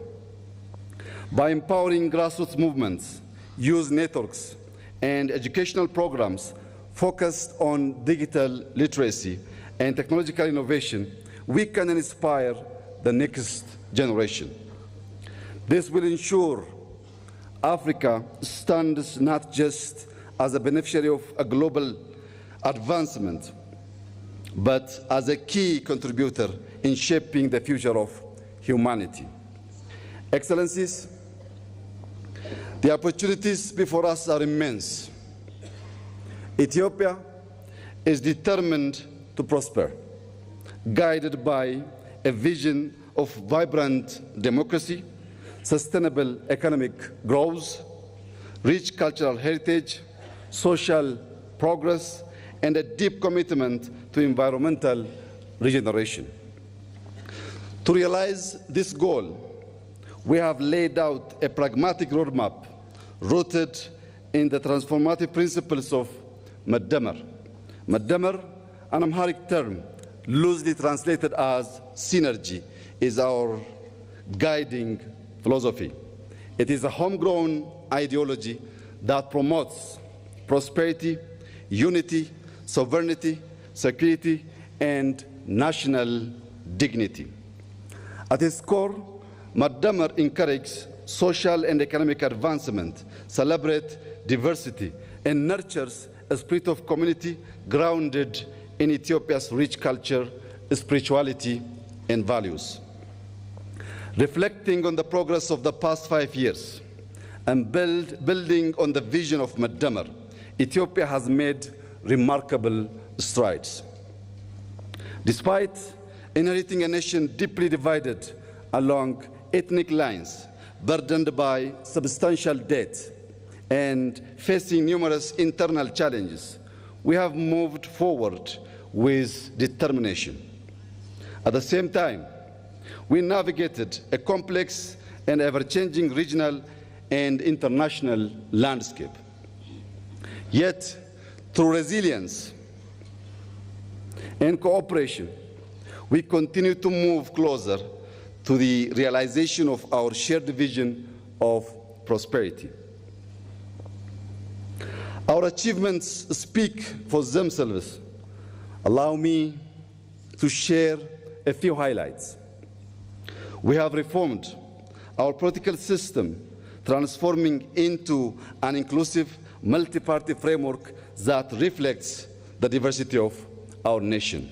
By empowering grassroots movements, youth networks, and educational programs focused on digital literacy and technological innovation, we can inspire the next generation. This will ensure Africa stands not just as a beneficiary of a global advancement, but as a key contributor in shaping the future of humanity. Excellencies, the opportunities before us are immense. Ethiopia is determined to prosper, guided by a vision of vibrant democracy, sustainable economic growth, rich cultural heritage, social progress, and a deep commitment to environmental regeneration. To realize this goal, we have laid out a pragmatic roadmap rooted in the transformative principles of Madamar. Madamar, an Amharic term loosely translated as synergy, is our guiding philosophy. It is a homegrown ideology that promotes prosperity, unity, sovereignty, security, and national dignity. At its core, Madamar encourages social and economic advancement, celebrates diversity, and nurtures a spirit of community grounded in Ethiopia's rich culture, spirituality, and values. Reflecting on the progress of the past 5 years and building on the vision of Madamar, Ethiopia has made remarkable strides. Despite inheriting a nation deeply divided along ethnic lines, burdened by substantial debt, and facing numerous internal challenges, we have moved forward with determination. At the same time, we navigated a complex and ever-changing regional and international landscape. Yet, through resilience and cooperation, we continue to move closer to the realization of our shared vision of prosperity. Our achievements speak for themselves. Allow me to share a few highlights. We have reformed our political system, transforming into an inclusive multi-party framework that reflects the diversity of our nation.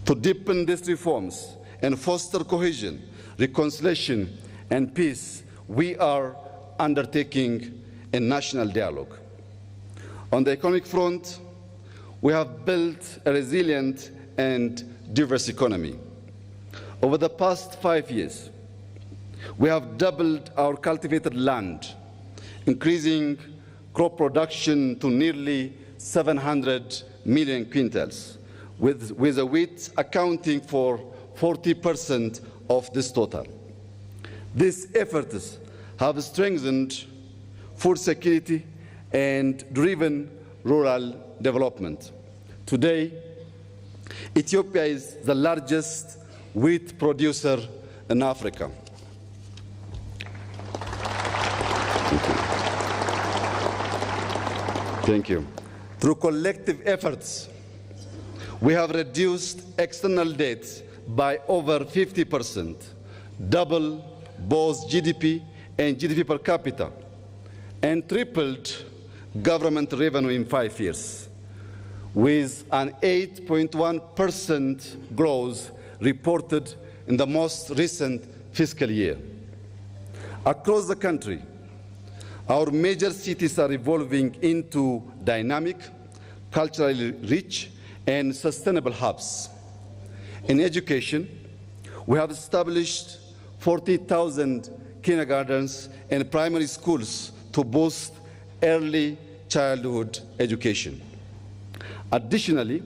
To deepen these reforms and foster cohesion, reconciliation, and peace, we are undertaking a national dialogue. On the economic front, we have built a resilient and diverse economy. Over the past 5 years, we have doubled our cultivated land, increasing crop production to nearly 700 million quintals, with the wheat accounting for 40% of this total. These efforts have strengthened food security and driven rural development. Today, Ethiopia is the largest wheat producer in Africa. Thank you. Through collective efforts, we have reduced external debt by over 50%, double both GDP and GDP per capita, and tripled government revenue in 5 years, with an 8.1% growth reported in the most recent fiscal year. Across the country, our major cities are evolving into dynamic, culturally rich, and sustainable hubs. In education, we have established 40,000 kindergartens and primary schools to boost early childhood education. Additionally,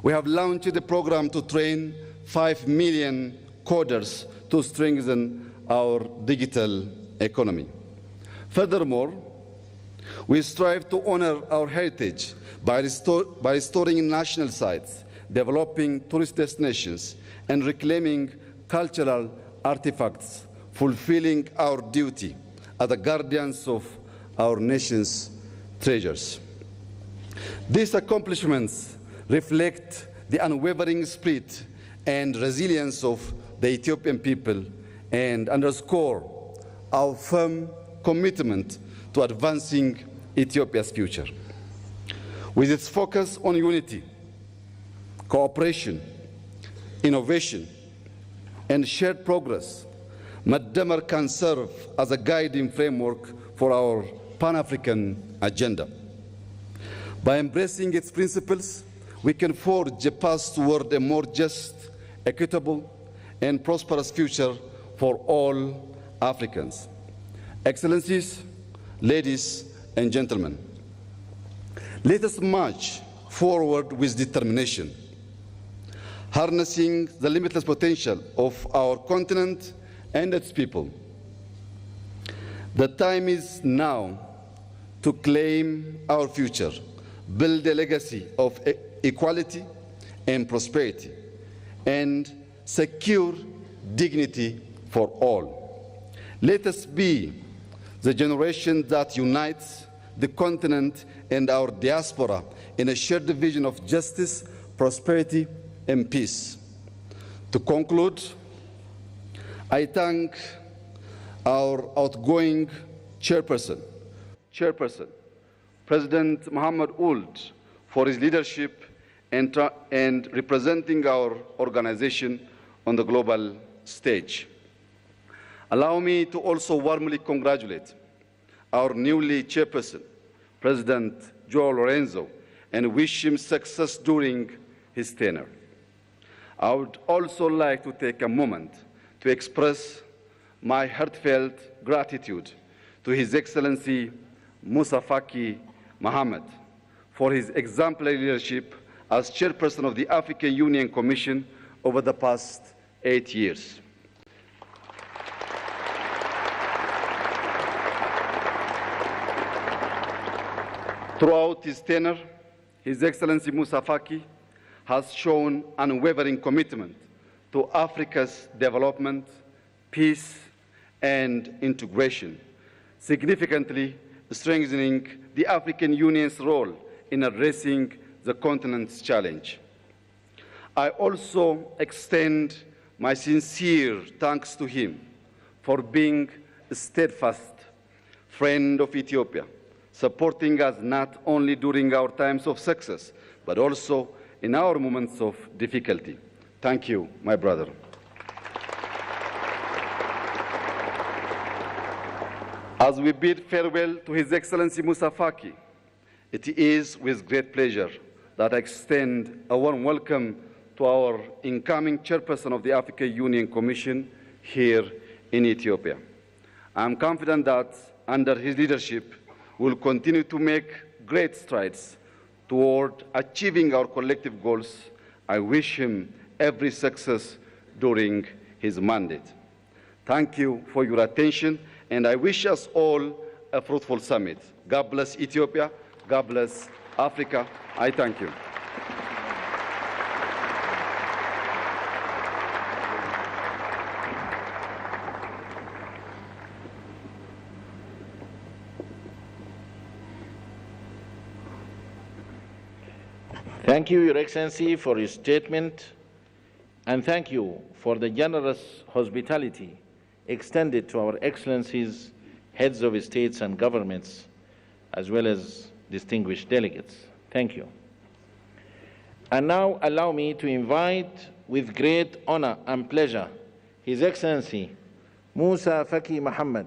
we have launched a program to train 5 million coders to strengthen our digital economy. Furthermore, we strive to honor our heritage by restoring national sites, developing tourist destinations, and reclaiming cultural artifacts, fulfilling our duty as the guardians of our nation's treasures. These accomplishments reflect the unwavering spirit and resilience of the Ethiopian people and underscore our firm commitment to advancing Ethiopia's future. With its focus on unity, cooperation, innovation, and shared progress, Madamar can serve as a guiding framework for our Pan-African agenda. By embracing its principles, we can forge a path toward a more just, equitable, and prosperous future for all Africans. Excellencies, ladies and gentlemen, let us march forward with determination, harnessing the limitless potential of our continent and its people. The time is now to claim our future, build a legacy of equality and prosperity, and secure dignity for all. Let us be the generation that unites the continent and our diaspora in a shared vision of justice, prosperity, and peace. To conclude, I thank our outgoing chairperson, President Mohammed Ould, for his leadership and representing our organization on the global stage. Allow me to also warmly congratulate our newly chairperson, President João Lourenço, and wish him success during his tenure. I would also like to take a moment to express my heartfelt gratitude to His Excellency Moussa Faki Mohammed for his exemplary leadership as chairperson of the African Union Commission over the past 8 years. Throughout his tenure, His Excellency Moussa Faki has shown unwavering commitment to Africa's development, peace, and integration, significantly strengthening the African Union's role in addressing the continent's challenge. I also extend my sincere thanks to him for being a steadfast friend of Ethiopia, supporting us not only during our times of success, but also in our moments of difficulty. Thank you, my brother. As we bid farewell to His Excellency Moussa Faki, it is with great pleasure that I extend a warm welcome to our incoming chairperson of the African Union Commission here in Ethiopia. I am confident that under his leadership, we will continue to make great strides toward achieving our collective goals. I wish him every success during his mandate. Thank you for your attention, and I wish us all a fruitful summit. God bless Ethiopia. God bless Africa. I thank you. Thank you, Your Excellency, for your statement, and thank you for the generous hospitality extended to our Excellencies, heads of states and governments, as well as distinguished delegates. Thank you. And now allow me to invite with great honor and pleasure His Excellency Moussa Faki Mohammed,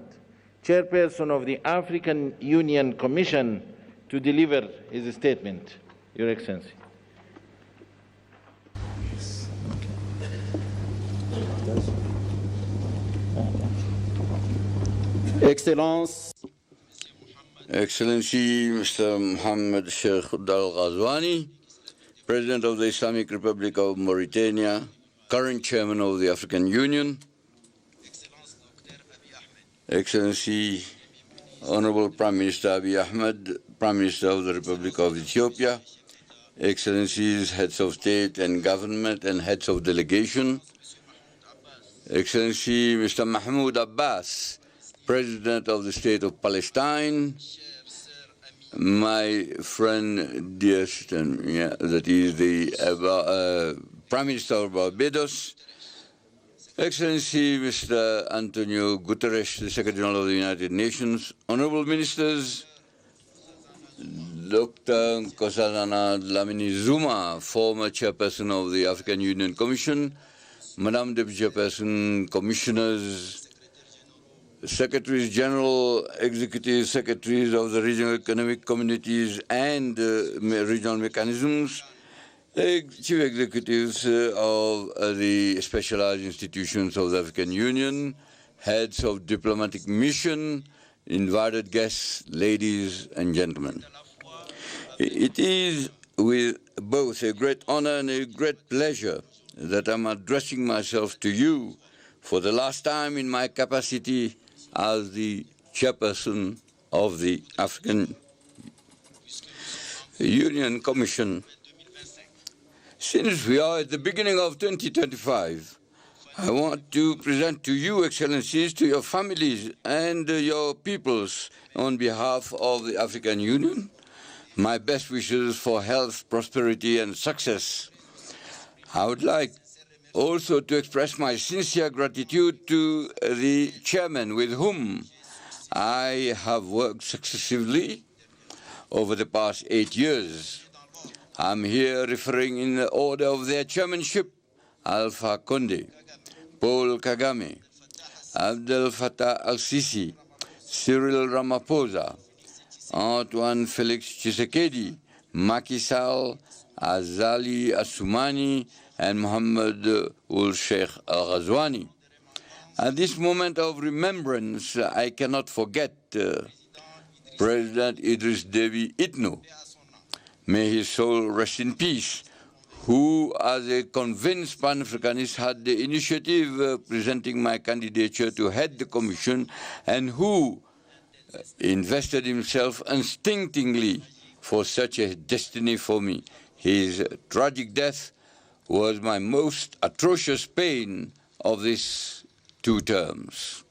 Chairperson of the African Union Commission, to deliver his statement. Your Excellency. Excellency Mr. Mohammed Sheikh Al Ghazwani, President of the Islamic Republic of Mauritania, current Chairman of the African Union, Excellency Honorable Prime Minister Abiy Ahmed, Prime Minister of the Republic of Ethiopia, Excellencies, Heads of State and Government and Heads of Delegation, Excellency Mr. Mahmoud Abbas, President of the State of Palestine, my friend, dear that is the Prime Minister of Barbados, Excellency Mr. Antonio Guterres, the Secretary General of the United Nations, Honorable Ministers, Dr. Nkosazana Dlamini Zuma, former Chairperson of the African Union Commission, Madam Deputy Chairperson, Commissioners, Secretaries General, Executive Secretaries of the Regional Economic Communities and regional mechanisms, Chief Executives of the specialized institutions of the African Union, Heads of Diplomatic Mission, invited guests, ladies and gentlemen. It is with both a great honor and a great pleasure that I'm addressing myself to you for the last time in my capacity as the chairperson of the African Union Commission. Since we are at the beginning of 2025, I want to present to you, Excellencies, to your families and your peoples, on behalf of the African Union, my best wishes for health, prosperity, and success. I would like also to express my sincere gratitude to the chairman with whom I have worked successively over the past 8 years. I'm here referring in the order of their chairmanship: Alpha Conde, Paul Kagame, Abdel Fattah al-Sisi, Cyril Ramaphosa, Antoine Felix Tshisekedi, Macky Sall, Azali Assoumani, and Mohammed Ould Sheikh Al-Ghazouani. At this moment of remembrance, I cannot forget President Idriss Déby Itno. May his soul rest in peace, who, as a convinced Pan-Africanist, had the initiative presenting my candidature to head the Commission, and who invested himself unstintingly for such a destiny for me. His tragic death was my most atrocious pain of these 2 terms.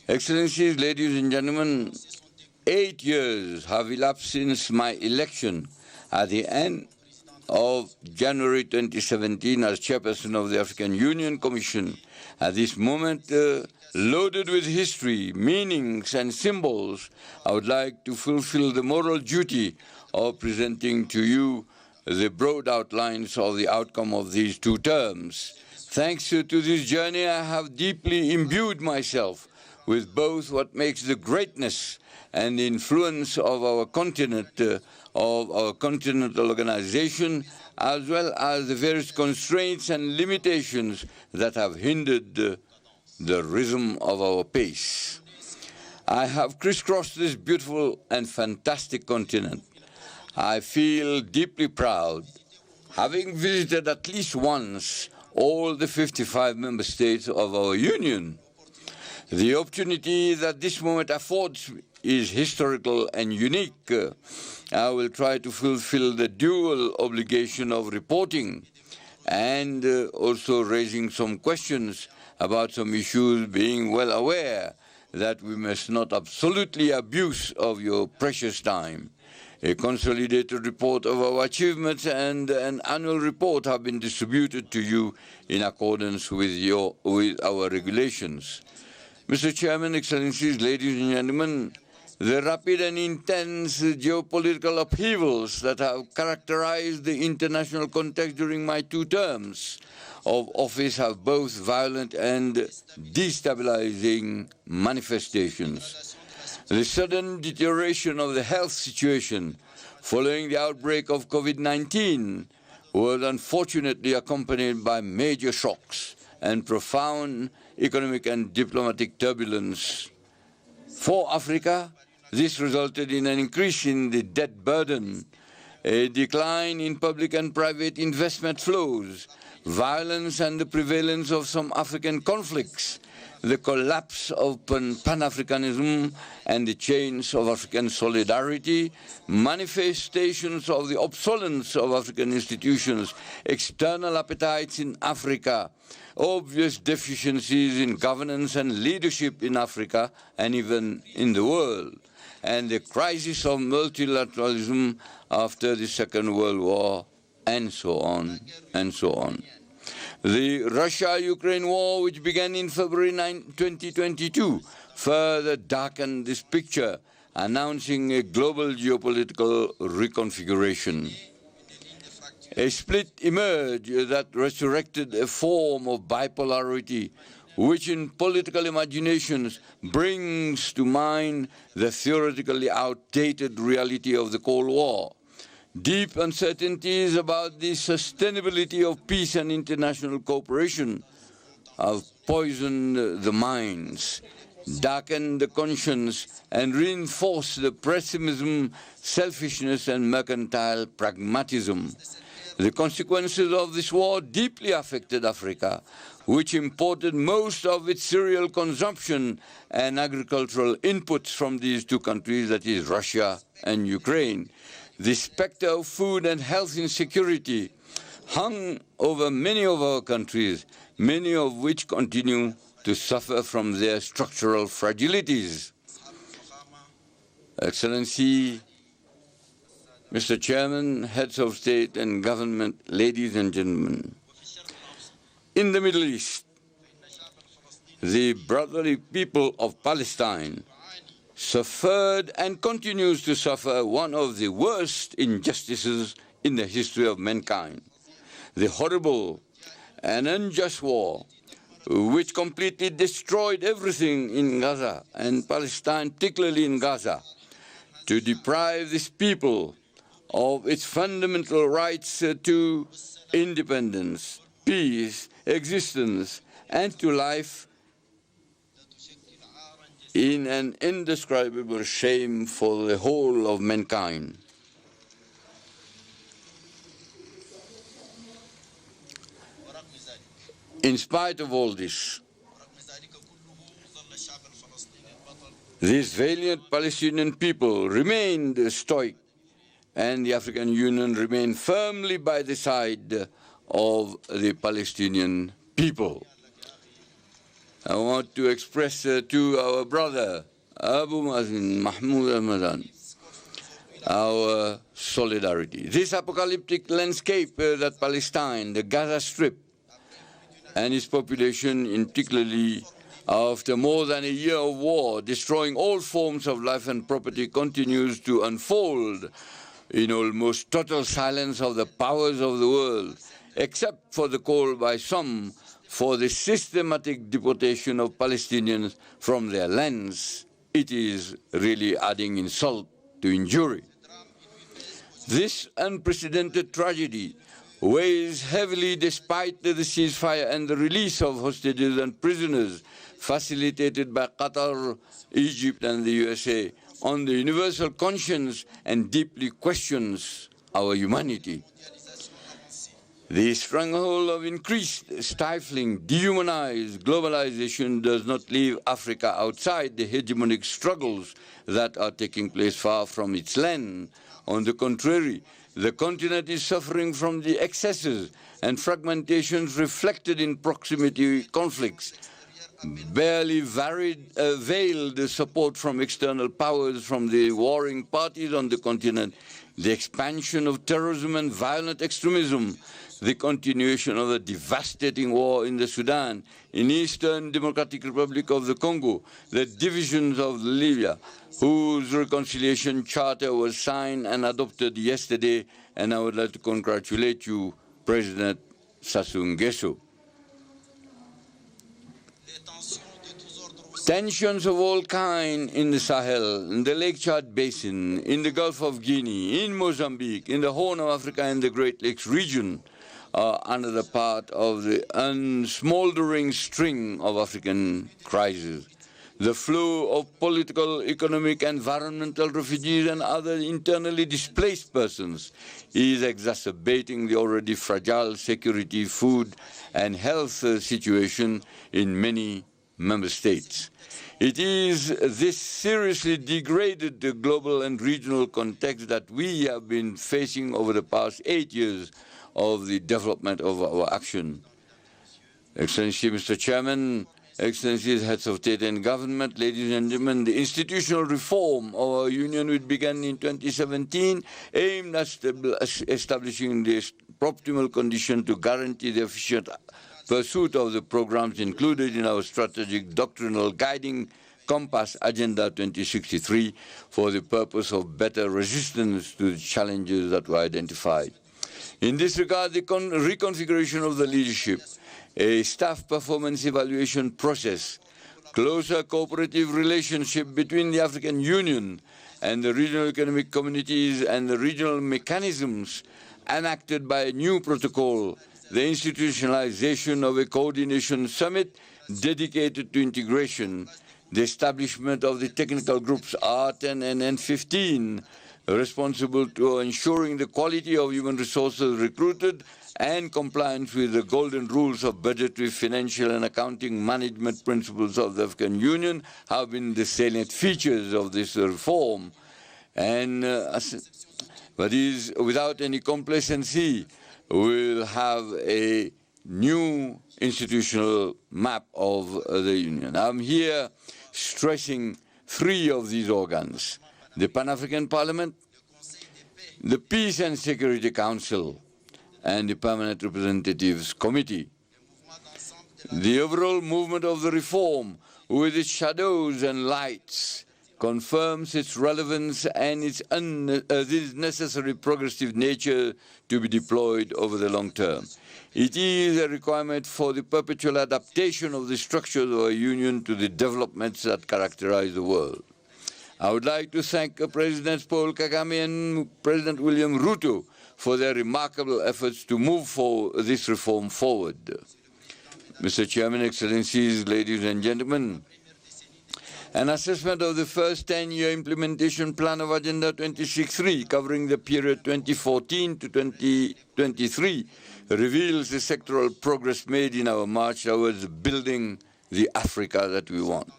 Excellencies, ladies and gentlemen, 8 years have elapsed since my election at the end of January 2017 as chairperson of the African Union Commission. At this moment, loaded with history, meanings, and symbols, I would like to fulfill the moral duty of presenting to you the broad outlines of the outcome of these 2 terms. Thanks to this journey, I have deeply imbued myself with both what makes the greatness and the influence of our continent, of our continental organization, as well as the various constraints and limitations that have hindered the rhythm of our pace. I have crisscrossed this beautiful and fantastic continent. I feel deeply proud, having visited at least once all the 55 member states of our union. The opportunity that this moment affords is historical and unique. I will try to fulfill the dual obligation of reporting and also raising some questions about some issues, being well aware that we must not absolutely abuse of your precious time. A consolidated report of our achievements and an annual report have been distributed to you in accordance with our regulations. Mr. Chairman, Excellencies, ladies and gentlemen, the rapid and intense geopolitical upheavals that have characterized the international context during my 2 terms of office have both violent and destabilizing manifestations. The sudden deterioration of the health situation following the outbreak of COVID-19 was unfortunately accompanied by major shocks and profound economic and diplomatic turbulence. For Africa, this resulted in an increase in the debt burden, a decline in public and private investment flows, violence and the prevalence of some African conflicts, the collapse of pan-Africanism and the chains of African solidarity, manifestations of the obsolescence of African institutions, external appetites in Africa, obvious deficiencies in governance and leadership in Africa and even in the world, and the crisis of multilateralism after the Second World War, and so on, and so on. The Russia-Ukraine war, which began in February 2022, further darkened this picture, announcing a global geopolitical reconfiguration. A split emerged that resurrected a form of bipolarity, which in political imaginations brings to mind the theoretically outdated reality of the Cold War. Deep uncertainties about the sustainability of peace and international cooperation have poisoned the minds, darkened the conscience, and reinforced the pessimism, selfishness, and mercantile pragmatism. The consequences of this war deeply affected Africa, which imported most of its cereal consumption and agricultural inputs from these 2 countries, that is Russia and Ukraine. The specter of food and health insecurity hung over many of our countries, many of which continue to suffer from their structural fragilities. Excellency, Mr. Chairman, heads of state and government, ladies and gentlemen, in the Middle East, the brotherly people of Palestine suffered and continues to suffer one of the worst injustices in the history of mankind. The horrible and unjust war which completely destroyed everything in Gaza and Palestine, particularly in Gaza, to deprive this people of its fundamental rights to independence, peace, existence, and to life, in an indescribable shame for the whole of mankind. In spite of all this, these valiant Palestinian people remained stoic, and the African Union remained firmly by the side of the Palestinian people. I want to express to our brother Abu Mazen Mahmoud Ahmadan our solidarity. This apocalyptic landscape that Palestine, the Gaza Strip, and its population, in particularly after more than a year of war, destroying all forms of life and property, continues to unfold in almost total silence of the powers of the world, except for the call by some for the systematic deportation of Palestinians from their lands. It is really adding insult to injury. This unprecedented tragedy weighs heavily despite the ceasefire and the release of hostages and prisoners facilitated by Qatar, Egypt, and the USA on the universal conscience and deeply questions our humanity. The stranglehold of increased, stifling, dehumanized globalization does not leave Africa outside the hegemonic struggles that are taking place far from its land. On the contrary, the continent is suffering from the excesses and fragmentations reflected in proximity conflicts, barely veiled support from external powers from the warring parties on the continent, the expansion of terrorism and violent extremism, the continuation of the devastating war in the Sudan, in Eastern Democratic Republic of the Congo, the divisions of Libya, whose reconciliation charter was signed and adopted yesterday, and I would like to congratulate you, President Sassou Nguesso. Tensions of all kinds in the Sahel, in the Lake Chad Basin, in the Gulf of Guinea, in Mozambique, in the Horn of Africa and the Great Lakes region are another part of the unsmoldering string of African crises. The flow of political, economic, environmental refugees and other internally displaced persons is exacerbating the already fragile security, food, and health situation in many member states. It is this seriously degraded global and regional context that we have been facing over the past 8 years of the development of our action. Excellency, Mr. Chairman, Excellencies, heads of state and government, ladies and gentlemen, the institutional reform of our union, which began in 2017, aimed at establishing the optimal condition to guarantee the efficient pursuit of the programs included in our strategic doctrinal guiding compass Agenda 2063 for the purpose of better resistance to the challenges that were identified. In this regard, the reconfiguration of the leadership, a staff performance evaluation process, closer cooperative relationship between the African Union and the regional economic communities and the regional mechanisms enacted by a new protocol, the institutionalization of a coordination summit dedicated to integration, the establishment of the technical groups R10 and N15, responsible to ensuring the quality of human resources recruited and compliance with the golden rules of budgetary, financial, and accounting management principles of the African Union have been the salient features of this reform. And but is without any complacency, will have a new institutional map of the Union. I'm here stressing three of these organs: the Pan-African Parliament, the Peace and Security Council, and the Permanent Representatives Committee. The overall movement of the reform, with its shadows and lights, confirms its relevance and its necessary progressive nature to be deployed over the long term. It is a requirement for the perpetual adaptation of the structures of our union to the developments that characterize the world. I would like to thank President Paul Kagame and President William Ruto for their remarkable efforts to move this reform forward. Mr. Chairman, Excellencies, ladies and gentlemen, an assessment of the first 10-year implementation plan of Agenda 2063, covering the period 2014 to 2023, reveals the sectoral progress made in our march towards building the Africa that we want.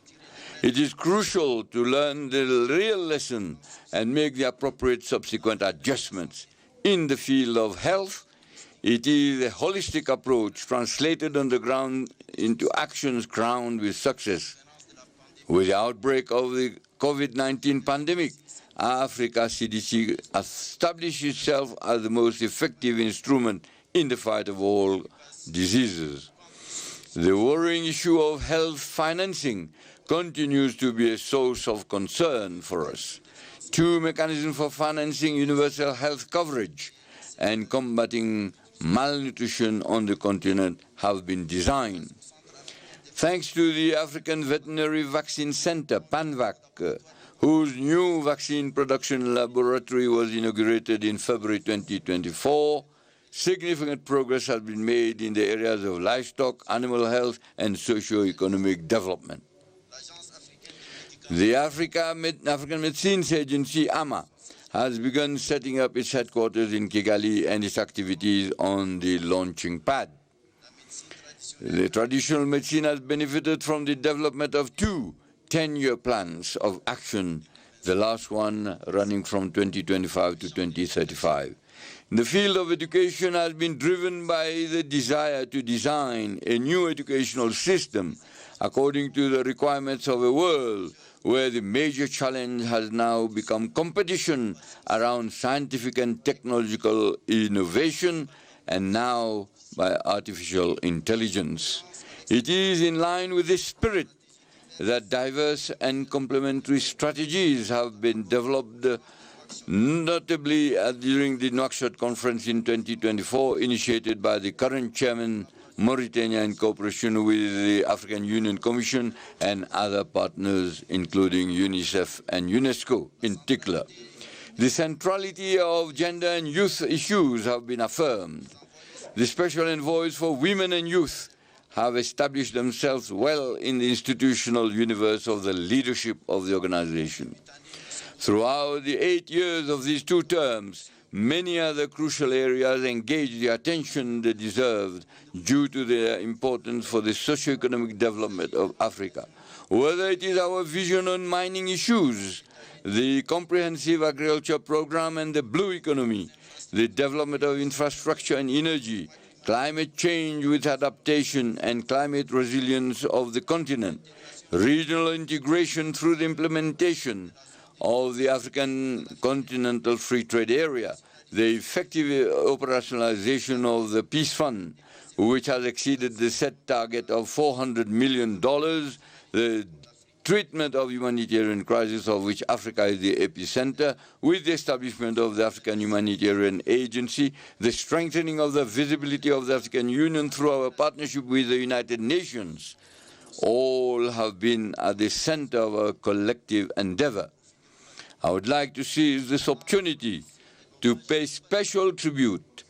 It is crucial to learn the real lesson and make the appropriate subsequent adjustments. In the field of health, it is a holistic approach translated on the ground into actions crowned with success. With the outbreak of the COVID-19 pandemic, Africa CDC established itself as the most effective instrument in the fight of all diseases. The worrying issue of health financing continues to be a source of concern for us. Two mechanisms for financing universal health coverage and combating malnutrition on the continent have been designed. Thanks to the African Veterinary Vaccine Center, PanVac, whose new vaccine production laboratory was inaugurated in February 2024, significant progress has been made in the areas of livestock, animal health, and socio-economic development. The African Medicines Agency, AMA, has begun setting up its headquarters in Kigali and its activities on the launching pad. The traditional medicine has benefited from the development of two 10-year plans of action, the last one running from 2025 to 2035. The field of education has been driven by the desire to design a new educational system according to the requirements of a world where the major challenge has now become competition around scientific and technological innovation, and now by artificial intelligence. It is in line with this spirit that diverse and complementary strategies have been developed, notably during the Nouakchott conference in 2024, initiated by the current chairman, Mauritania, in cooperation with the African Union Commission and other partners, including UNICEF and UNESCO in particular. The centrality of gender and youth issues have been affirmed. The special envoys for women and youth have established themselves well in the institutional universe of the leadership of the organization. Throughout the 8 years of these two terms, many other crucial areas engaged the attention they deserved due to their importance for the socio-economic development of Africa. Whether it is our vision on mining issues, the comprehensive agriculture program and the blue economy, the development of infrastructure and energy, climate change with adaptation and climate resilience of the continent, regional integration through the implementation of the African Continental Free Trade Area, the effective operationalization of the Peace Fund, which has exceeded the set target of $400 million, the treatment of humanitarian crisis of which Africa is the epicenter, with the establishment of the African Humanitarian Agency, the strengthening of the visibility of the African Union through our partnership with the United Nations, all have been at the center of our collective endeavor. I would like to seize this opportunity to pay special tribute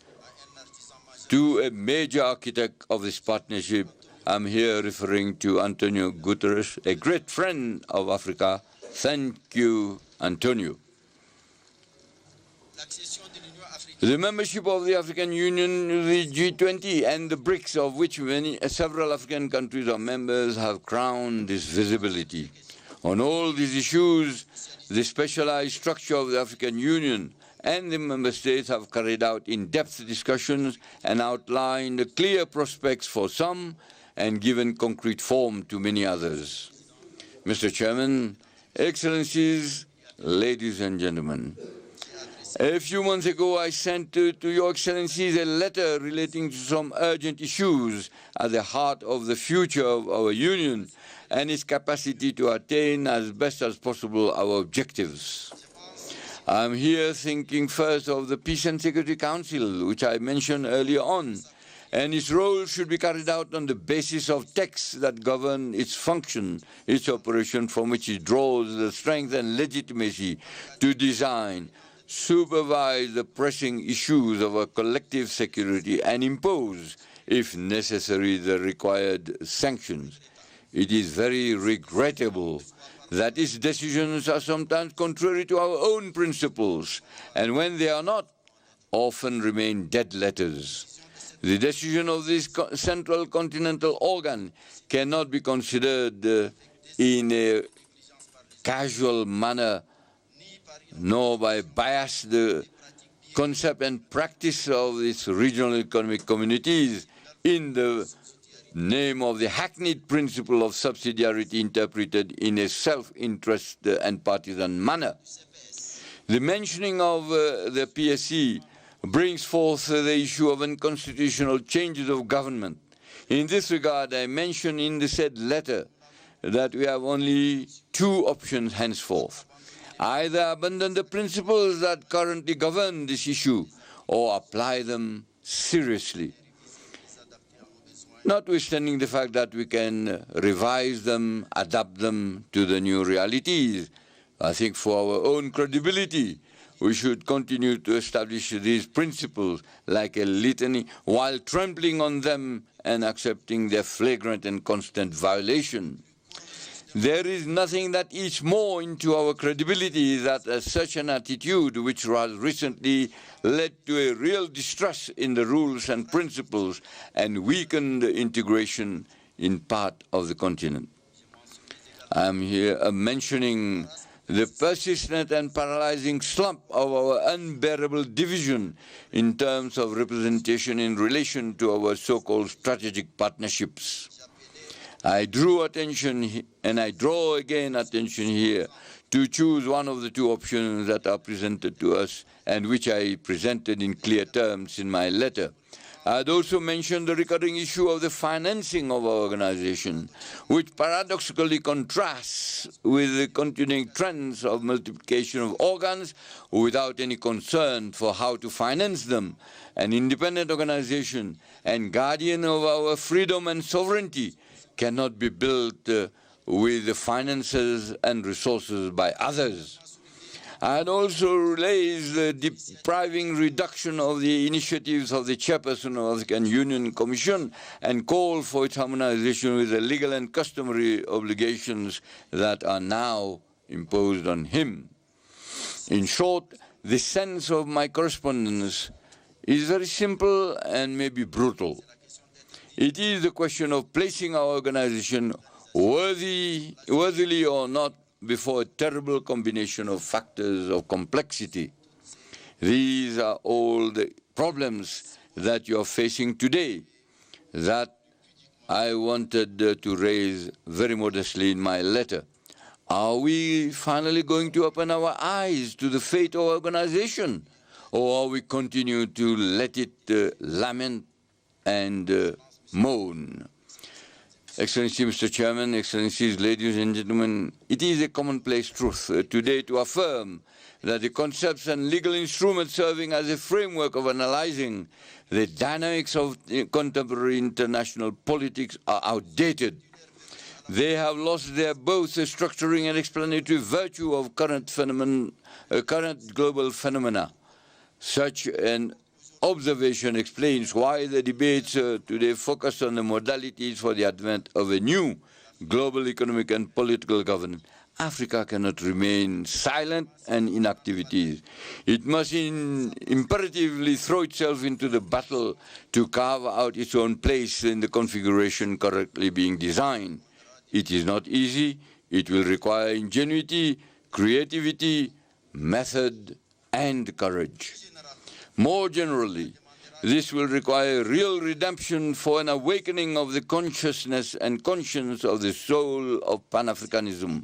to a major architect of this partnership. I'm here referring to Antonio Guterres, a great friend of Africa. Thank you, Antonio. The membership of the African Union, the G20, and the BRICS, of which several African countries are members, have crowned this visibility. On all these issues, the specialized structure of the African Union and the Member States have carried out in-depth discussions and outlined clear prospects for some and given concrete form to many others. Mr. Chairman, Excellencies, ladies and gentlemen, a few months ago I sent to Your Excellencies a letter relating to some urgent issues at the heart of the future of our Union and its capacity to attain as best as possible our objectives. I'm here thinking first of the Peace and Security Council, which I mentioned earlier on, and its role should be carried out on the basis of texts that govern its function, its operation, from which it draws the strength and legitimacy to design, supervise the pressing issues of our collective security and impose, if necessary, the required sanctions. It is very regrettable that its decisions are sometimes contrary to our own principles, and when they are not, often remain dead letters. The decision of this central continental organ cannot be considered in a casual manner, nor by bias the concept and practice of its regional economic communities in the name of the hackneyed principle of subsidiarity interpreted in a self-interest and partisan manner. The mentioning of the PSC brings forth the issue of unconstitutional changes of government. In this regard, I mention in the said letter that we have only two options henceforth. Either abandon the principles that currently govern this issue or apply them seriously. Notwithstanding the fact that we can revise them, adapt them to the new realities, I think for our own credibility, we should continue to establish these principles like a litany while trampling on them and accepting their flagrant and constant violation. There is nothing that eats more into our credibility than such an attitude, which has recently led to a real distrust in the rules and principles and weakened integration in part of the continent. I am here mentioning the persistent and paralyzing slump of our unbearable division in terms of representation in relation to our so-called strategic partnerships. I drew attention, and I draw again attention here, to choose one of the two options that are presented to us and which I presented in clear terms in my letter. I had also mentioned the recurring issue of the financing of our organization, which paradoxically contrasts with the continuing trends of multiplication of organs without any concern for how to finance them. An independent organization and guardian of our freedom and sovereignty cannot be built with the finances and resources by others. I had also raised the depriving reduction of the initiatives of the chairperson of the African Union Commission and called for its harmonization with the legal and customary obligations that are now imposed on him. In short, the sense of my correspondence is very simple and maybe brutal. It is the question of placing our organization worthily or not before a terrible combination of factors of complexity. These are all the problems that you are facing today that I wanted to raise very modestly in my letter. Are we finally going to open our eyes to the fate of our organization, or are we continue to let it lament and moan? Excellency, Mr. Chairman, Excellencies, ladies and gentlemen, it is a commonplace truth today to affirm that the concepts and legal instruments serving as a framework of analyzing the dynamics of contemporary international politics are outdated. They have lost their both the structuring and explanatory virtue of current global phenomena. Such an observation explains why the debates today focus on the modalities for the advent of a new global economic and political governance. Africa cannot remain silent and in inactivity. It must imperatively throw itself into the battle to carve out its own place in the configuration currently being designed. It is not easy. It will require ingenuity, creativity, method, and courage. More generally, this will require real redemption for an awakening of the consciousness and conscience of the soul of Pan-Africanism,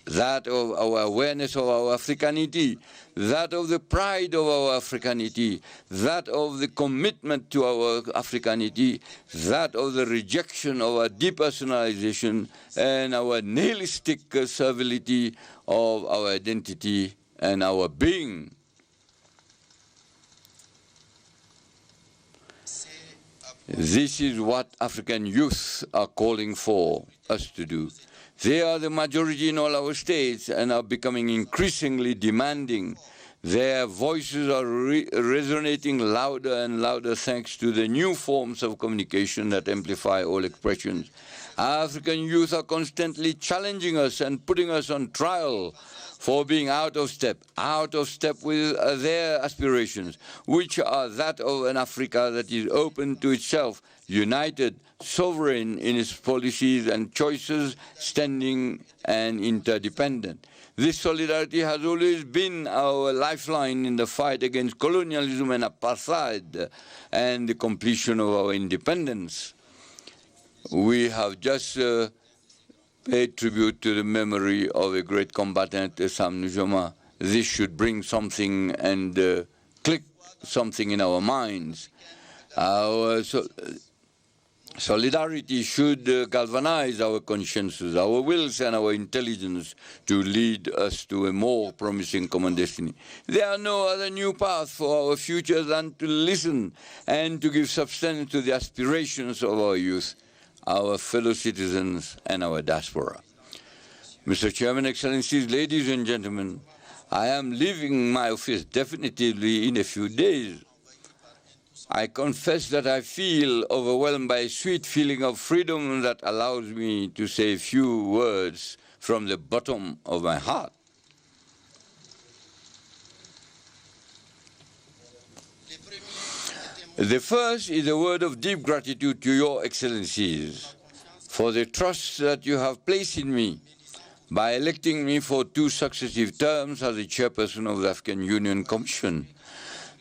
that of our awareness of our Africanity, that of the pride of our Africanity, that of the commitment to our Africanity, that of the rejection of our depersonalization and our nihilistic servility of our identity and our being. This is what African youth are calling for us to do. They are the majority in all our states and are becoming increasingly demanding. Their voices are resonating louder and louder thanks to the new forms of communication that amplify all expressions. African youth are constantly challenging us and putting us on trial for being out of step with their aspirations, which are that of an Africa that is open to itself, united, sovereign in its policies and choices, standing and interdependent. This solidarity has always been our lifeline in the fight against colonialism and apartheid and the completion of our independence. We have just paid tribute to the memory of a great combatant, Sam Nujoma. This should bring something and click something in our minds. Our solidarity should galvanize our consciences, our wills and our intelligence to lead us to a more promising common destiny. There are no other new path for our future than to listen and to give substance to the aspirations of our youth, our fellow citizens and our diaspora. Mr. Chairman, Excellencies, ladies and gentlemen, I am leaving my office definitively in a few days. I confess that I feel overwhelmed by a sweet feeling of freedom that allows me to say a few words from the bottom of my heart. The first is a word of deep gratitude to your Excellencies for the trust that you have placed in me by electing me for 2 successive terms as the chairperson of the African Union Commission.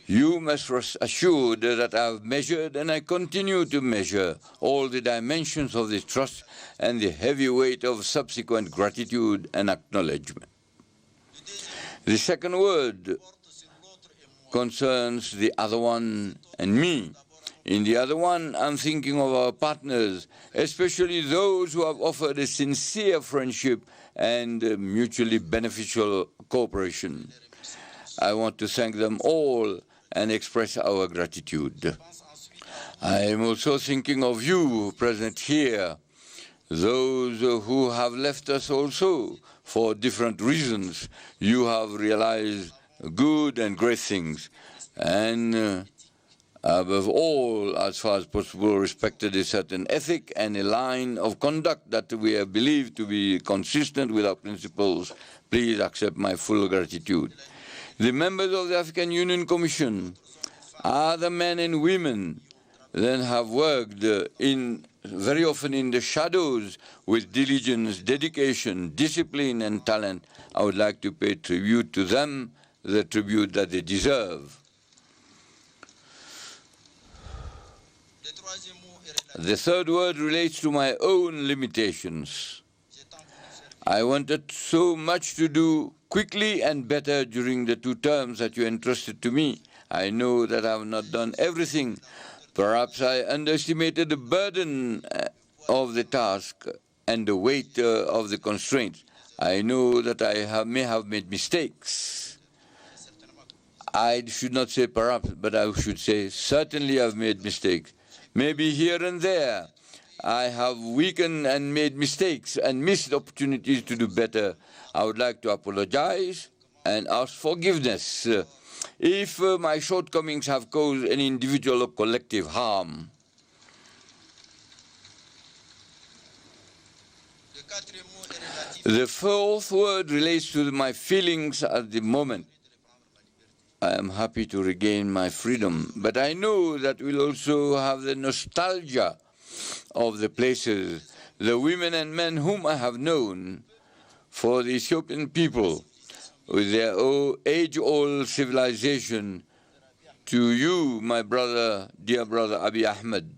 You must rest assured that I have measured and I continue to measure all the dimensions of this trust and the heavy weight of subsequent gratitude and acknowledgement. The second word concerns the other one and me. In the other one, I'm thinking of our partners, especially those who have offered a sincere friendship and mutually beneficial cooperation. I want to thank them all and express our gratitude. I am also thinking of you present here, those who have left us also for different reasons. You have realized good and great things, and above all, as far as possible, respected a certain ethic and a line of conduct that we have believed to be consistent with our principles. Please accept my full gratitude. The members of the African Union Commission are the men and women that have worked very often in the shadows with diligence, dedication, discipline, and talent. I would like to pay tribute to them, the tribute that they deserve. The third word relates to my own limitations. I wanted so much to do quickly and better during the 2 terms that you entrusted to me. I know that I have not done everything. Perhaps I underestimated the burden of the task and the weight of the constraints. I know that I may have made mistakes. I should not say perhaps, but I should say certainly I've made mistakes. Maybe here and there I have weakened and made mistakes and missed opportunities to do better. I would like to apologize and ask forgiveness if my shortcomings have caused any individual or collective harm. The fourth word relates to my feelings at the moment. I am happy to regain my freedom, but I know that we'll also have the nostalgia of the places, the women and men whom I have known. For the Ethiopian people, with their age-old civilization, to you, my brother, dear brother Abiy Ahmed.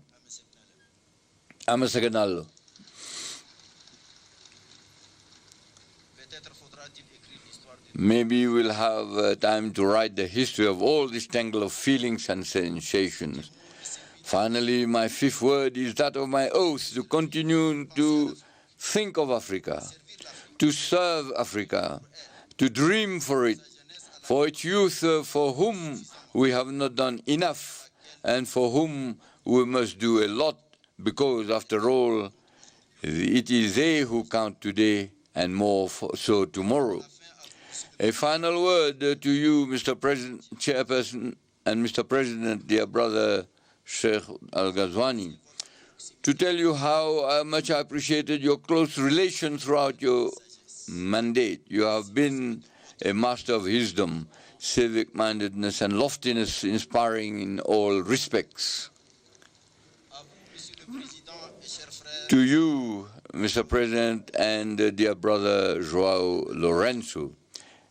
Amasaganalo. Maybe we'll have time to write the history of all this tangle of feelings and sensations. Finally, my fifth word is that of my oath to continue to think of Africa, to serve Africa, to dream for its youth for whom we have not done enough and for whom we must do a lot, because after all, it is they who count today and more so tomorrow. A final word to you, Mr. President, Chairperson, and Mr. President, dear brother Sheikh Al-Ghazwani, to tell you how much I appreciated your close relation throughout your mandate. You have been a master of wisdom, civic-mindedness, and loftiness, inspiring in all respects. To you, Mr. President, and dear brother João Lourenço,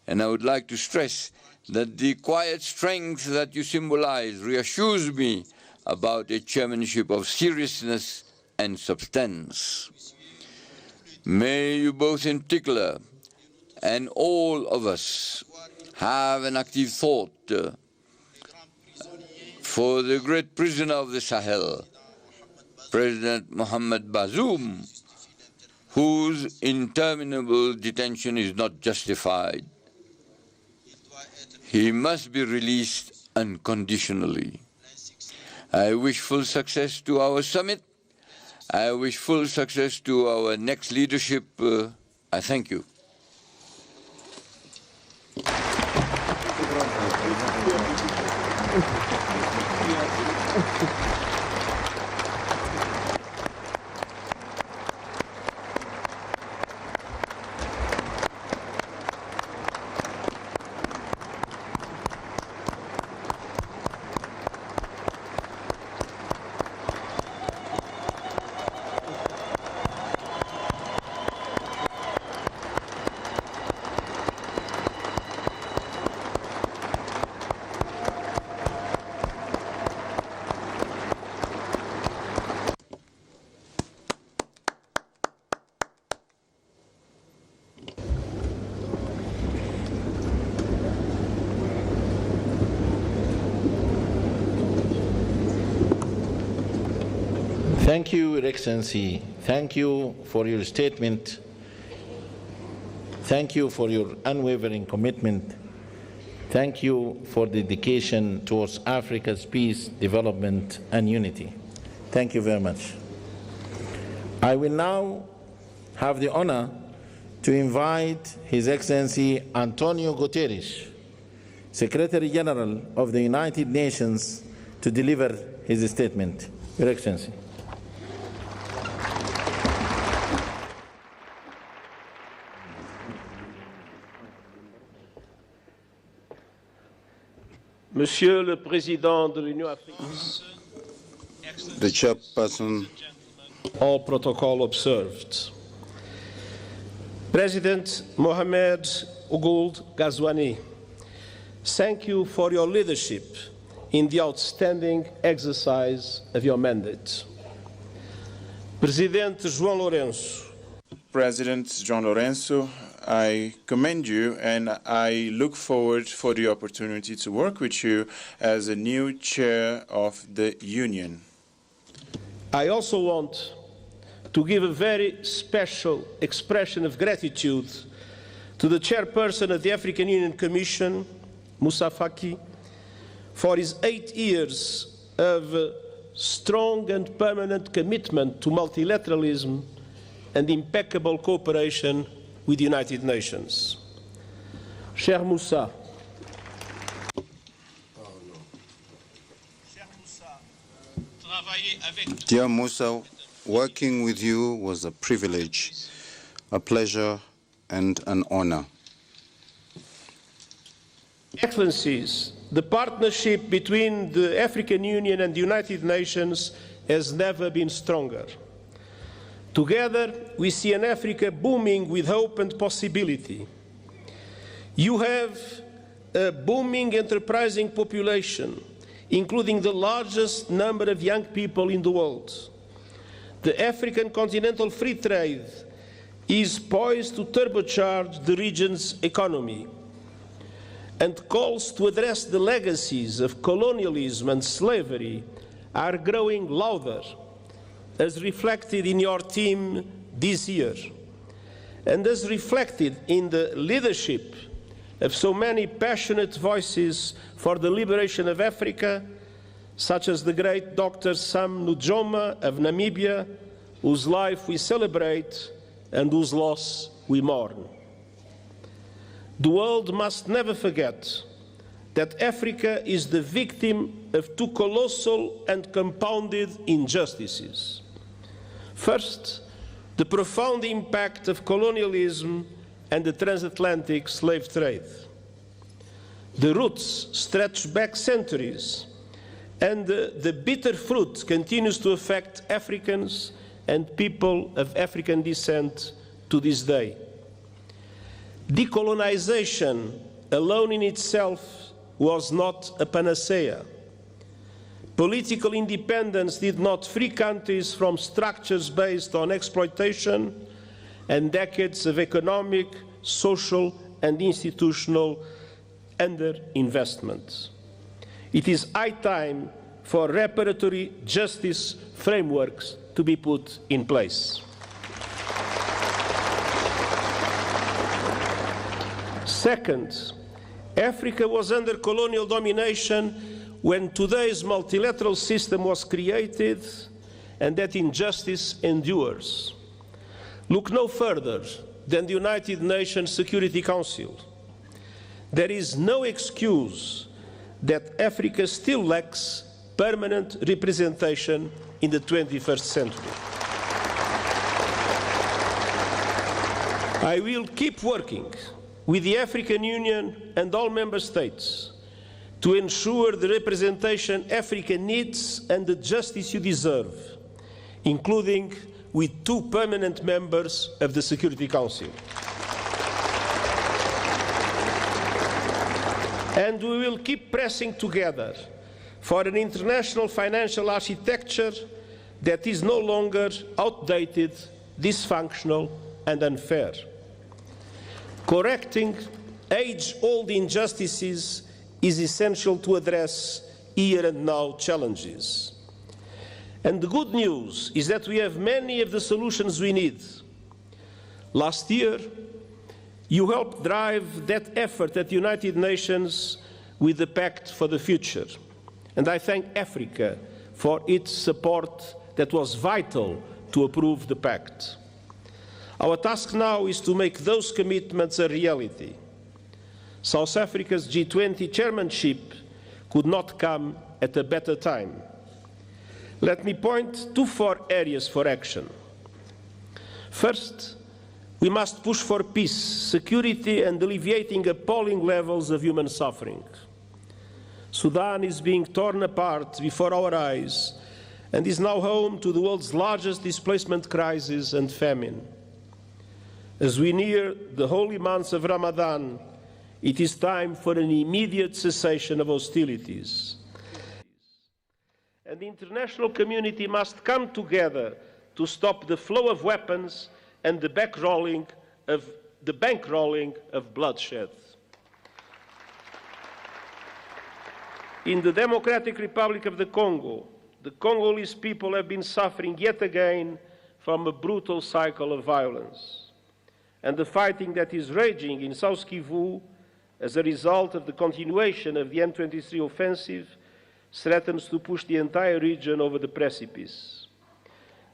and I would like to stress that the quiet strength that you symbolize reassures me about a chairmanship of seriousness and substance. May you both in particular, and all of us, have an active thought for the great prisoner of the Sahel, President Mohamed Bazoum, whose interminable detention is not justified. He must be released unconditionally. I wish full success to our summit. I wish full success to our next leadership. I thank you. Thank you, Your Excellency. Thank you for your statement. Thank you for your unwavering commitment. Thank you for dedication towards Africa's peace, development, and unity. Thank you very much. I will now have the honor to invite His Excellency Antonio Guterres, Secretary General of the United Nations, to deliver his statement. Your Excellency. Monsieur le Président de l'Union africaine, the Chairperson, all protocol observed. President Mohamed Ould Ghazouani, thank you for your leadership in the outstanding exercise of your mandate. President João Lourenço, President João Lourenço, I commend you and I look forward for the opportunity to work with you as a new chair of the Union. I also want to give a very special expression of gratitude to the chairperson of the African Union Commission, Moussa Faki, for his 8 years of strong and permanent commitment to multilateralism and impeccable cooperation with the United Nations. Cher Moussa, dear Moussa, working with you was a privilege, a pleasure, and an honor. Excellencies, the partnership between the African Union and the United Nations has never been stronger. Together, we see an Africa booming with hope and possibility. You have a booming, enterprising population, including the largest number of young people in the world. The African continental free trade is poised to turbocharge the region's economy, and calls to address the legacies of colonialism and slavery are growing louder, as reflected in your theme this year, and as reflected in the leadership of so many passionate voices for the liberation of Africa, such as the great Dr. Sam Nujoma of Namibia, whose life we celebrate and whose loss we mourn. The world must never forget that Africa is the victim of two colossal and compounded injustices. First, the profound impact of colonialism and the transatlantic slave trade. The roots stretch back centuries, and the bitter fruit continues to affect Africans and people of African descent to this day. Decolonization alone in itself was not a panacea. Political independence did not free countries from structures based on exploitation and decades of economic, social, and institutional underinvestment. It is high time for reparatory justice frameworks to be put in place. Second, Africa was under colonial domination when today's multilateral system was created, and that injustice endures. Look no further than the United Nations Security Council. There is no excuse that Africa still lacks permanent representation in the 21st century. I will keep working with the African Union and all member states to ensure the representation Africa needs and the justice you deserve, including with 2 permanent members of the Security Council. And we will keep pressing together for an international financial architecture that is no longer outdated, dysfunctional, and unfair. Correcting age-old injustices is essential to address here and now challenges. And the good news is that we have many of the solutions we need. Last year, you helped drive that effort at the United Nations with the Pact for the Future. And I thank Africa for its support that was vital to approve the Pact. Our task now is to make those commitments a reality. South Africa's G20 chairmanship could not come at a better time. Let me point to 4 areas for action. First, we must push for peace, security, and alleviating appalling levels of human suffering. Sudan is being torn apart before our eyes and is now home to the world's largest displacement crisis and famine. As we near the holy months of Ramadan, it is time for an immediate cessation of hostilities. And the international community must come together to stop the flow of weapons and the bankrolling of bloodshed. In the Democratic Republic of the Congolese people have been suffering yet again from a brutal cycle of violence. And the fighting that is raging in South Kivu as a result of the continuation of the M23 offensive threatens to push the entire region over the precipice.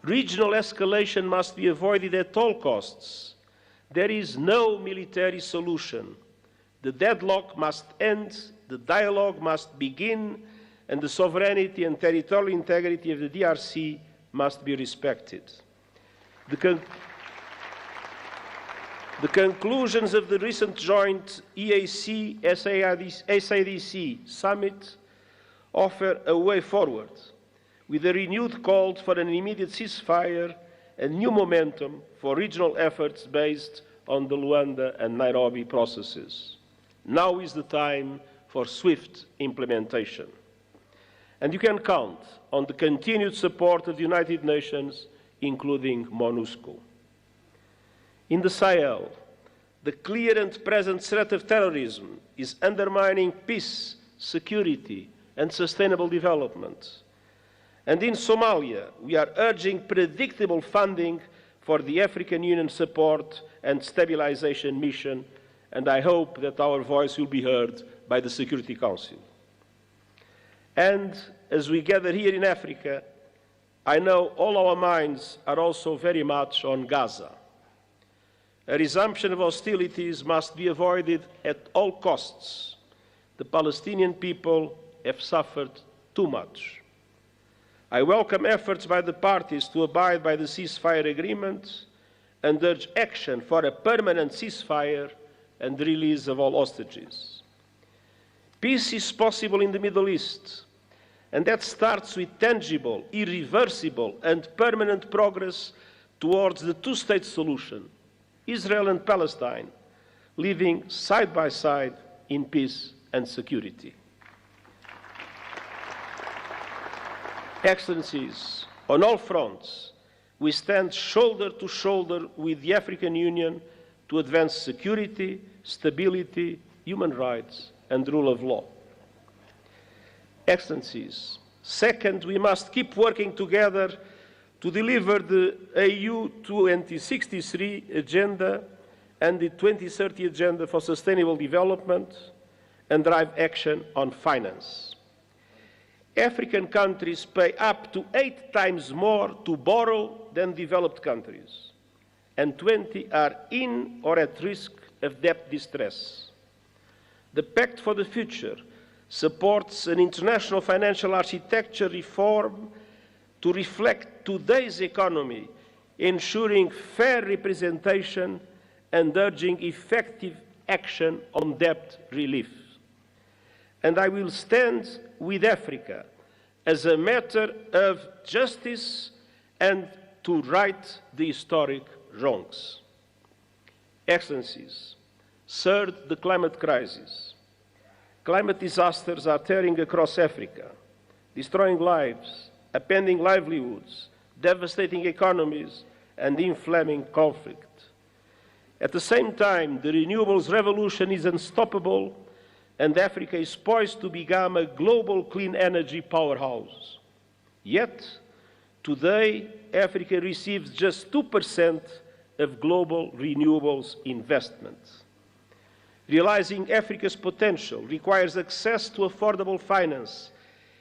Regional escalation must be avoided at all costs. There is no military solution. The deadlock must end, the dialogue must begin, and the sovereignty and territorial integrity of the DRC must be respected. The conclusions of the recent joint EAC-SADC summit offer a way forward, with a renewed call for an immediate ceasefire and new momentum for regional efforts based on the Luanda and Nairobi processes. Now is the time for swift implementation. And you can count on the continued support of the United Nations, including MONUSCO. In the Sahel, the clear and present threat of terrorism is undermining peace, security, and sustainable development. And in Somalia, we are urging predictable funding for the African Union support and stabilization mission, and I hope that our voice will be heard by the Security Council. And as we gather here in Africa, I know all our minds are also very much on Gaza. A resumption of hostilities must be avoided at all costs. The Palestinian people have suffered too much. I welcome efforts by the parties to abide by the ceasefire agreement and urge action for a permanent ceasefire and the release of all hostages. Peace is possible in the Middle East, and that starts with tangible, irreversible, and permanent progress towards the two-state solution, Israel and Palestine, living side by side in peace and security. Excellencies, on all fronts, we stand shoulder to shoulder with the African Union to advance security, stability, human rights, and rule of law. Excellencies, second, we must keep working together to deliver the AU 2063 agenda and the 2030 agenda for sustainable development and drive action on finance. African countries pay up to 8 times more to borrow than developed countries, and 20 are in or at risk of debt distress. The Pact for the Future supports an international financial architecture reform to reflect today's economy, ensuring fair representation and urging effective action on debt relief. And I will stand with Africa as a matter of justice and to right the historic wrongs. Excellencies, third, the climate crisis. Climate disasters are tearing across Africa, destroying lives, upending livelihoods, devastating economies, and inflaming conflict. At the same time, the renewables revolution is unstoppable, and Africa is poised to become a global clean energy powerhouse. Yet, today, Africa receives just 2% of global renewables investment. Realizing Africa's potential requires access to affordable finance,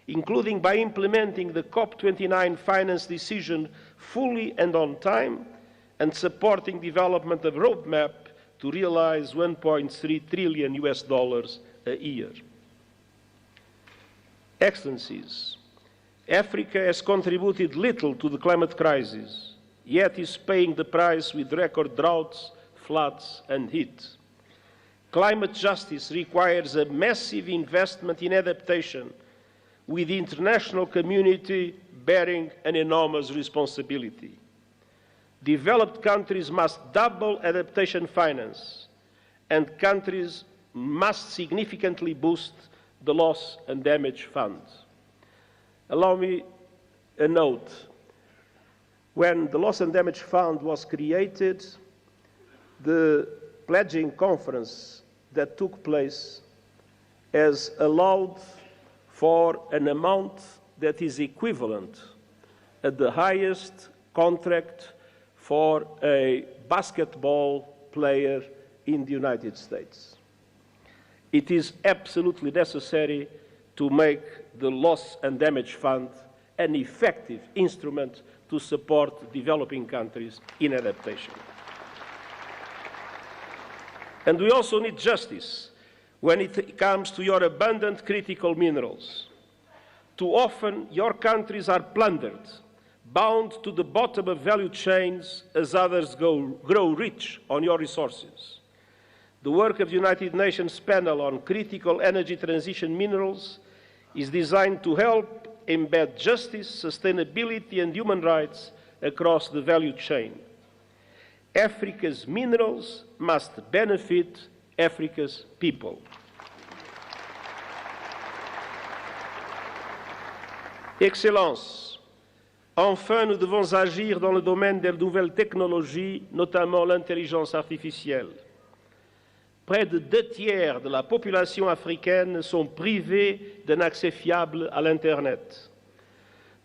including by implementing the COP29 finance decision fully and on time, and supporting development of a roadmap to realize $1.3 trillion a year. Excellencies, Africa has contributed little to the climate crisis, yet is paying the price with record droughts, floods, and heat. Climate justice requires a massive investment in adaptation, with the international community bearing an enormous responsibility. Developed countries must double adaptation finance, and countries must significantly boost the loss and damage fund. Allow me a note. When the loss and damage fund was created, the pledging conference that took place has allowed for an amount that is equivalent at the highest contract for a basketball player in the United States. It is absolutely necessary to make the loss and damage fund an effective instrument to support developing countries in adaptation. And we also need justice when it comes to your abundant critical minerals. Too often, your countries are plundered, bound to the bottom of value chains as others grow rich on your resources. The work of the United Nations panel on critical energy transition minerals is designed to help embed justice, sustainability, and human rights across the value chain. Africa's minerals must benefit Africa's people. Excellences, enfin, nous devons agir dans le domaine des nouvelles technologies, notamment l'intelligence artificielle. Près de 2/3 de la population africaine sont privés d'un accès fiable à l'Internet.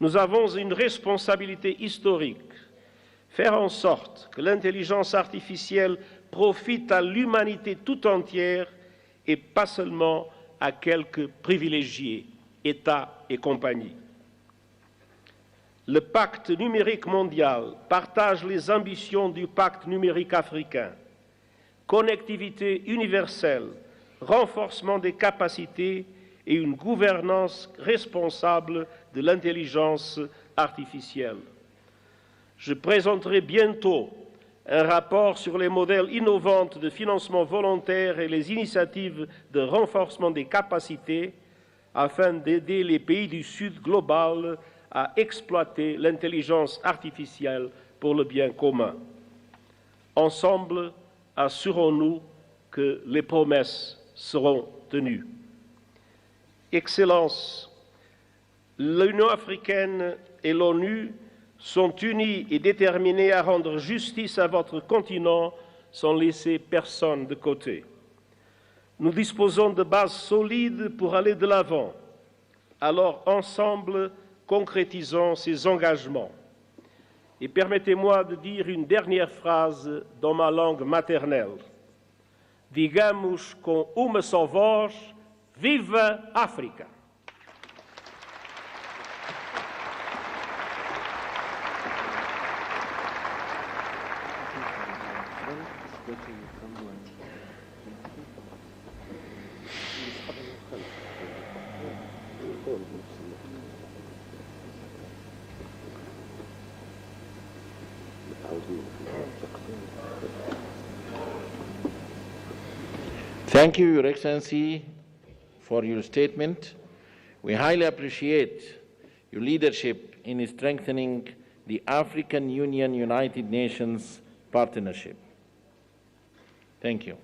Nous avons une responsabilité historique, faire en sorte que l'intelligence artificielle profite à l'humanité tout entière et pas seulement à quelques privilégiés, États et compagnie. Le pacte numérique mondial partage les ambitions du pacte numérique africain. Connectivité universelle, renforcement des capacités et une gouvernance responsable de l'intelligence artificielle. Je présenterai bientôt un rapport sur les modèles innovants de financement volontaire et les initiatives de renforcement des capacités afin d'aider les pays du Sud global à exploiter l'intelligence artificielle pour le bien commun. Ensemble, assurons-nous que les promesses seront tenues. Excellences, l'Union africaine et l'ONU sont unis et déterminés à rendre justice à votre continent sans laisser personne de côté. Nous disposons de bases solides pour aller de l'avant. Alors, ensemble, concrétisons ces engagements. Et permettez-moi de dire une dernière phrase dans ma langue maternelle. Digamos com uma só voz, viva África! Thank you, Your Excellency, for your statement. We highly appreciate your leadership in strengthening the African Union-United Nations partnership. Thank you.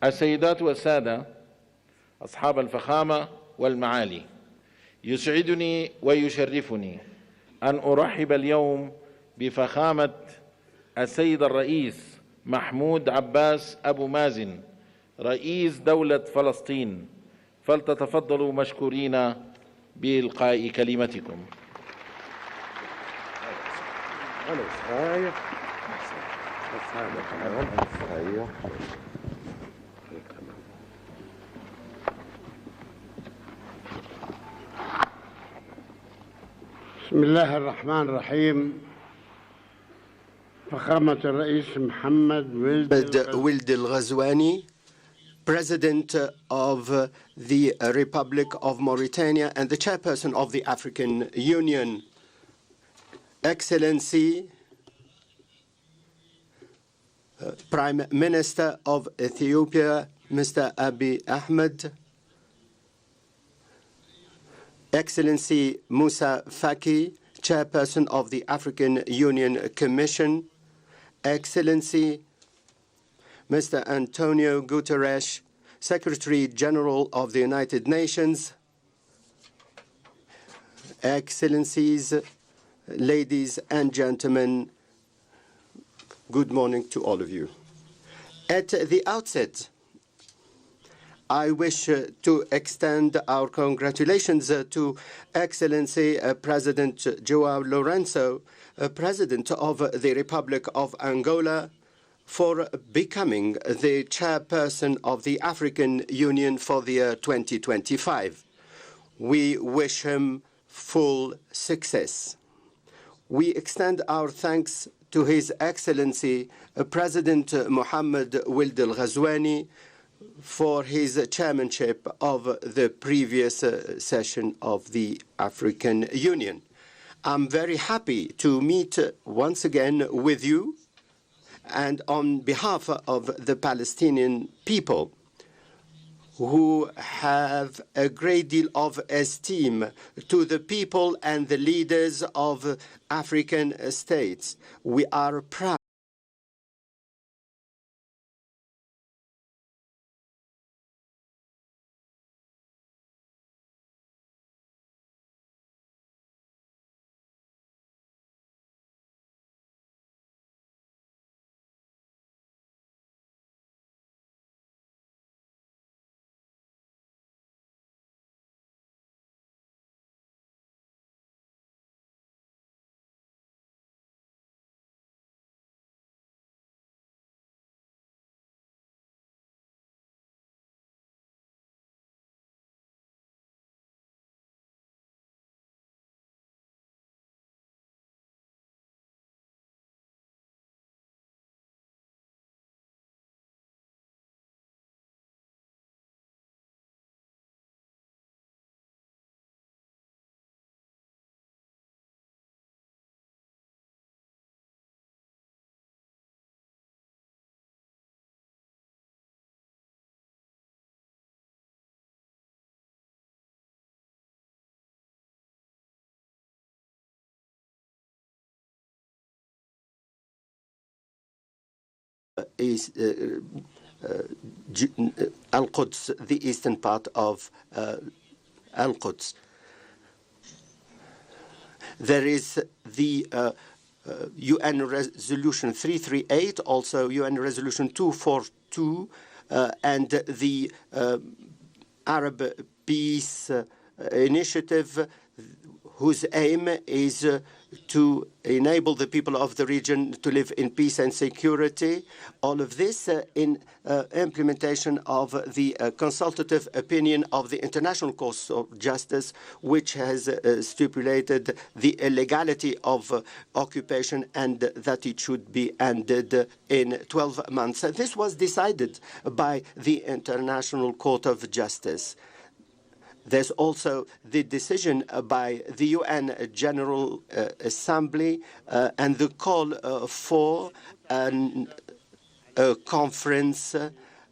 السيدات والسادة أصحاب الفخامة والمعالي، يسعدني ويشرفني أن أرحب اليوم بفخامة السيد الرئيس محمود عباس أبو مازن رئيس دولة فلسطين، فلتتفضلوا مشكورين بإلقاء كلمتكم. بسم الله الرحمن الرحيم. فخامة الرئيس محمد ولد الغزواني, President of the Republic of Mauritania and the Chairperson of the African Union, Excellency, Prime Minister of Ethiopia, Mr. Abiy Ahmed, Excellency Moussa Faki, Chairperson of the African Union Commission, Excellency Mr. Antonio Guterres, Secretary General of the United Nations, Excellencies, ladies and gentlemen, good morning to all of you. At the outset, I wish to extend our congratulations to Excellency President João Lourenço, President of the Republic of Angola, for becoming the chairperson of the African Union for the year 2025. We wish him full success. We extend our thanks to His Excellency President Mohammed Wuld al-Ghazwani for his chairmanship of the previous session of the African Union. I'm very happy to meet once again with you and on behalf of the Palestinian people, who have a great deal of esteem to the people and the leaders of African states. We are proud is Al-Quds, the eastern part of Al-Quds. There is the UN Resolution 338, also UN Resolution 242, and the Arab Peace Initiative, whose aim is to enable the people of the region to live in peace and security. All of this in implementation of the consultative opinion of the International Court of Justice, which has stipulated the illegality of occupation and that it should be ended in 12 months. This was decided by the International Court of Justice. There's also the decision by the UN General Assembly and the call for a conference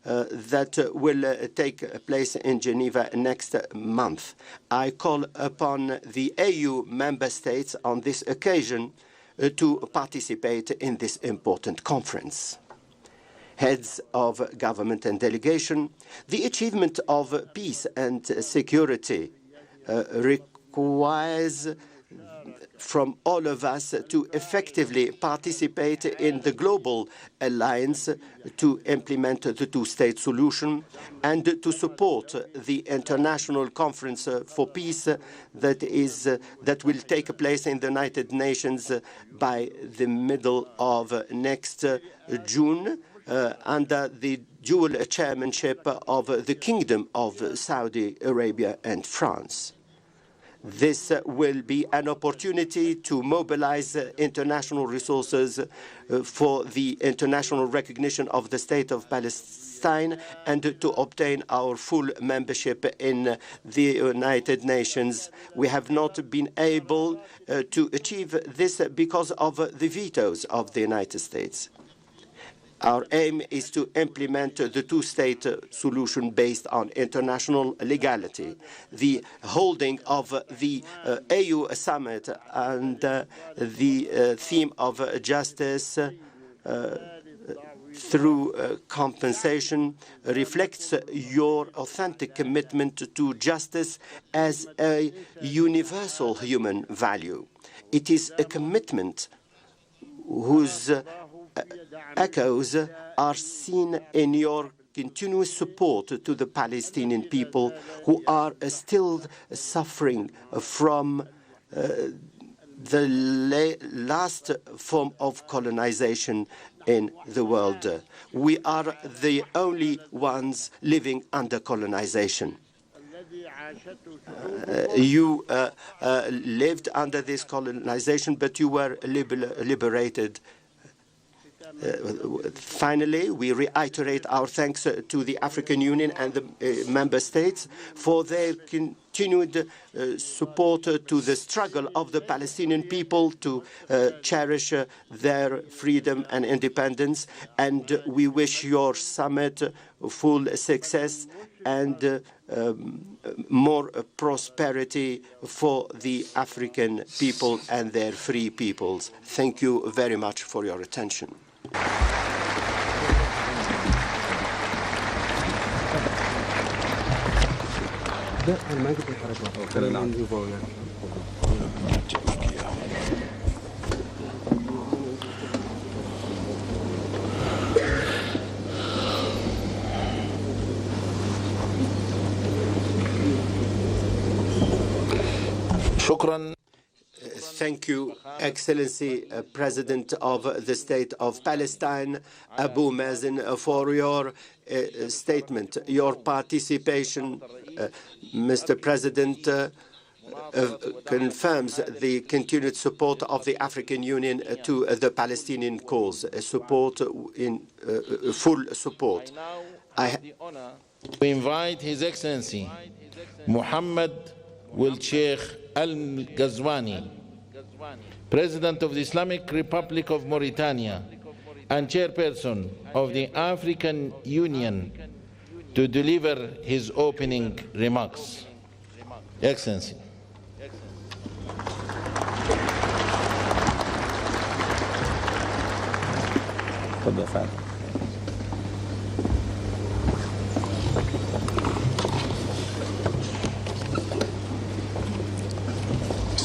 that will take place in Geneva next month. I call upon the AU member states on this occasion to participate in this important conference. Heads of government and delegation, the achievement of peace and security requires from all of us to effectively participate in the global alliance to implement the two-state solution and to support the international conference for peace that will take place in the United Nations by the middle of next June. Under the dual chairmanship of the Kingdom of Saudi Arabia and France. This will be an opportunity to mobilize international resources for the international recognition of the State of Palestine and to obtain our full membership in the United Nations. We have not been able to achieve this because of the vetoes of the United States. Our aim is to implement the two-state solution based on international legality. The holding of the AU summit and the theme of justice through compensation reflects your authentic commitment to justice as a universal human value. It is a commitment whose echoes are seen in your continuous support to the Palestinian people who are still suffering from the last form of colonization in the world. We are the only ones living under colonization. You lived under this colonization, but you were liberated. Finally, we reiterate our thanks to the African Union and the member states for their continued support to the struggle of the Palestinian people to cherish their freedom and independence. And we wish your summit full success and more prosperity for the African people and their free peoples. Thank you very much for your attention. شكرا. Thank you, Excellency President of the State of Palestine, Abu Mazen, for your statement, your participation. Mr. President confirms the continued support of the African Union to the Palestinian cause, full support. We invite His Excellency Mohammed Wil Sheikh Al-Ghazwani, President of the Islamic Republic of Mauritania and Chairperson of the African Union, to deliver his opening remarks. Excellency.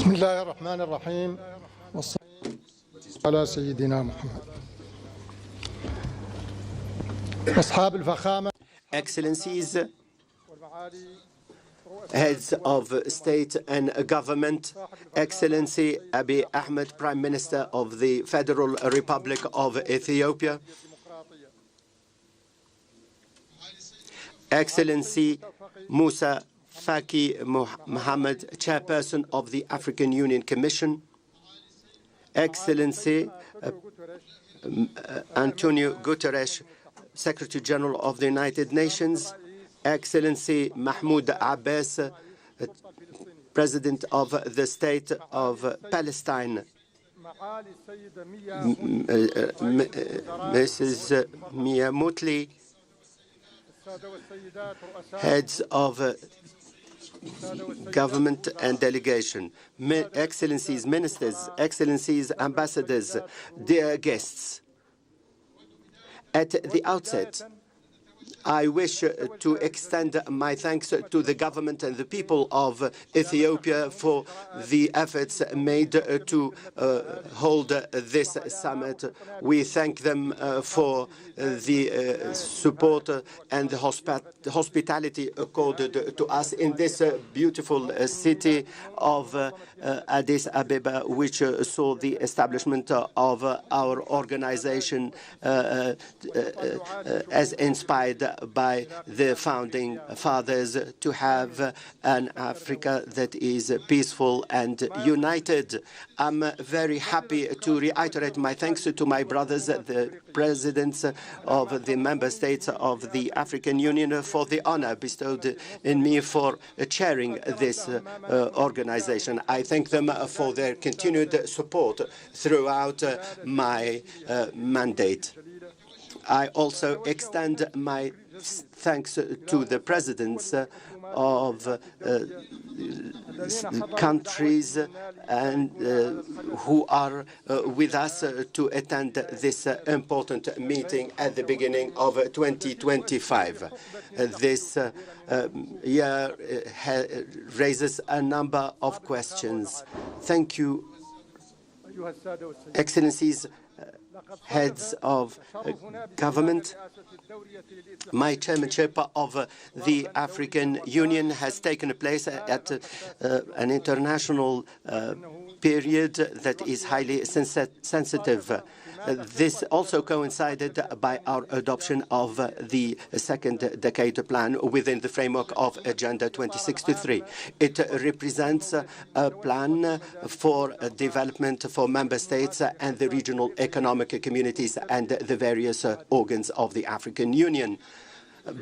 بسم الله الرحمن الرحيم والصلاة على سيدنا محمد. أصحاب الفخامة. Excellencies, heads of state and government, Excellency Abiy Ahmed, Prime Minister of the Federal Republic of Ethiopia, Excellency Musa Faki Mohammed, Chairperson of the African Union Commission, Excellency Antonio Guterres, Secretary General of the United Nations, Excellency Mahmoud Abbas, President of the State of Palestine, Mrs. Mia Mutli, heads of government and delegation, Excellencies, Ministers, Excellencies, Ambassadors, dear guests. At the outset, I wish to extend my thanks to the government and the people of Ethiopia for the efforts made to hold this summit. We thank them for the support and the hospitality accorded to us in this beautiful city of Addis Ababa, which saw the establishment of our organization as inspired by the founding fathers, to have an Africa that is peaceful and united. I'm very happy to reiterate my thanks to my brothers, the presidents of the member states of the African Union, for the honor bestowed in me for chairing this organization. I thank them for their continued support throughout my mandate. I also extend my thanks to the presidents of countries and who are with us to attend this important meeting at the beginning of 2025. This year raises a number of questions. Thank you, Excellencies, heads of government. My chairmanship of the African Union has taken place at an international period that is highly sensitive. This also coincided by our adoption of the second decade plan within the framework of Agenda 2063. It represents a plan for development for member states and the regional economic communities and the various organs of the African Union.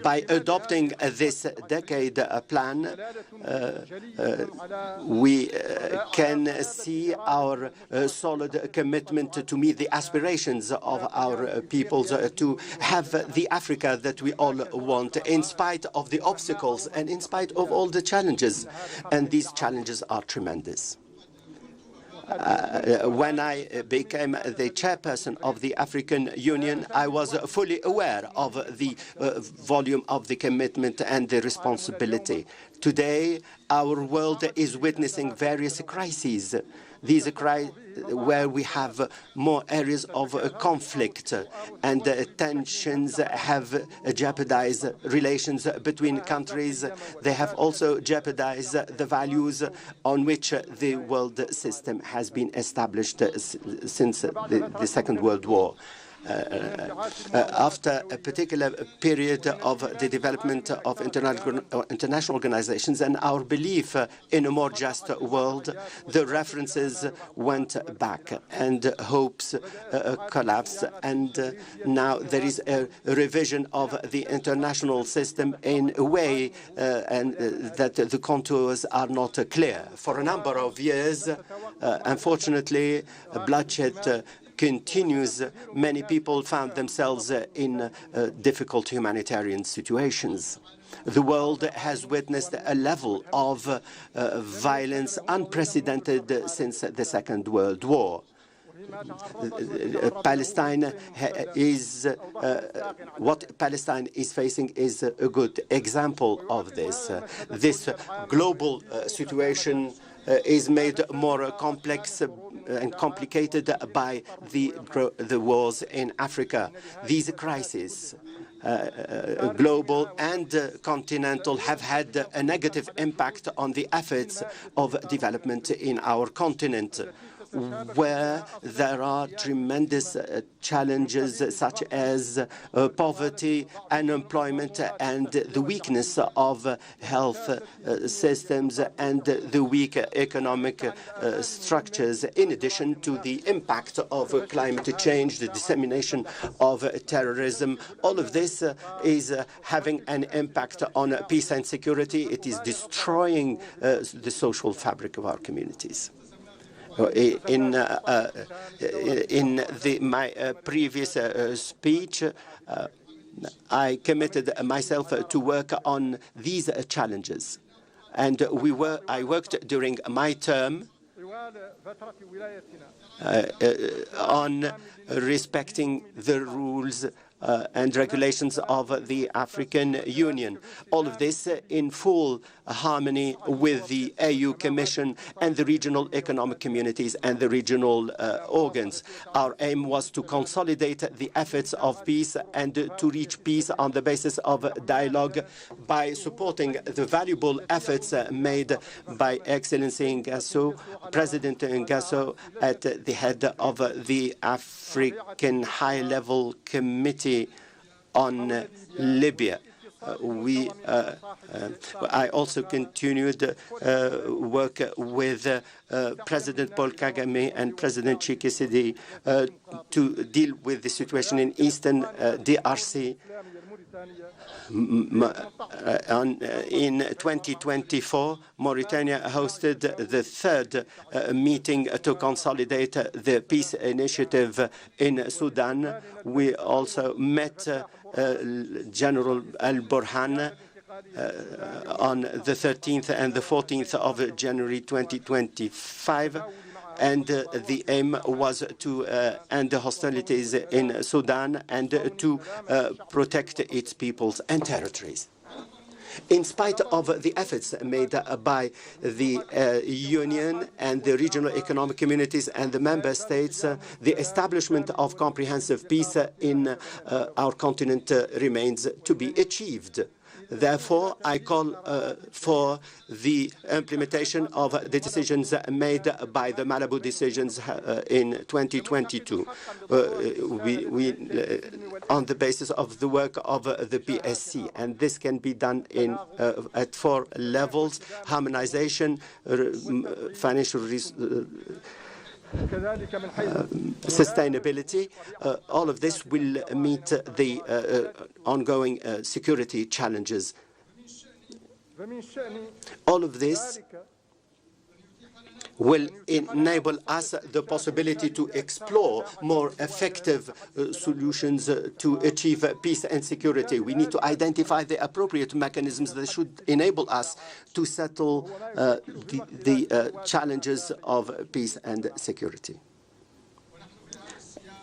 By adopting this decade plan, we can see our solid commitment to meet the aspirations of our peoples, to have the Africa that we all want, in spite of the obstacles and in spite of all the challenges. And these challenges are tremendous. When I became the chairperson of the African Union, I was fully aware of the volume of the commitment and the responsibility. Today, our world is witnessing various crises. These crises where we have more areas of conflict, and tensions have jeopardized relations between countries. They have also jeopardized the values on which the world system has been established since the Second World War. After a particular period of the development of international organizations and our belief in a more just world, the references went back and hopes collapsed. And now there is a revision of the international system in a way and that the contours are not clear. For a number of years, unfortunately, bloodshed continues. Many people found themselves in difficult humanitarian situations. The world has witnessed a level of violence unprecedented since the Second World War. Palestine is what Palestine is facing is a good example of this. This global situation is made more complex and complicated by the wars in Africa. These crises, global and continental, have had a negative impact on the efforts of development in our continent, where there are tremendous challenges such as poverty, unemployment, and the weakness of health systems and the weak economic structures, in addition to the impact of climate change, the dissemination of terrorism. All of this is having an impact on peace and security. It is destroying the social fabric of our communities. In my previous speech, I committed myself to work on these challenges, and I worked during my term on respecting the rules and regulations of the African Union. All of this in full harmony with the AU Commission and the regional economic communities and the regional organs. Our aim was to consolidate the efforts of peace and to reach peace on the basis of dialogue by supporting the valuable efforts made by Excellency Ngasso, President Ngasso, at the head of the African High-Level Committee on Libya. I also continued work with President Paul Kagame and President Tshisekedi to deal with the situation in Eastern DRC. In 2024, Mauritania hosted the third meeting to consolidate the peace initiative in Sudan. We also met General Al-Burhan on the 13th and the 14th of January 2025. And the aim was to end the hostilities in Sudan and to protect its peoples and territories. In spite of the efforts made by the Union and the regional economic communities and the member states, the establishment of comprehensive peace in our continent remains to be achieved. Therefore, I call for the implementation of the decisions made by the Malabo decisions in 2022 on the basis of the work of the PSC. And this can be done at 4 levels: harmonization, financial sustainability. All of this will meet the ongoing security challenges. All of this will enable us the possibility to explore more effective solutions to achieve peace and security. We need to identify the appropriate mechanisms that should enable us to settle the challenges of peace and security.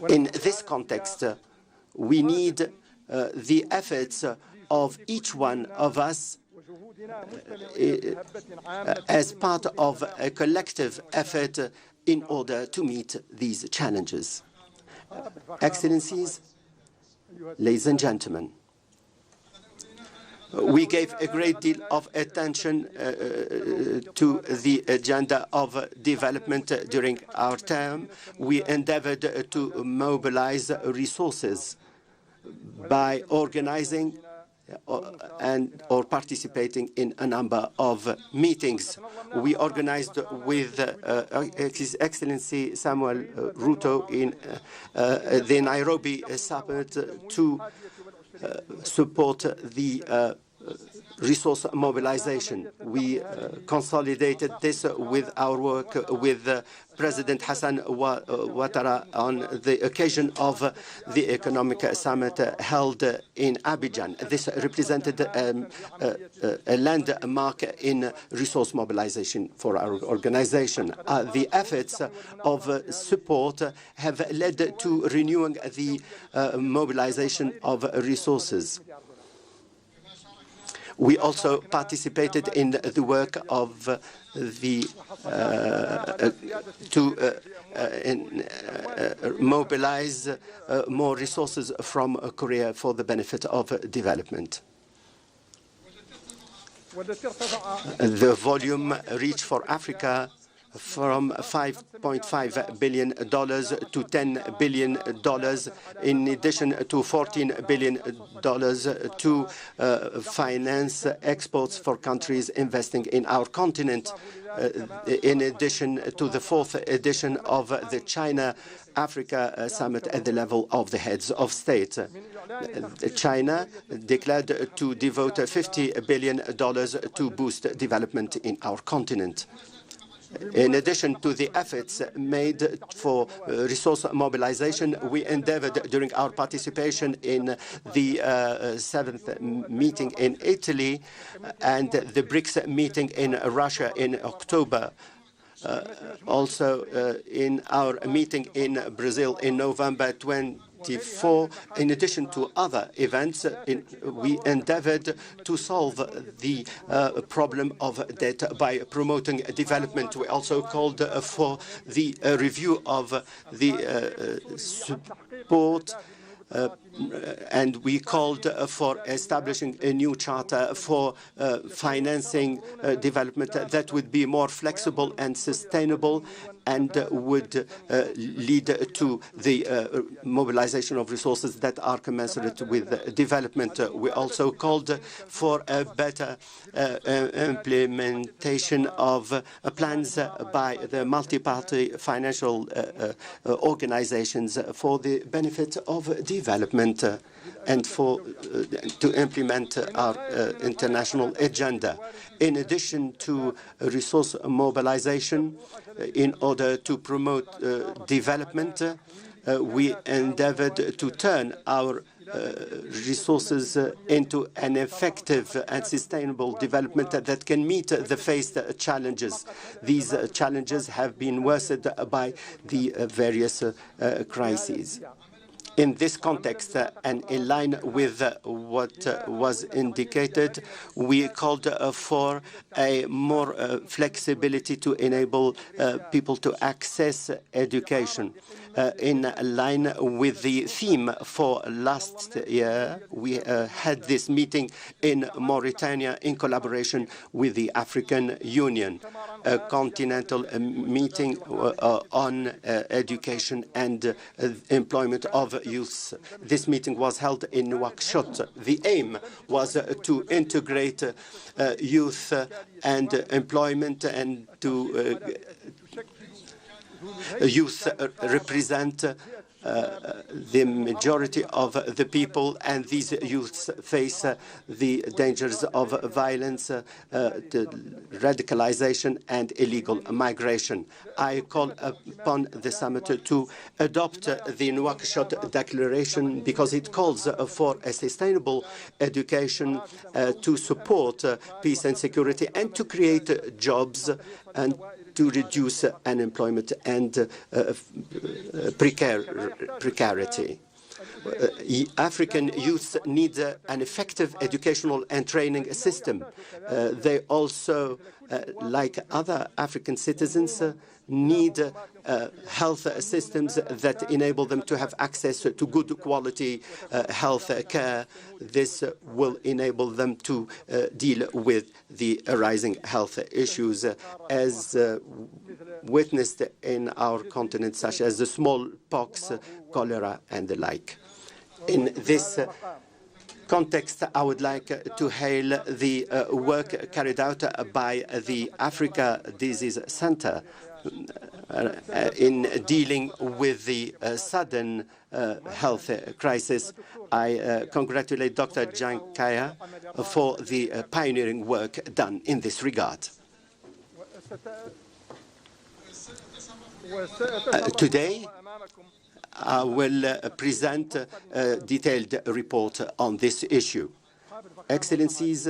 In this context, we need the efforts of each one of us as part of a collective effort in order to meet these challenges. Excellencies, ladies and gentlemen, we gave a great deal of attention to the agenda of development during our term. We endeavored to mobilize resources by organizing or participating in a number of meetings. We organized with His Excellency Samuel Ruto in the Nairobi summit to support the resource mobilization. We consolidated this with our work with President Hassan Ouattara on the occasion of the economic summit held in Abidjan. This represented a landmark in resource mobilization for our organization. The efforts of support have led to renewing the mobilization of resources. We also participated in the work of mobilize more resources from Korea for the benefit of development. The volume reached for Africa from $5.5 billion to $10 billion, in addition to $14 billion to finance exports for countries investing in our continent, in addition to the 4th edition of the China-Africa Summit at the level of the heads of state. China declared to devote $50 billion to boost development in our continent. In addition to the efforts made for resource mobilization, we endeavored during our participation in the 7th meeting in Italy and the BRICS meeting in Russia in October. Also in our meeting in Brazil in November 24, in addition to other events, we endeavored to solve the problem of debt by promoting development. We also called for the review of the support and we called for establishing a new charter for financing development that would be more flexible and sustainable and would lead to the mobilization of resources that are commensurate with development. We also called for a better implementation of plans by the multi-party financial organizations for the benefit of development and to implement our international agenda. In addition to resource mobilization, in order to promote development, we endeavored to turn our resources into an effective and sustainable development that can meet the faced challenges. These challenges have been worsened by the various crises. In this context, and in line with what was indicated, we called for a more flexibility to enable people to access education. In line with the theme for last year, we had this meeting in Mauritania in collaboration with the African Union, a continental meeting on education and employment of youth. This meeting was held in Nouakchott. The aim was to integrate youth and employment and to youth represent the majority of the people, and these youths face the dangers of violence, radicalization, and illegal migration. I call upon the summit to adopt the Nouakchott Declaration because it calls for a sustainable education to support peace and security and to create jobs and to reduce unemployment and precarity. African youth need an effective educational and training system. They also, like other African citizens, need health systems that enable them to have access to good quality health care. This will enable them to deal with the arising health issues as witnessed in our continent, such as the smallpox, cholera, and the like. In this context, I would like to hail the work carried out by the Africa Disease Center in dealing with the sudden health crisis. I congratulate Dr. Jankaya for the pioneering work done in this regard. Today, I will present a detailed report on this issue. Excellencies,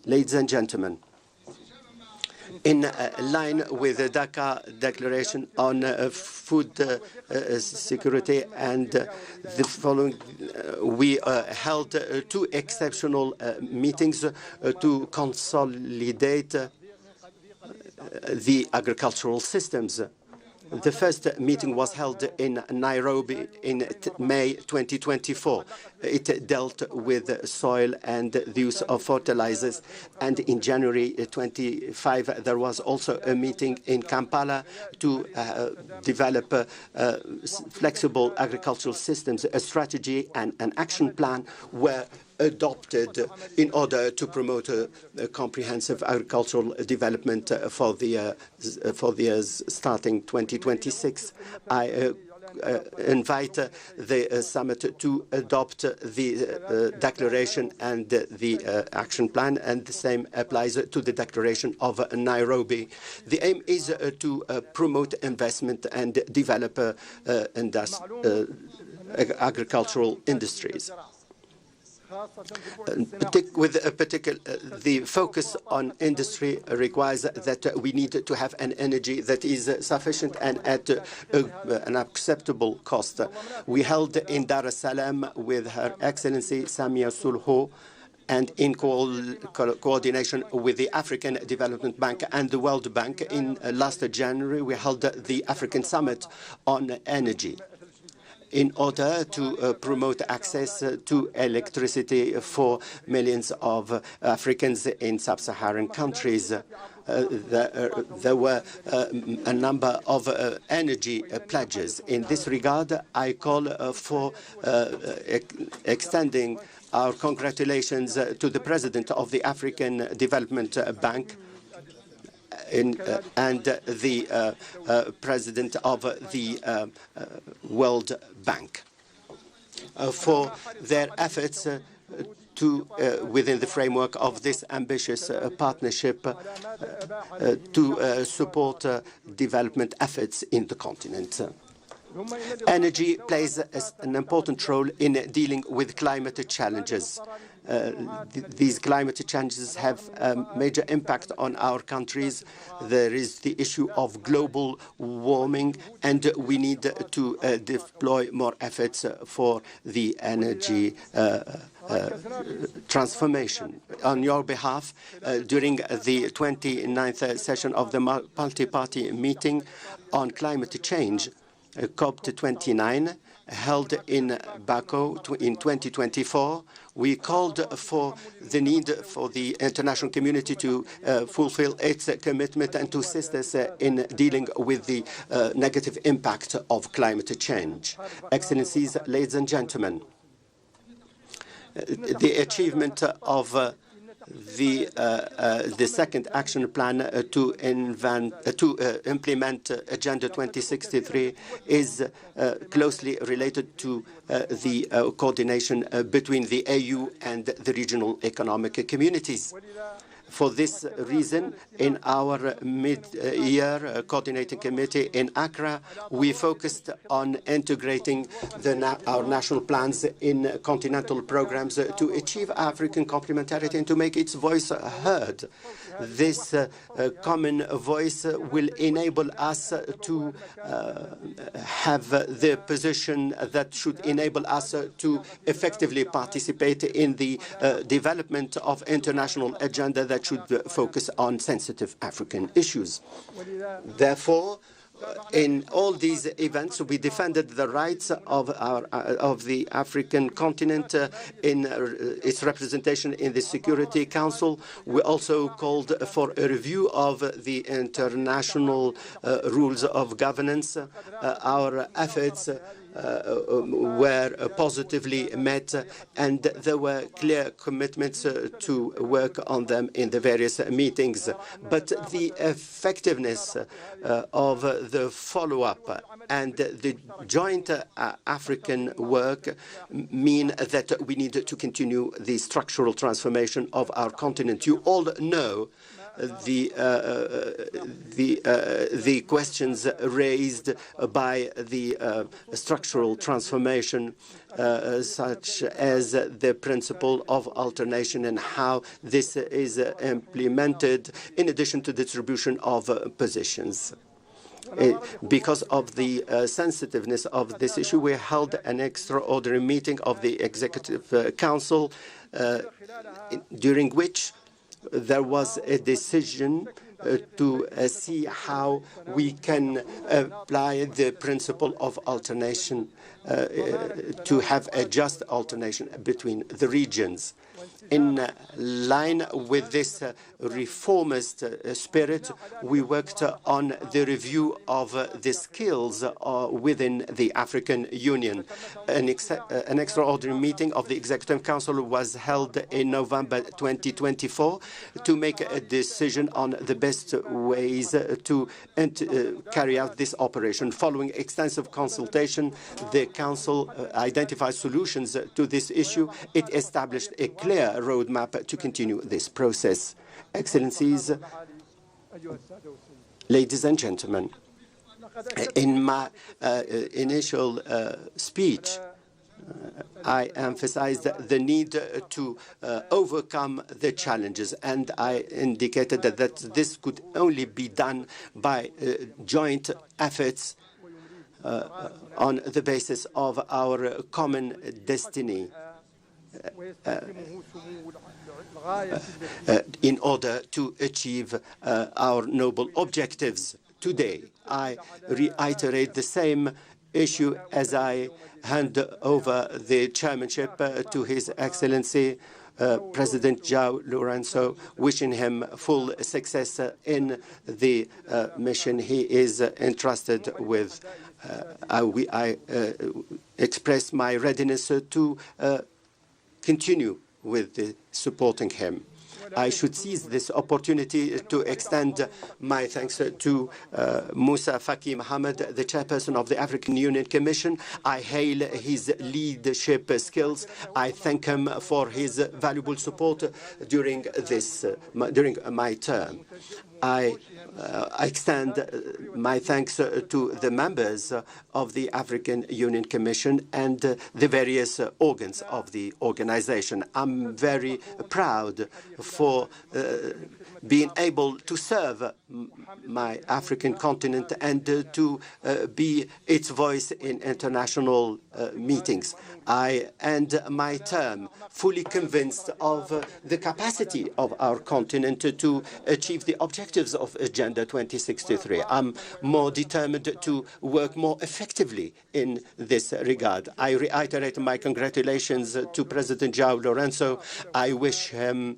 ladies and gentlemen, in line with the Dhaka Declaration on food security and the following, we held two exceptional meetings to consolidate the agricultural systems. The first meeting was held in Nairobi in May 2024. It dealt with soil and the use of fertilizers. And in January 25, there was also a meeting in Kampala to develop flexible agricultural systems. A strategy and an action plan were adopted in order to promote a comprehensive agricultural development for the years starting 2026. I invite the summit to adopt the declaration and the action plan, and the same applies to the declaration of Nairobi. The aim is to promote investment and develop agricultural industries. With a particular, the focus on industry requires that we need to have an energy that is sufficient and at an acceptable cost. We held in Dar es Salaam with Her Excellency Samia Suluhu, and in coordination with the African Development Bank and the World Bank, in last January, we held the African Summit on Energy in order to promote access to electricity for millions of Africans in sub-Saharan countries. There were a number of energy pledges. In this regard, I call for extending our congratulations to the President of the African Development Bank and the President of the World Bank for their efforts to, within the framework of this ambitious partnership, to support development efforts in the continent. Energy plays an important role in dealing with climate challenges. These climate challenges have a major impact on our countries. There is the issue of global warming, and we need to deploy more efforts for the energy transformation. On your behalf, during the 29th session of the multi-party meeting on climate change, COP29, held in Baku in 2024, we called for the need for the international community to fulfill its commitment and to assist us in dealing with the negative impact of climate change. Excellencies, ladies and gentlemen, the achievement of the second action plan to implement Agenda 2063 is closely related to the coordination between the AU and the regional economic communities. For this reason, in our mid-year coordinating committee in Accra, we focused on integrating our national plans in continental programs to achieve African complementarity and to make its voice heard. This common voice will enable us to have the position that should enable us to effectively participate in the development of international agenda that should focus on sensitive African issues. Therefore, in all these events, we defended the rights of the African continent in its representation in the Security Council. We also called for a review of the international rules of governance. Our efforts were positively met, and there were clear commitments to work on them in the various meetings. But the effectiveness of the follow-up and the joint African work mean that we need to continue the structural transformation of our continent. You all know the questions raised by the structural transformation, such as the principle of alternation and how this is implemented, in addition to the distribution of positions. Because of the sensitiveness of this issue, we held an extraordinary meeting of the Executive Council, during which there was a decision to see how we can apply the principle of alternation to have a just alternation between the regions. In line with this reformist spirit, we worked on the review of the skills within the African Union. An extraordinary meeting of the Executive Council was held in November 2024 to make a decision on the best ways to carry out this operation. Following extensive consultation, the Council identified solutions to this issue. It established a clear roadmap to continue this process. Excellencies, ladies and gentlemen, in my initial speech, I emphasized the need to overcome the challenges, and I indicated that this could only be done by joint efforts on the basis of our common destiny. In order to achieve our noble objectives. Today, I reiterate the same issue as I hand over the chairmanship to His Excellency President João Lourenço, wishing him full success in the mission he is entrusted with. I express my readiness to continue with supporting him. I should seize this opportunity to extend my thanks to Moussa Faki Mohamed, the chairperson of the African Union Commission. I hail his leadership skills. I thank him for his valuable support during my term. I extend my thanks to the members of the African Union Commission and the various organs of the organization. I'm very proud for being able to serve my African continent and to be its voice in international meetings. I end my term fully convinced of the capacity of our continent to achieve the objectives of Agenda 2063. I'm more determined to work more effectively in this regard. I reiterate my congratulations to President João Lourenço. I wish him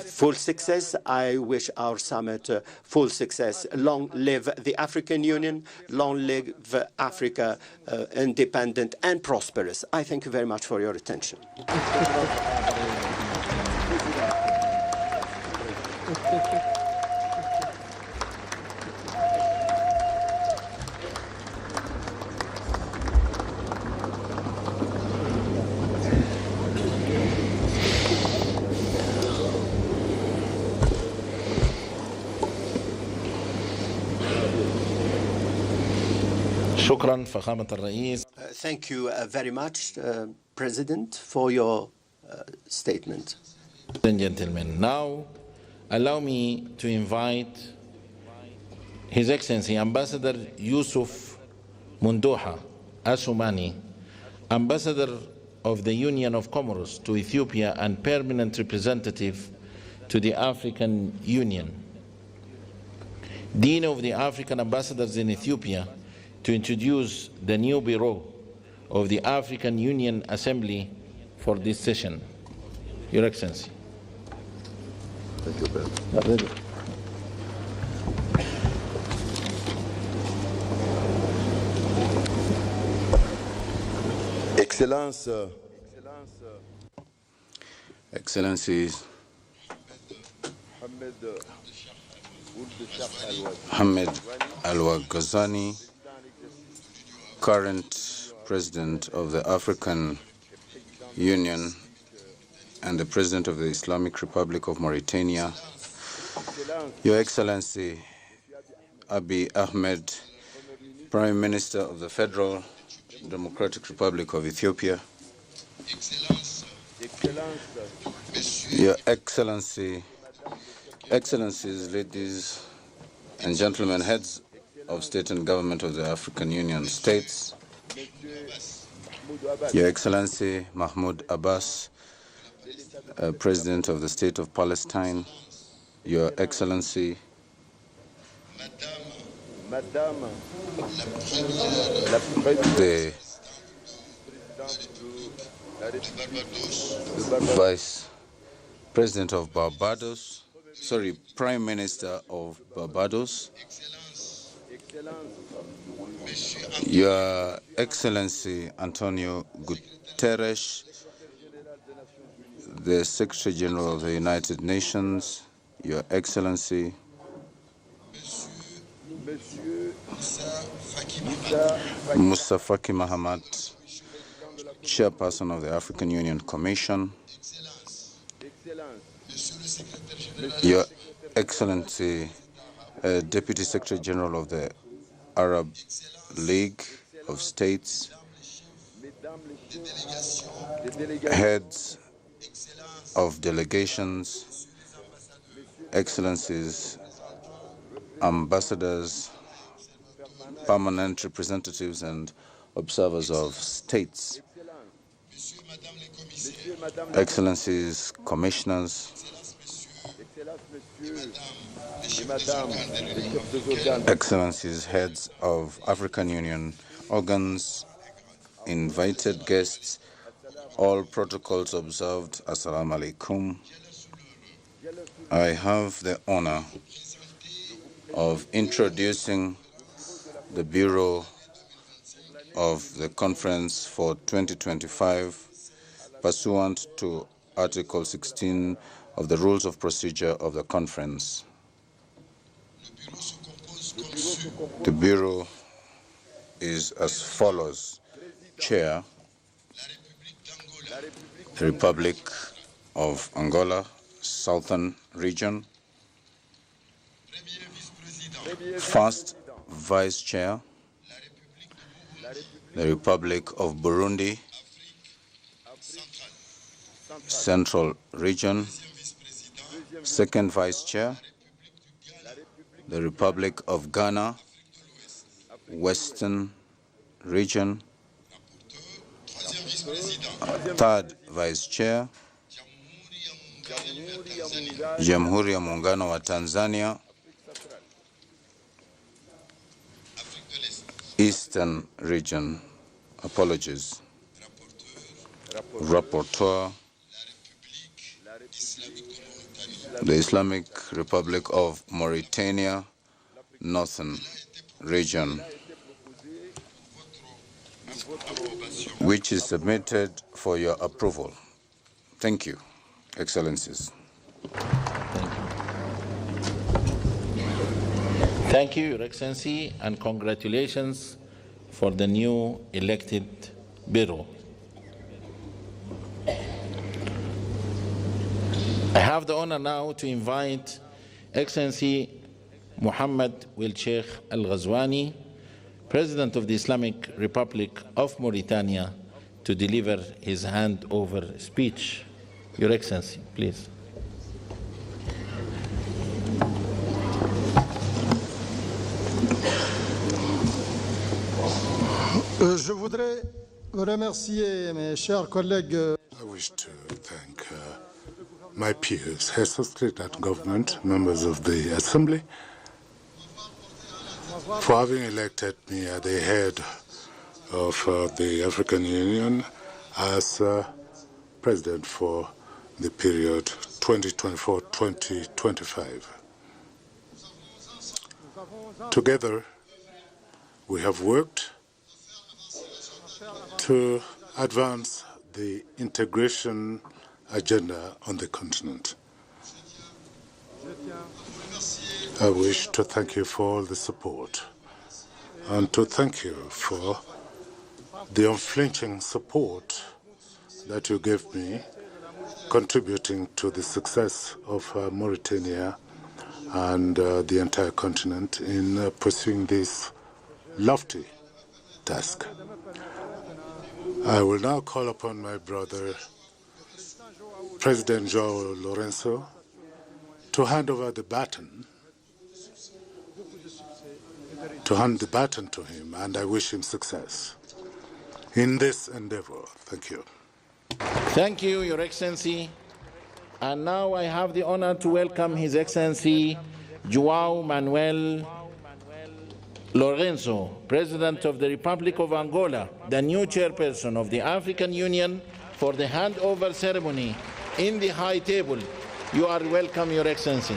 full success. I wish our summit full success. Long live the African Union. Long live Africa, independent and prosperous. I thank you very much for your attention. Thank you very much, President, for your statement. Ladies and gentlemen, now allow me to invite His Excellency Ambassador Yusuf Mundoha Asumani, Ambassador of the Union of Comoros to Ethiopia and Permanent Representative to the African Union, Dean of the African Ambassadors in Ethiopia, to introduce the new Bureau of the African Union Assembly for this session. Your Excellency. Thank you, President. Excellencies, Mohamed Al-Ghazani, current President of the African Union and the President of the Islamic Republic of Mauritania, Your Excellency Abiy Ahmed, Prime Minister of the Federal Democratic Republic of Ethiopia, Your Excellency, Excellencies, ladies and gentlemen, heads of state and government of the African Union states, Your Excellency Mahmoud Abbas, President of the State of Palestine, Your Excellency the Vice President of Barbados, Prime Minister of Barbados, Your Excellency Antonio Guterres, the Secretary General of the United Nations, Your Excellency Moussa Faki Mahamat, Chairperson of the African Union Commission, Your Excellency Deputy Secretary General of the Arab League of States, heads of delegations, excellencies, ambassadors, permanent representatives and observers of states, excellencies, commissioners, excellencies, heads of African Union organs, invited guests, all protocols observed, Assalamu alaikum. I have the honor of introducing the Bureau of the Conference for 2025 pursuant to Article 16 of the Rules of Procedure of the Conference. The Bureau is as follows. Chair, the Republic of Angola, Southern Region. First Vice Chair, the Republic of Burundi, Central Region. Second Vice Chair, the Republic of Ghana, Western Region. Third Vice Chair, Jamhuri ya Muungano wa Tanzania, Eastern Region. Apologies. Rapporteur, the Islamic Republic of Mauritania, Northern Region, which is submitted for your approval. Thank you, Excellencies. Thank you, Your Excellency, and congratulations for the new elected Bureau. I have the honor now to invite Excellency Mohammed Sheikh Al-Ghazwani, President of the Islamic Republic of Mauritania, to deliver his handover speech. Your Excellency, please. Je voudrais remercier mes chers collègues. I wish to thank my peers, heads of state and government, members of the Assembly, for having elected me at the head of the African Union as President for the period 2024-2025. Together, we have worked to advance the integration agenda on the continent. I wish to thank you for all the support and to thank you for the unflinching support that you gave me contributing to the success of Mauritania and the entire continent in pursuing this lofty task. I will now call upon my brother, President João Lourenço, to hand over the baton, to him, and I wish him success in this endeavor. Thank you. Thank you, Your Excellency. And now I have the honor to welcome His Excellency João Manuel Lourenço, President of the Republic of Angola, the new chairperson of the African Union, for the handover ceremony in the High Table. You are welcome, Your Excellency.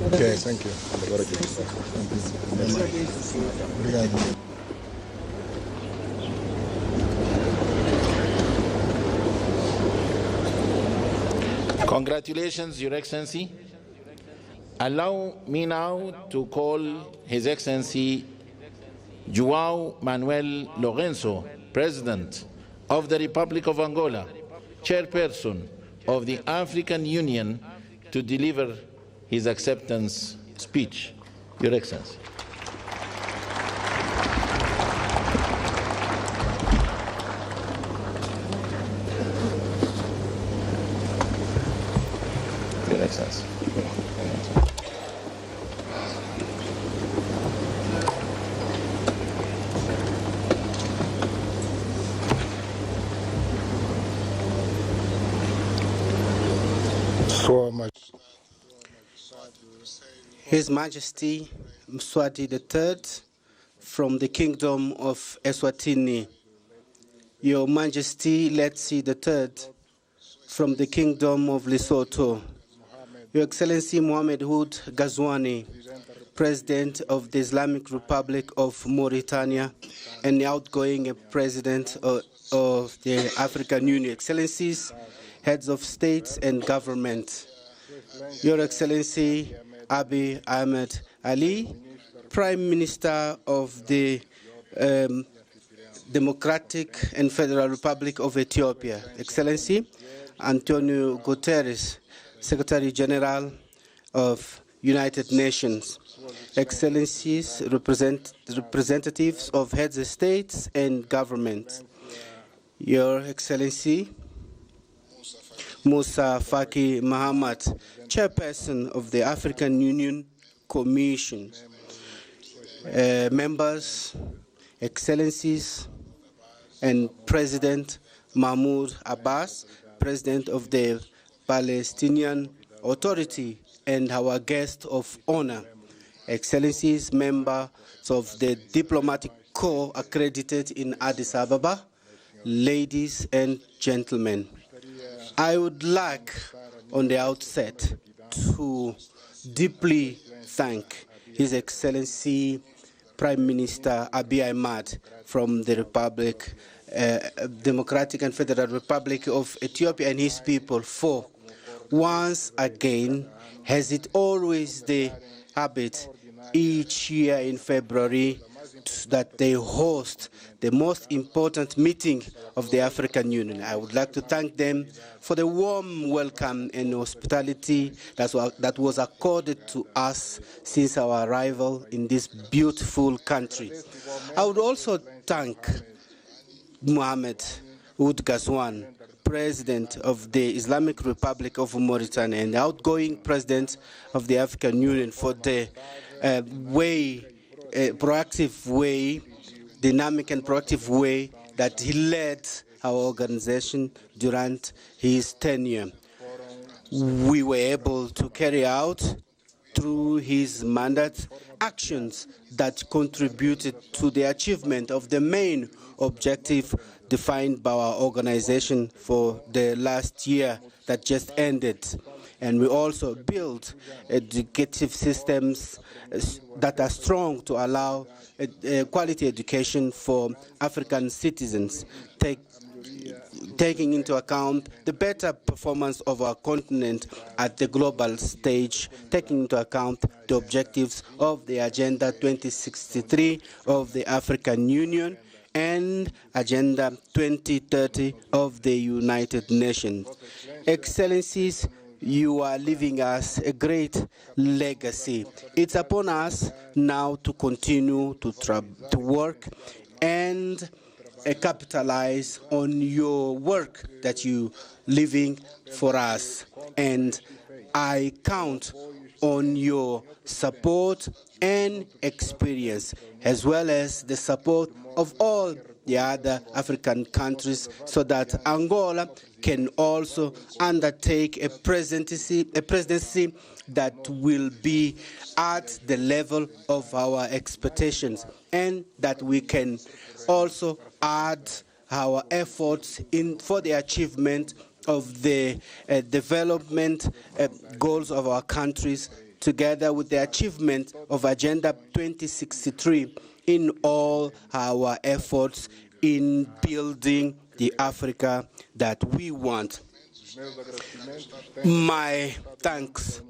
Okay, thank you. Congratulations, Your Excellency. Allow me now to call His Excellency João Manuel Lourenço, President of the Republic of Angola, Chairperson of the African Union, to deliver his acceptance speech. Your Excellency. Your Excellency. So much. His Majesty Mswati III from the Kingdom of Eswatini, Your Majesty Letsi III from the Kingdom of Lesotho, Your Excellency Mohamed Hood Ghazouani, President of the Islamic Republic of Mauritania and the outgoing President of the African Union, Excellencies, Heads of States and Government, Your Excellency Abiy Ahmed Ali, Prime Minister of the Democratic and Federal Republic of Ethiopia, Excellency Antonio Guterres, Secretary General of United Nations, Excellencies, representatives of heads of states and governments, Your Excellency Musa Faki Mahamat, Chairperson of the African Union Commission, members, Excellencies, and President Mahmoud Abbas, President of the Palestinian Authority, and our guest of honor, Excellencies, members of the Diplomatic Corps accredited in Addis Ababa, ladies and gentlemen. I would like, on the outset, to deeply thank His Excellency Prime Minister Abiy Ahmed from the Democratic and Federal Republic of Ethiopia and his people for, once again, as it always the habit, each year in February, that they host the most important meeting of the African Union. I would like to thank them for the warm welcome and hospitality that was accorded to us since our arrival in this beautiful country. I would also thank Mohamed Ould Ghazouan, President of the Islamic Republic of Mauritania and outgoing President of the African Union, for the proactive way, dynamic and proactive way that he led our organization during his tenure. We were able to carry out, through his mandate, actions that contributed to the achievement of the main objective defined by our organization for the last year that just ended. And we also built educative systems that are strong to allow quality education for African citizens, taking into account the better performance of our continent at the global stage, taking into account the objectives of the Agenda 2063 of the African Union and Agenda 2030 of the United Nations. Excellencies, you are leaving us a great legacy. It's upon us now to continue to work and capitalize on your work that you leaving for us. And I count on your support and experience, as well as the support of all the other African countries, so that Angola can also undertake a presidency that will be at the level of our expectations, and that we can also add our efforts for the achievement of the development goals of our countries, together with the achievement of Agenda 2063 in all our efforts in building the Africa that we want. My thanks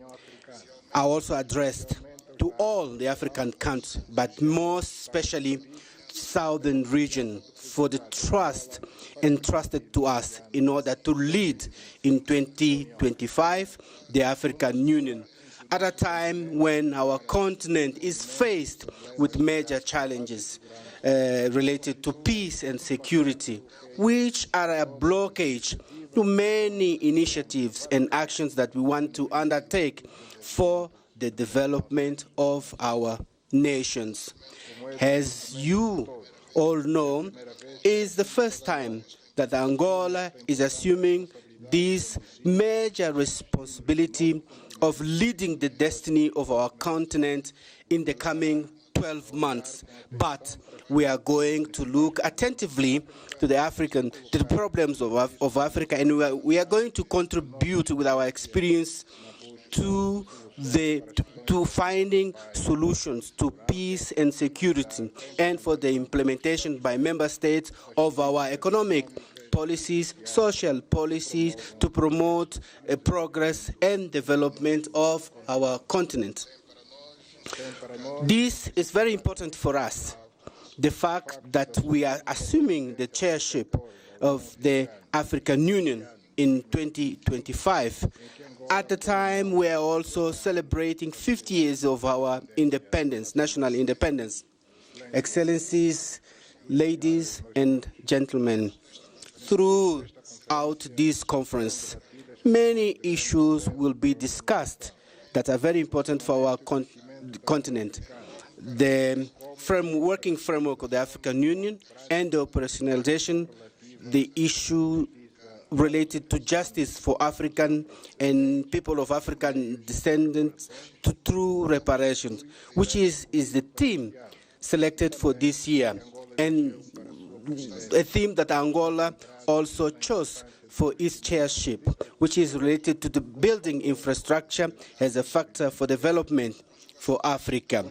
are also addressed to all the African countries, but most especially Southern region, for the trust entrusted to us in order to lead in 2025 the African Union, at a time when our continent is faced with major challenges related to peace and security, which are a blockage to many initiatives and actions that we want to undertake for the development of our nations. As you all know, it is the first time that Angola is assuming this major responsibility of leading the destiny of our continent in the coming 12 months. But we are going to look attentively to the problems of Africa, and we are going to contribute with our experience to finding solutions to peace and security, and for the implementation by member states of our economic policies, social policies, to promote progress and development of our continent. This is very important for us, the fact that we are assuming the chairship of the African Union in 2025. At the time, we are also celebrating 50 years of our independence, national independence. Excellencies, ladies and gentlemen, throughout this conference, many issues will be discussed that are very important for our continent. The working framework of the African Union and the operationalization, the issue related to justice for African and people of African descendants through reparations, which is the theme selected for this year, and a theme that Angola also chose for its chairship, which is related to the building infrastructure as a factor for development for Africa.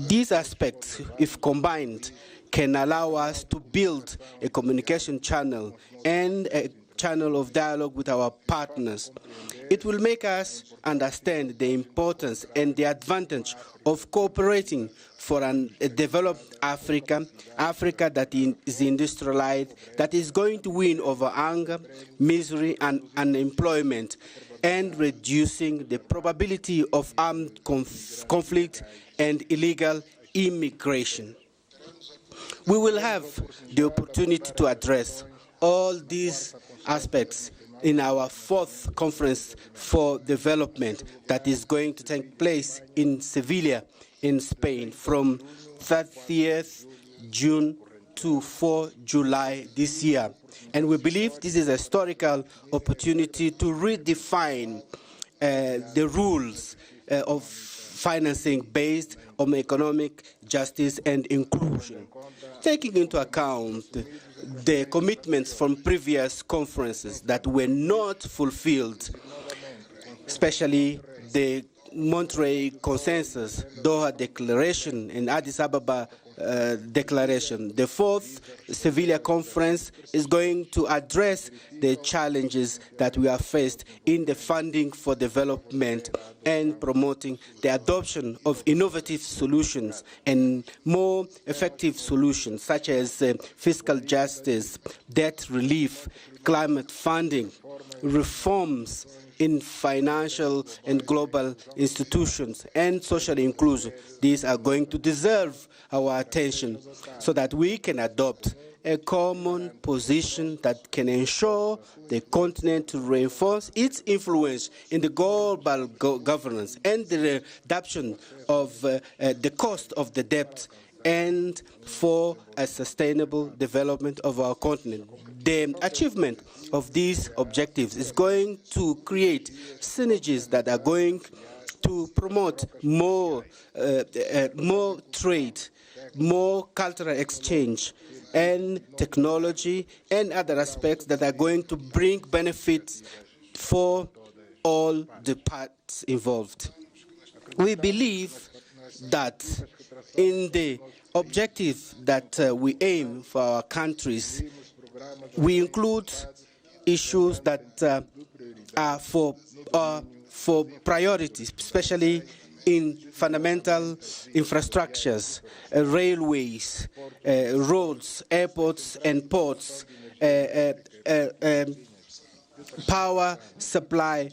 These aspects, if combined, can allow us to build a communication channel and a channel of dialogue with our partners. It will make us understand the importance and the advantage of cooperating for a developed Africa, Africa that is industrialized, that is going to win over hunger, misery, and unemployment, and reducing the probability of armed conflict and illegal immigration. We will have the opportunity to address all these aspects in our 4th conference for development that is going to take place in Sevilla, in Spain, from 30th June to 4 July this year. And we believe this is a historical opportunity to redefine the rules of financing based on economic justice and inclusion, taking into account the commitments from previous conferences that were not fulfilled, especially the Monterrey Consensus, Doha Declaration, and Addis Ababa Declaration. The 4th Sevilla Conference is going to address the challenges that we are faced in the funding for development and promoting the adoption of innovative solutions and more effective solutions such as fiscal justice, debt relief, climate funding, reforms in financial and global institutions, and social inclusion. These are going to deserve our attention so that we can adopt a common position that can ensure the continent to reinforce its influence in the global governance and the reduction of the cost of the debt and for a sustainable development of our continent. The achievement of these objectives is going to create synergies that are going to promote more trade, more cultural exchange, and technology and other aspects that are going to bring benefits for all the parts involved. We believe that in the objective that we aim for our countries, we include issues that are for priorities, especially in fundamental infrastructures, railways, roads, airports and ports, power supply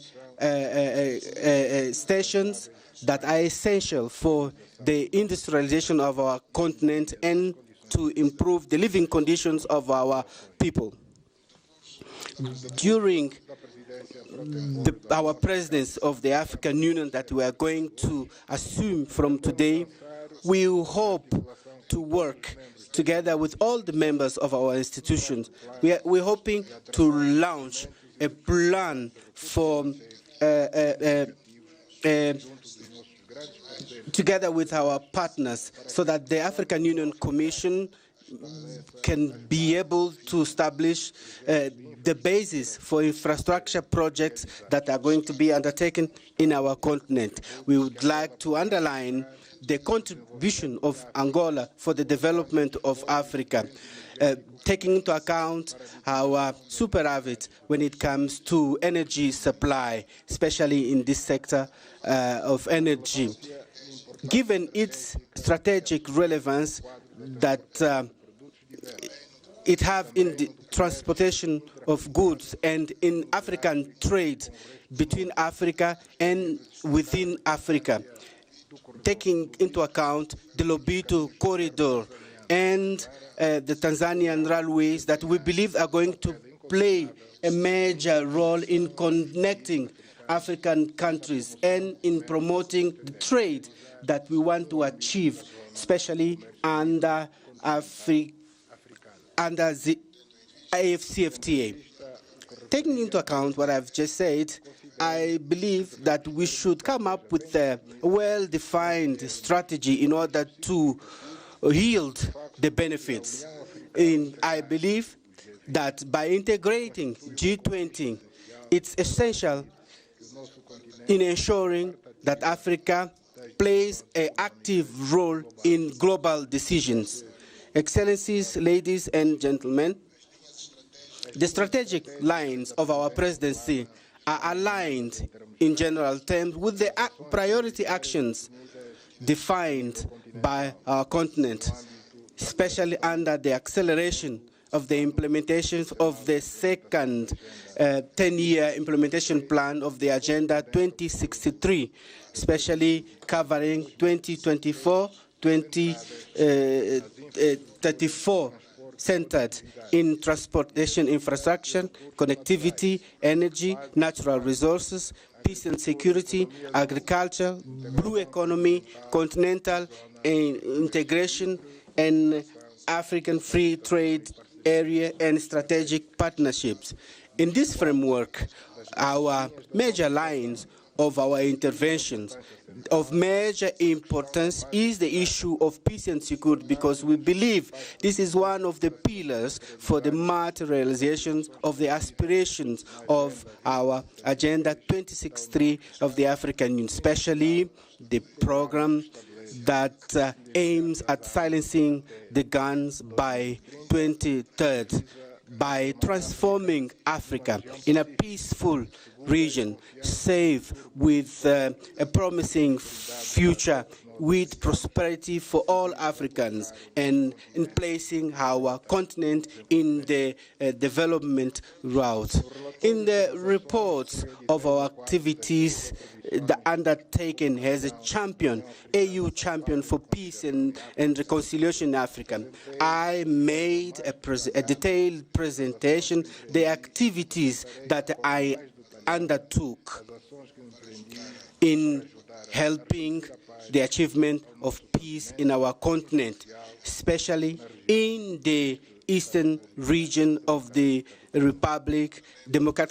stations that are essential for the industrialization of our continent and to improve the living conditions of our people. During our presidency of the African Union that we are going to assume from today, we hope to work together with all the members of our institutions. We're hoping to launch a plan for together with our partners so that the African Union Commission can be able to establish the basis for infrastructure projects that are going to be undertaken in our continent. We would like to underline the contribution of Angola for the development of Africa, taking into account our superavit when it comes to energy supply, especially in this sector of energy. Given its strategic relevance that it have in the transportation of goods and in African trade between Africa and within Africa, taking into account the Lobito corridor and the Tanzanian railways that we believe are going to play a major role in connecting African countries and in promoting the trade that we want to achieve, especially under the AFCFTA. Taking into account what I've just said, I believe that we should come up with a well-defined strategy in order to yield the benefits. I believe that by integrating G20, it's essential in ensuring that Africa plays an active role in global decisions. Excellencies, ladies and gentlemen, The strategic lines of our presidency are aligned in general terms with the priority actions defined by our continent, especially under the acceleration of the implementation of the second 10-year implementation plan of the Agenda 2063, especially covering 2024-2034, centered in transportation infrastructure, connectivity, energy, natural resources, peace and security, agriculture, blue economy, continental integration, and African free trade area and strategic partnerships. In this framework, our major lines of our interventions of major importance is the issue of peace and security, because we believe this is one of the pillars for the materialization of the aspirations of our Agenda 2063 of the African Union, especially the program that aims at silencing the guns by 2030, by transforming Africa in a peaceful region, safe, with a promising future, with prosperity for all Africans, and in placing our continent in the development route. In the reports of our activities, the undertaken as a champion, AU champion for peace and reconciliation in Africa, I made a detailed presentation, the activities that I undertook in helping the achievement of peace in our continent, especially in the eastern region of the Democratic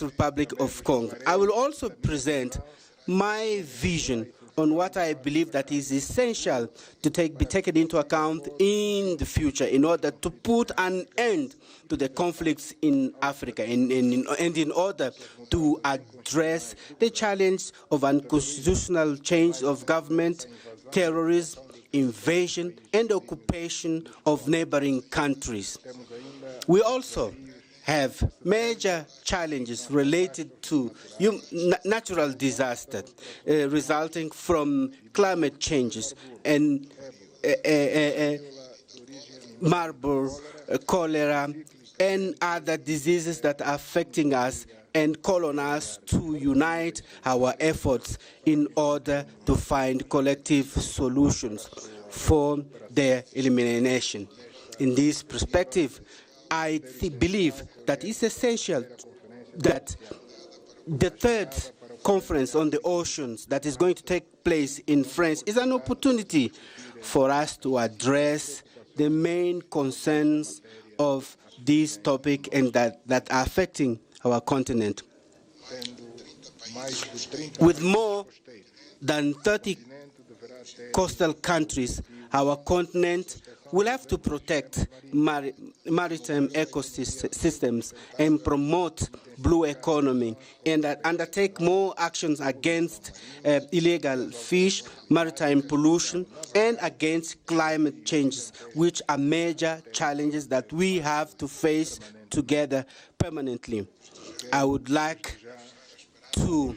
Republic of Congo. I will also present my vision on what I believe that is essential to be taken into account in the future in order to put an end to the conflicts in Africa and in order to address the challenge of unconstitutional change of government, terrorism, invasion, and occupation of neighboring countries. We also have major challenges related to natural disasters resulting from climate changes and Marburg, cholera, and other diseases that are affecting us, and call on us to unite our efforts in order to find collective solutions for their elimination. In this perspective, I believe that it's essential that the third conference on the oceans that is going to take place in France is an opportunity for us to address the main concerns of this topic and that are affecting our continent. With more than 30 coastal countries, our continent will have to protect maritime ecosystems and promote blue economy and undertake more actions against illegal fish, maritime pollution, and against climate changes, which are major challenges that we have to face together permanently. I would like to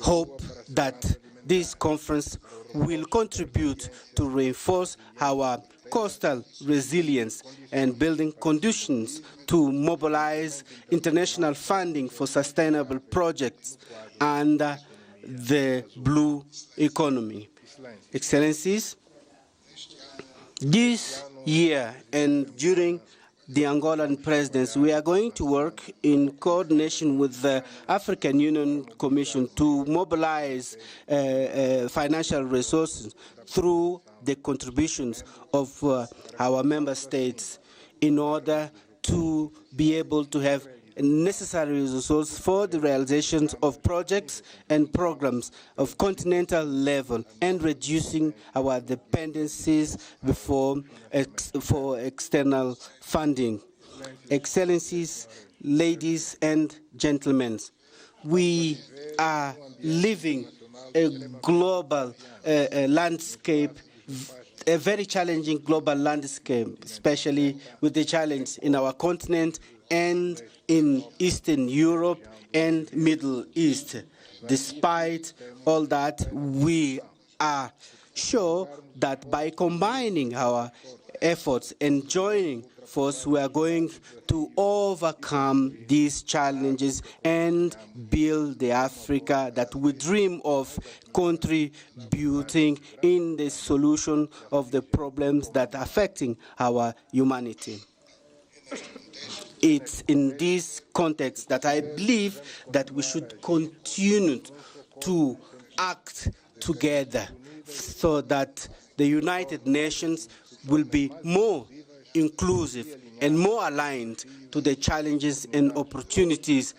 hope that this conference will contribute to reinforce our coastal resilience and building conditions to mobilize international funding for sustainable projects under the blue economy. Excellencies, this year and during the Angolan presidency, we are going to work in coordination with the African Union Commission to mobilize financial resources through the contributions of our member states in order to be able to have necessary resources for the realizations of projects and programs of continental level and reducing our dependencies for external funding. Excellencies, ladies and gentlemen, we are living a global landscape a very challenging global landscape, especially with the challenge in our continent and in Eastern Europe and Middle East. Despite all that, we are sure that by combining our efforts and joining force, we are going to overcome these challenges and build the Africa that we dream of, contributing in the solution of the problems that are affecting our humanity. It's in this context that I believe that we should continue to act together so that the United Nations will be more inclusive and more aligned to the challenges and opportunities.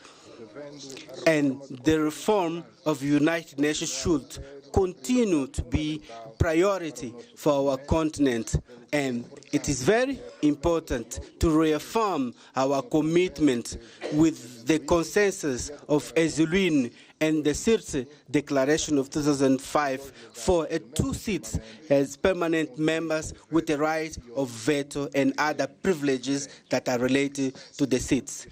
And the reform of the United Nations should continue to be priority for our continent. And it is very important to reaffirm our commitment with the consensus of Ezelwyn and the Sirte Declaration of 2005 for 2 seats as permanent members with the right of veto and other privileges that are related to the seats.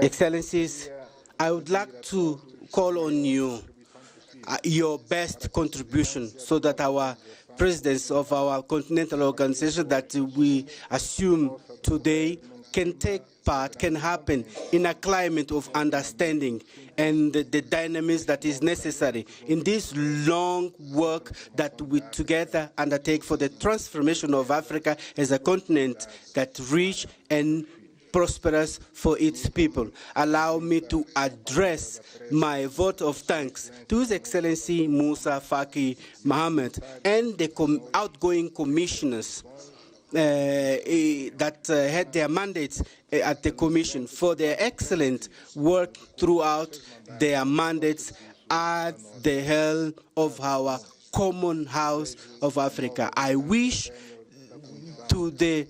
Excellencies, I would like to call on you, your best contribution, so that our presidents of our continental organization that we assume today can take part, can happen in a climate of understanding and the dynamics that is necessary in this long work that we together undertake for the transformation of Africa as a continent that rich and prosperous for its people. Allow me to address my vote of thanks to His Excellency Musa Faki Mohammed and the outgoing commissioners that had their mandates at the Commission for their excellent work throughout their mandates at the helm of our common house of Africa. I wish to the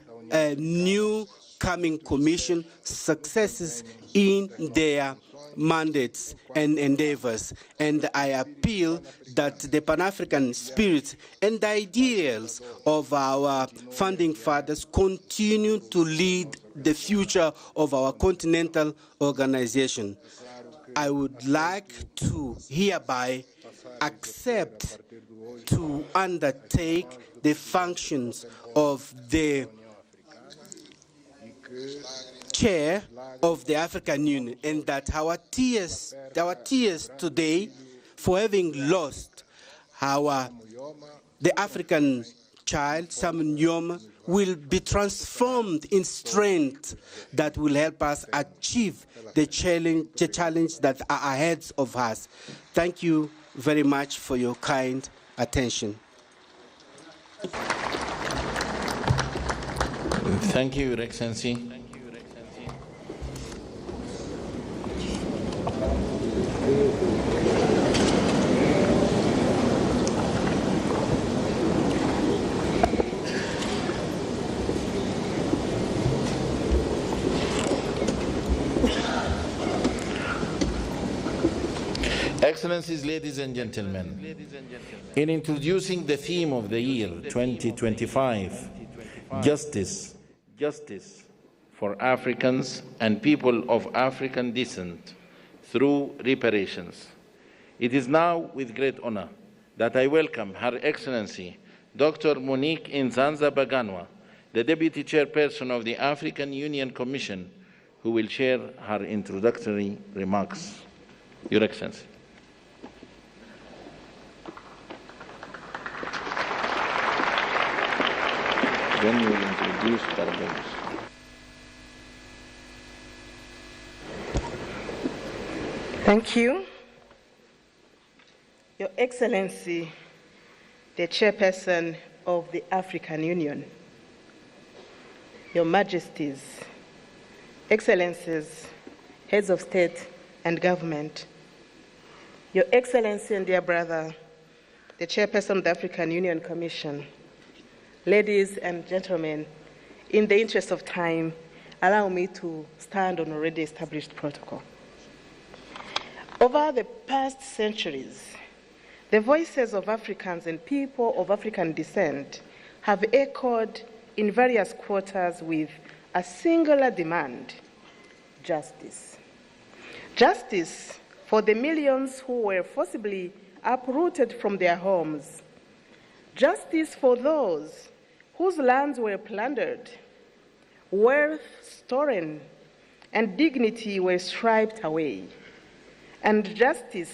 new coming Commission successes in their mandates and endeavors. And I appeal that the Pan-African spirit and the ideals of our founding fathers continue to lead the future of our continental organization. I would like to hereby accept to undertake the functions of the chair of the African Union, and that our tears today for having lost the African child, Sam Nyoma, will be transformed in strength that will help us achieve the challenge that are ahead of us. Thank you very much for your kind attention. Thank you, Your Excellency. Excellencies, ladies and gentlemen, in introducing the theme of the year 2025, Justice for Africans and people of African descent through reparations, it is now with great honor that I welcome Her Excellency Dr. Monique Nzanza Baganwa, the Deputy Chairperson of the African Union Commission, who will share her introductory remarks. Your Excellency. Then you will introduce Barbados. Thank you. Your Excellency, the Chairperson of the African Union, Your Majesties, Excellencies, Heads of State and Government, Your Excellency and dear brother, the Chairperson of the African Union Commission, ladies and gentlemen, in the interest of time, allow me to stand on already established protocol. Over the past centuries, the voices of Africans and people of African descent have echoed in various quarters with a singular demand: justice. Justice for the millions who were forcibly uprooted from their homes. Justice for those whose lands were plundered, wealth stolen, and dignity were stripped away. And justice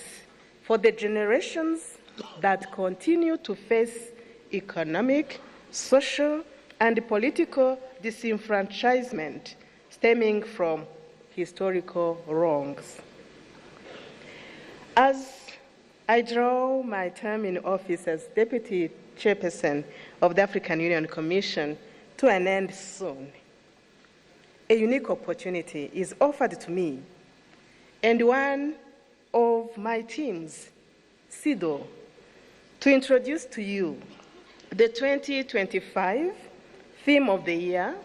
for the generations that continue to face economic, social, and political disenfranchisement stemming from historical wrongs. As I draw my term in office as Deputy Chairperson of the African Union Commission to an end soon, a unique opportunity is offered to me and one of my teams, SIDO, to introduce to you the 2025 theme of the year,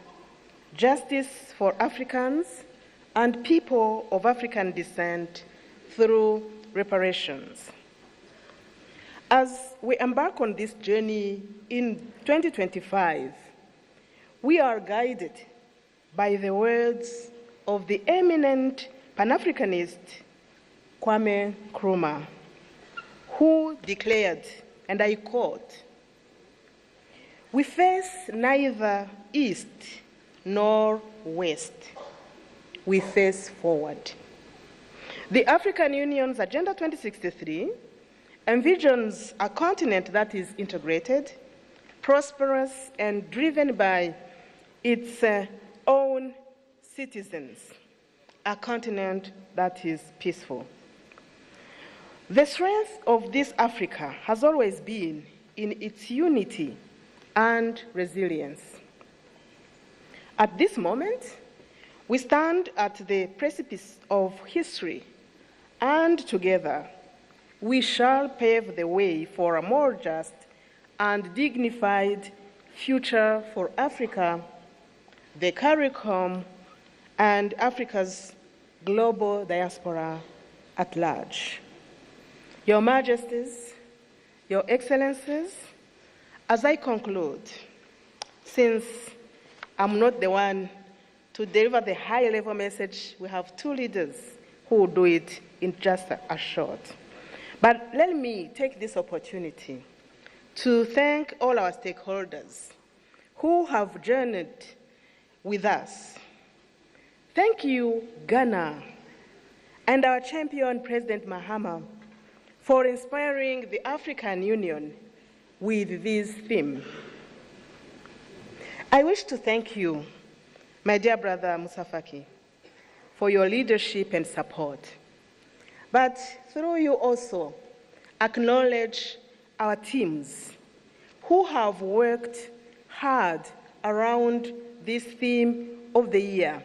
Justice for Africans and People of African Descent through Reparations. As we embark on this journey in 2025, we are guided by the words of the eminent Pan-Africanist Kwame Nkrumah, who declared, and I quote, "We face neither east nor west. We face forward." The African Union's Agenda 2063 envisions a continent that is integrated, prosperous, and driven by its own citizens, a continent that is peaceful. The strength of this Africa has always been in its unity and resilience. At this moment, we stand at the precipice of history, and together we shall pave the way for a more just and dignified future for Africa, the CARICOM, and Africa's global diaspora at large. Your Majesties, Your Excellencies, as I conclude, since I'm not the one to deliver the high-level message, we have two leaders who will do it in just a short. But let me take this opportunity to thank all our stakeholders who have journeyed with us. Thank you, Ghana, and our champion, President Mahama, for inspiring the African Union with this theme. I wish to thank you, my dear brother Musa Faki, for your leadership and support. But through you also, acknowledge our teams who have worked hard around this theme of the year.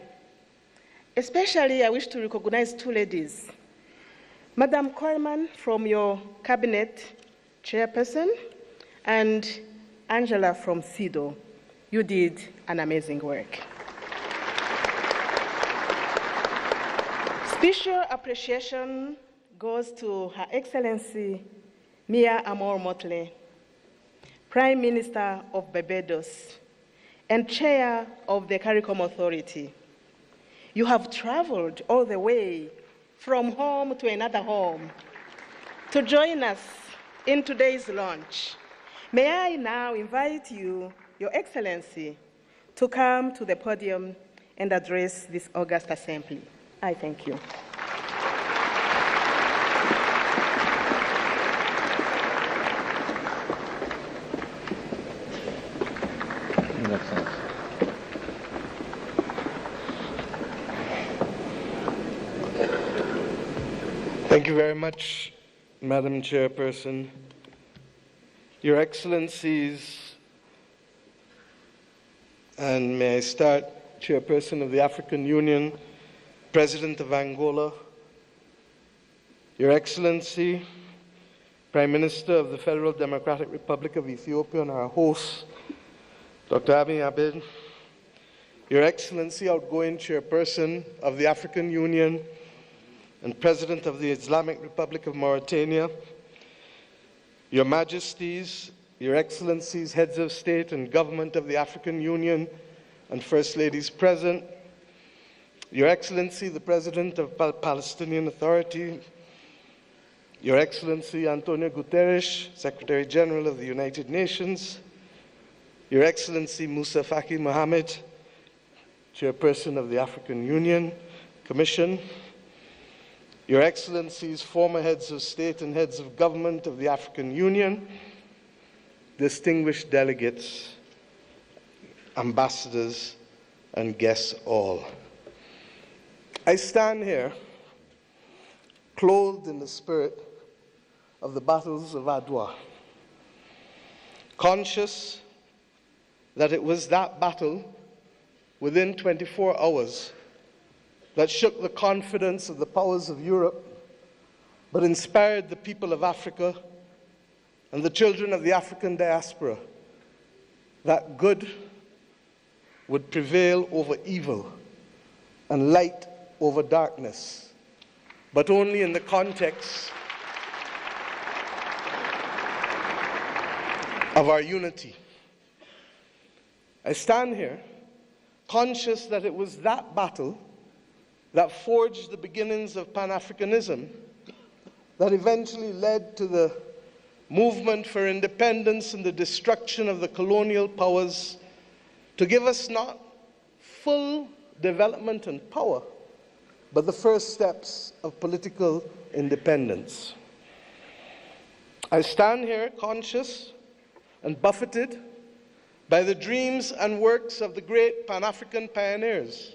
Especially, I wish to recognize two ladies. Madam Coleman from your cabinet chairperson, and Angela from SIDO. You did an amazing work. Special appreciation goes to Her Excellency Mia Amor Motley, Prime Minister of Barbados and Chair of the CARICOM Authority. You have traveled all the way from home to another home to join us in today's launch. May I now invite you, Your Excellency, to come to the podium and address this august assembly. I thank you. Thank you very much, Madam Chairperson. Your Excellencies, and may I start, Chairperson of the African Union, President of Angola, Your Excellency, Prime Minister of the Federal Democratic Republic of Ethiopia, and our host, Dr. Abiy Ahmed, Your Excellency, outgoing Chairperson of the African Union, and President of the Islamic Republic of Mauritania, Your Majesties, Your Excellencies, Heads of State and Government of the African Union, and First Ladies present, Your Excellency, the President of the Palestinian Authority, Your Excellency Antonio Guterres, Secretary General of the United Nations, Your Excellency Moussa Faki Mohammed, Chairperson of the African Union Commission, Your Excellencies, former heads of state and heads of government of the African Union, distinguished delegates, ambassadors, and guests all. I stand here clothed in the spirit of the battles of Adwa, conscious that it was that battle within 24 hours that shook the confidence of the powers of Europe, but inspired the people of Africa and the children of the African diaspora that good would prevail over evil and light over darkness, but only in the context of our unity. I stand here conscious that it was that battle that forged the beginnings of pan-Africanism that eventually led to the movement for independence and the destruction of the colonial powers to give us not full development and power, but the first steps of political independence. I stand here conscious and buffeted by the dreams and works of the great Pan-African pioneers,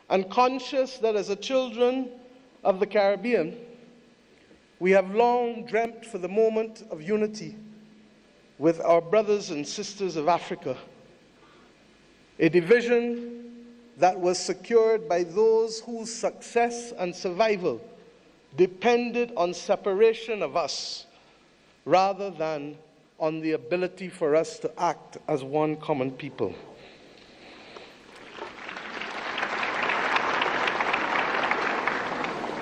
and conscious that as a children of the Caribbean, we have long dreamt for the moment of unity with our brothers and sisters of Africa, a division that was secured by those whose success and survival depended on separation of us rather than on the ability for us to act as one common people.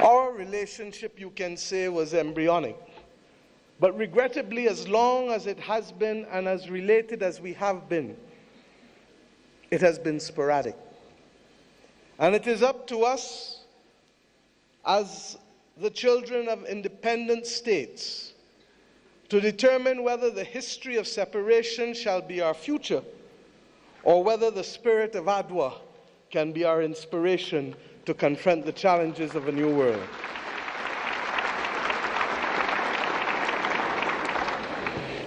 Our relationship, you can say, was embryonic, but regrettably, as long as it has been and as related as we have been, it has been sporadic. And it is up to us as the children of independent states to determine whether the history of separation shall be our future or whether the spirit of Adwa can be our inspiration to confront the challenges of a new world.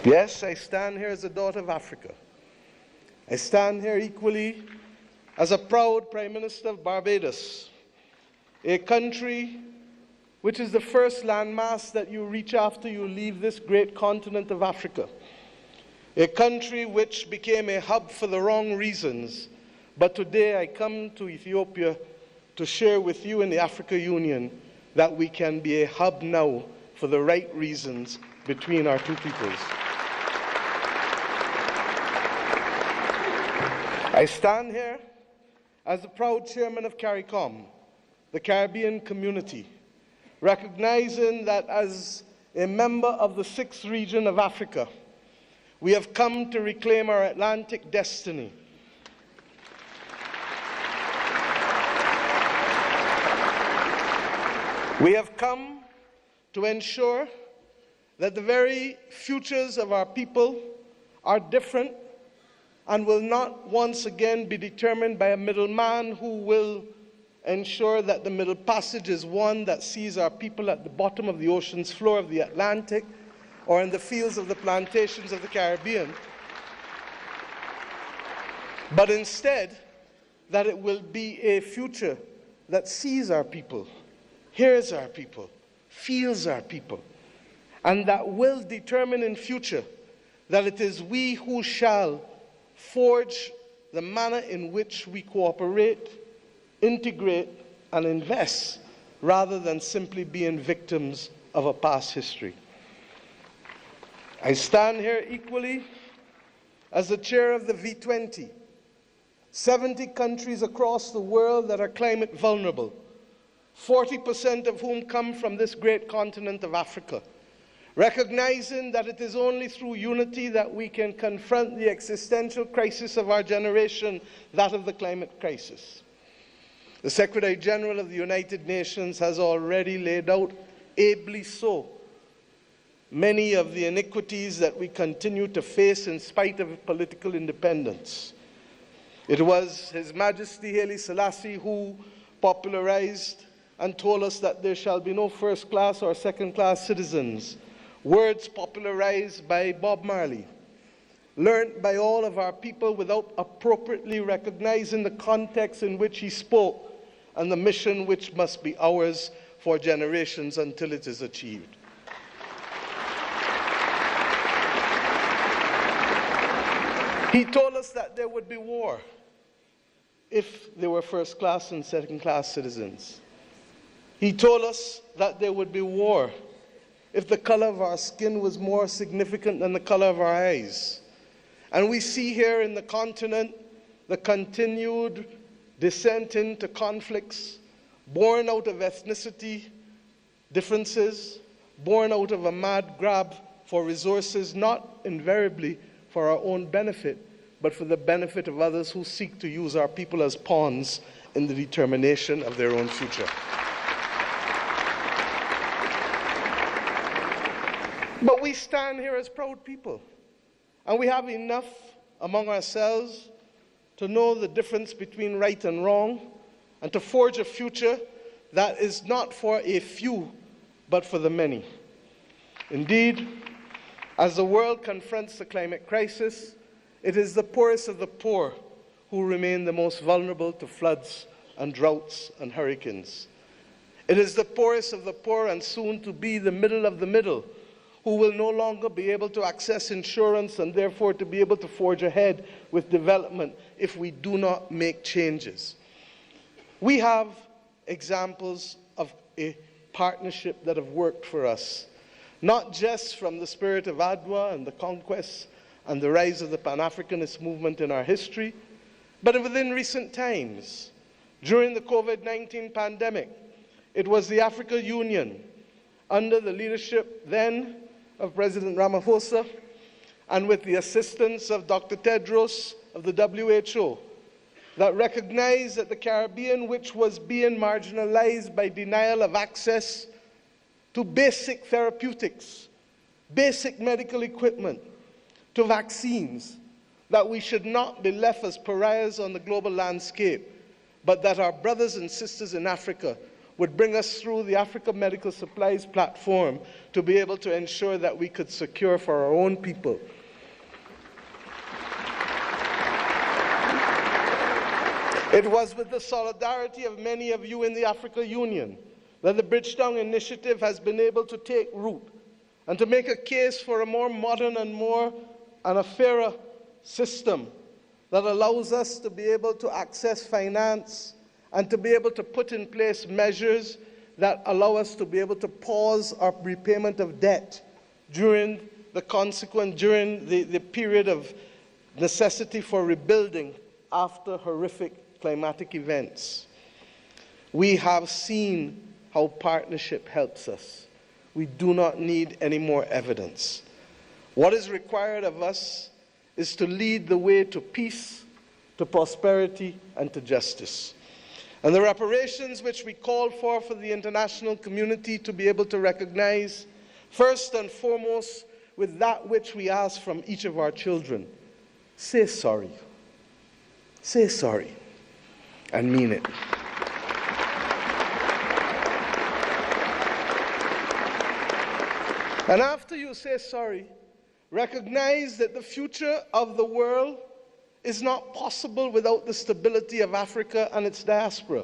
Yes, I stand here as a daughter of Africa. I stand here equally as a proud Prime Minister of Barbados, a country which is the first landmass that you reach after you leave this great continent of Africa, a country which became a hub for the wrong reasons. But today I come to Ethiopia to share with you in the African Union that we can be a hub now for the right reasons between our two peoples. I stand here as the proud chairman of CARICOM, the Caribbean community, recognizing that as a member of the 6th region of Africa, we have come to reclaim our Atlantic destiny. We have come to ensure that the very futures of our people are different and will not once again be determined by a middleman who will ensure that the Middle Passage is one that sees our people at the bottom of the ocean's floor of the Atlantic or in the fields of the plantations of the Caribbean, but instead that it will be a future that sees our people, hears our people, feels our people, and that will determine in future that it is we who shall forge the manner in which we cooperate, integrate, and invest, rather than simply being victims of a past history. I stand here equally as the chair of the V20, 70 countries across the world that are climate vulnerable, 40% of whom come from this great continent of Africa, recognizing that it is only through unity that we can confront the existential crisis of our generation, that of the climate crisis. The Secretary General of the United Nations has already laid out, ably so, many of the iniquities that we continue to face in spite of political independence. It was His Majesty Haile Selassie who popularized and told us that there shall be no first-class or second-class citizens, words popularized by Bob Marley, learned by all of our people without appropriately recognizing the context in which he spoke and the mission which must be ours for generations until it is achieved. He told us that there would be war if there were first-class and second-class citizens. He told us that there would be war if the color of our skin was more significant than the color of our eyes. And we see here in the continent the continued descent into conflicts born out of ethnicity differences, born out of a mad grab for resources, not invariably for our own benefit, but for the benefit of others who seek to use our people as pawns in the determination of their own future. But we stand here as proud people, and we have enough among ourselves to know the difference between right and wrong, and to forge a future that is not for a few, but for the many. Indeed, as the world confronts the climate crisis, it is the poorest of the poor who remain the most vulnerable to floods and droughts and hurricanes. It is the poorest of the poor, and soon to be the middle of the middle, who will no longer be able to access insurance and therefore to be able to forge ahead with development if we do not make changes. We have examples of a partnership that have worked for us, not just from the spirit of Adwa and the conquest and the rise of the pan-Africanist movement in our history, but within recent times. During the COVID-19 pandemic, it was the African Union, under the leadership then of President Ramaphosa, and with the assistance of Dr. Tedros of the WHO, that recognized that the Caribbean, which was being marginalized by denial of access to basic therapeutics, basic medical equipment, to vaccines, that we should not be left as pariahs on the global landscape, but that our brothers and sisters in Africa would bring us through the Africa Medical Supplies platform to be able to ensure that we could secure for our own people It was with the solidarity of many of you in the African Union that the Bridgetown Initiative has been able to take root and to make a case for a more modern and a fairer system that allows us to be able to access finance and to be able to put in place measures that allow us to be able to pause our repayment of debt during the period of necessity for rebuilding after horrific climatic events. We have seen how partnership helps us. We do not need any more evidence. What is required of us is to lead the way to peace, to prosperity, and to justice. And the reparations which we call for the international community to be able to recognize, first and foremost, with that which we ask from each of our children. Say sorry. Say sorry. And mean it. And after you say sorry, recognize that the future of the world is not possible without the stability of Africa and its diaspora.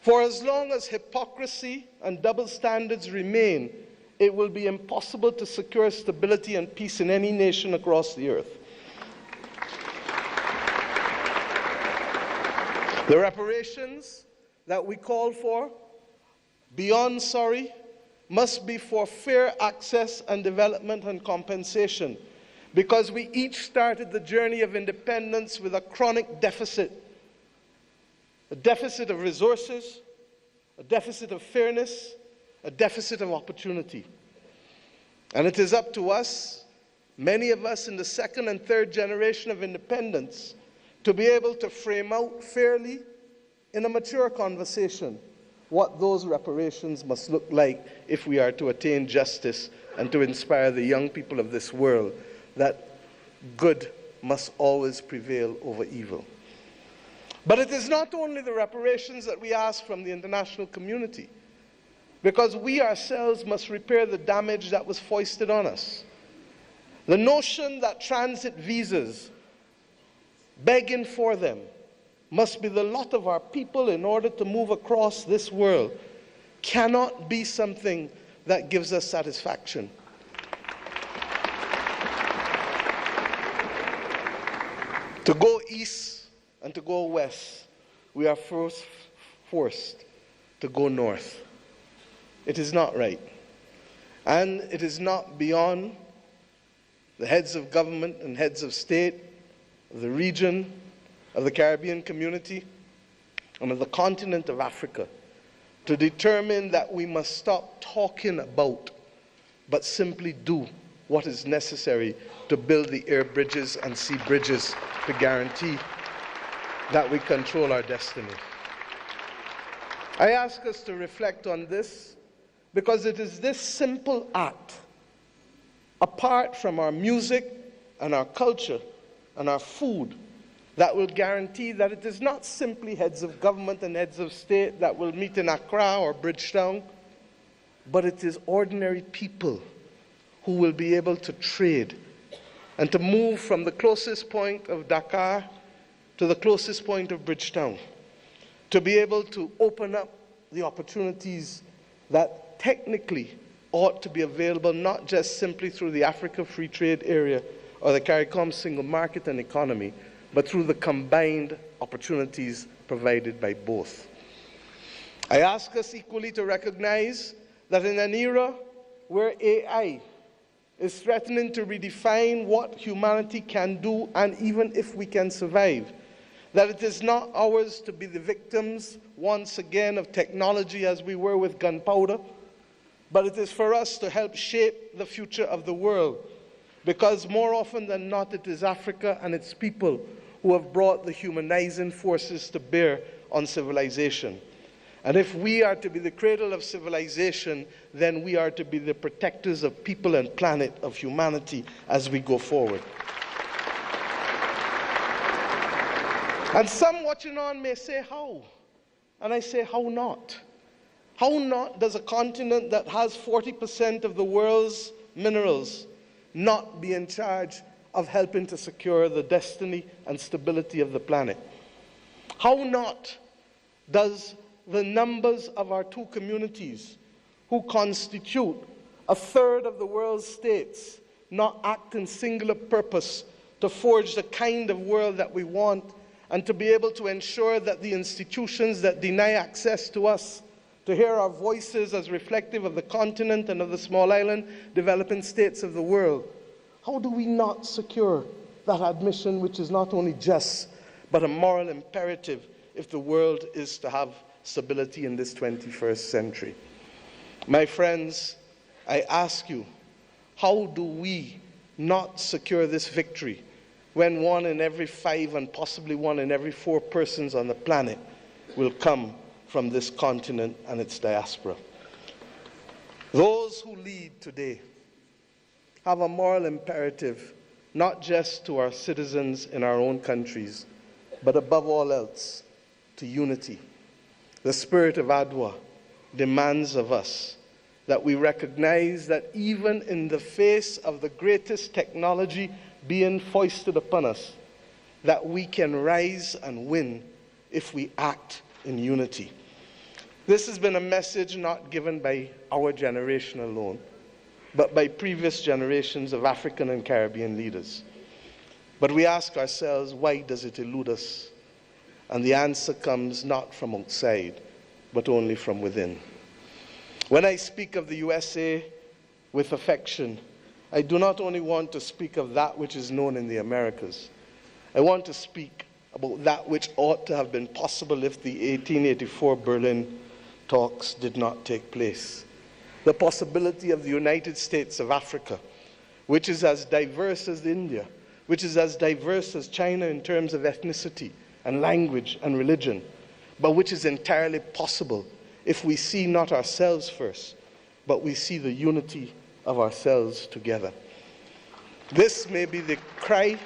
For as long as hypocrisy and double standards remain, it will be impossible to secure stability and peace in any nation across the earth. The reparations that we call for, beyond sorry, must be for fair access and development and compensation, because we each started the journey of independence with a chronic deficit, a deficit of resources, a deficit of fairness, a deficit of opportunity. And it is up to us, many of us in the second and third generation of independence, to be able to frame out fairly in a mature conversation what those reparations must look like if we are to attain justice and to inspire the young people of this world that good must always prevail over evil. But it is not only the reparations that we ask from the international community, because we ourselves must repair the damage that was foisted on us. The notion that transit visas, begging for them, must be the lot of our people in order to move across this world cannot be something that gives us satisfaction. To go east and to go west, we are first forced to go north. It is not right. And it is not beyond the heads of government and heads of state, of the region, of the Caribbean community, and of the continent of Africa to determine that we must stop talking about, but simply do what is necessary to build the air bridges and sea bridges to guarantee that we control our destiny. I ask us to reflect on this because it is this simple act, apart from our music and our culture and our food, that will guarantee that it is not simply heads of government and heads of state that will meet in Accra or Bridgetown, but it is ordinary people who will be able to trade and to move from the closest point of Dakar to the closest point of Bridgetown, to be able to open up the opportunities that technically ought to be available not just simply through the Africa Free Trade Area or the CARICOM single market and economy, but through the combined opportunities provided by both. I ask us equally to recognize that in an era where AI is threatening to redefine what humanity can do and even if we can survive, that it is not ours to be the victims once again of technology as we were with gunpowder, but it is for us to help shape the future of the world, because more often than not it is Africa and its people who have brought the humanizing forces to bear on civilization. And if we are to be the cradle of civilization, then we are to be the protectors of people and planet, of humanity, as we go forward. And some watching on may say, how? And I say, how not? How not does a continent that has 40% of the world's minerals not be in charge of helping to secure the destiny and stability of the planet? How not does the numbers of our two communities, who constitute a third of the world's states, not act in singular purpose to forge the kind of world that we want and to be able to ensure that the institutions that deny access to us, to hear our voices as reflective of the continent and of the small island developing states of the world, how do we not secure that admission, which is not only just, but a moral imperative if the world is to have stability in this 21st century? My friends, I ask you, how do we not secure this victory when 1 in every 5 and possibly 1 in every 4 persons on the planet will come from this continent and its diaspora? Those who lead today have a moral imperative, not just to our citizens in our own countries, but above all else, to unity. The spirit of Adwa demands of us that we recognize that even in the face of the greatest technology being foisted upon us, that we can rise and win if we act in unity. This has been a message not given by our generation alone, but by previous generations of African and Caribbean leaders. But we ask ourselves, why does it elude us? And the answer comes not from outside, but only from within. When I speak of the USA with affection, I do not only want to speak of that which is known in the Americas. I want to speak about that which ought to have been possible if the 1884 Berlin talks did not take place. The possibility of the United States of Africa, which is as diverse as India, which is as diverse as China in terms of ethnicity and language and religion, but which is entirely possible if we see not ourselves first, but we see the unity of ourselves together. This may be the cry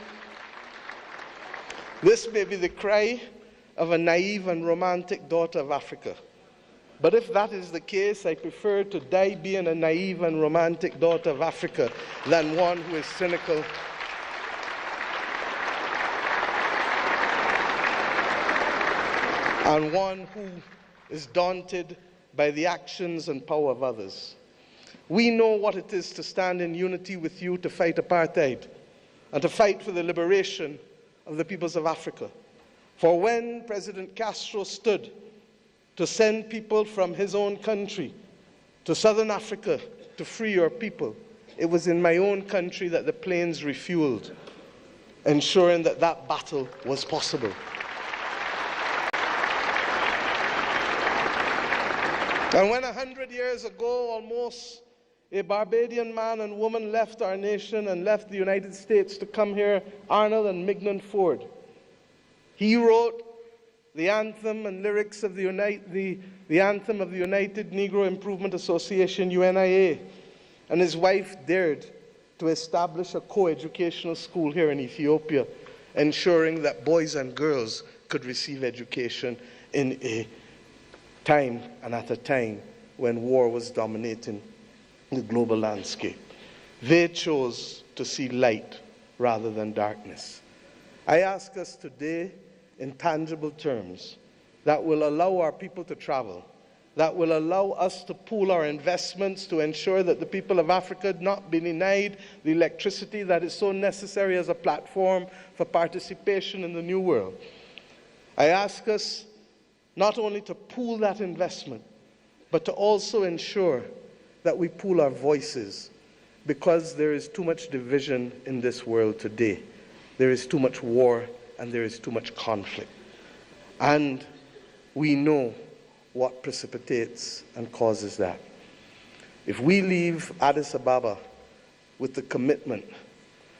of a naive and romantic daughter of Africa. But if that is the case, I prefer to die being a naive and romantic daughter of Africa than one who is cynical and one who is daunted by the actions and power of others. We know what it is to stand in unity with you to fight apartheid and to fight for the liberation of the peoples of Africa. For when President Castro stood to send people from his own country to southern Africa to free your people, it was in my own country that the planes refueled, ensuring that that battle was possible. And when 100 years ago, almost, a Barbadian man and woman left our nation and left the United States to come here, Arnold and Mignon Ford, he wrote the anthem and lyrics of the anthem of the United Negro Improvement Association, UNIA, and his wife dared to establish a co-educational school here in Ethiopia, ensuring that boys and girls could receive education in a time and at a time when war was dominating the global landscape. They chose to see light rather than darkness. I ask us today in tangible terms that will allow our people to travel, that will allow us to pool our investments to ensure that the people of Africa not be denied the electricity that is so necessary as a platform for participation in the new world. I ask us not only to pool that investment, but to also ensure that we pool our voices, because there is too much division in this world today. There is too much war and there is too much conflict. And we know what precipitates and causes that. If we leave Addis Ababa with the commitment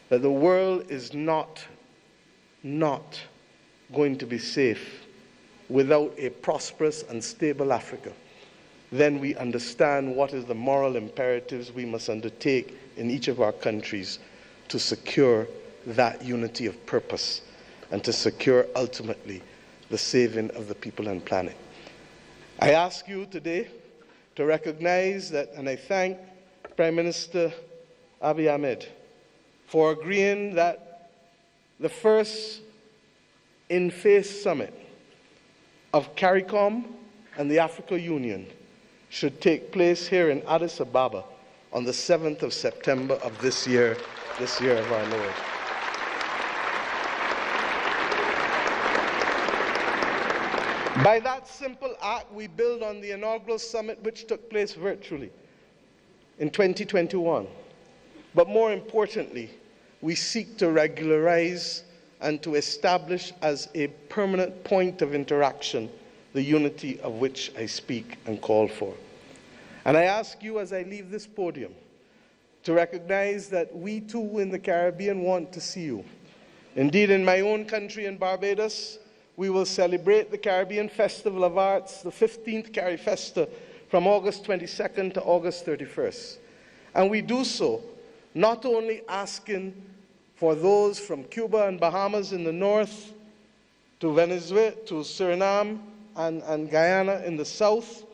that the world is not going to be safe without a prosperous and stable Africa, then we understand what is the moral imperatives we must undertake in each of our countries to secure that unity of purpose and to secure ultimately the saving of the people and planet. I ask you today to recognize that, and I thank Prime Minister Abiy Ahmed for agreeing that the first in-face summit of CARICOM and the African Union should take place here in Addis Ababa on the 7th of September of this year of our Lord. By that simple act, we build on the inaugural summit which took place virtually in 2021. But more importantly, we seek to regularize and to establish as a permanent point of interaction the unity of which I speak and call for. And I ask you as I leave this podium to recognize that we too in the Caribbean want to see you. Indeed, in my own country in Barbados, we will celebrate the Caribbean Festival of Arts, the 15th CariFesta, from August 22nd to August 31st. And we do so not only asking for those from Cuba and Bahamas in the north, to Venezuela, to Suriname and Guyana in the south,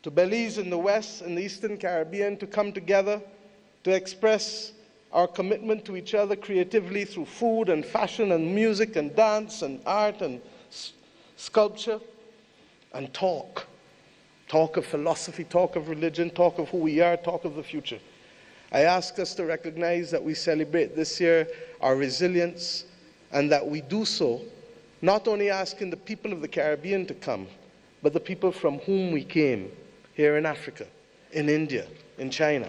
to Belize in the west and the Eastern Caribbean, to come together to express our commitment to each other creatively through food and fashion and music and dance and art and sculpture, and talk of philosophy, talk of religion, talk of who we are, talk of the future. I ask us to recognize that we celebrate this year our resilience, and that we do so not only asking the people of the Caribbean to come, but the people from whom we came here in Africa, in India, in China,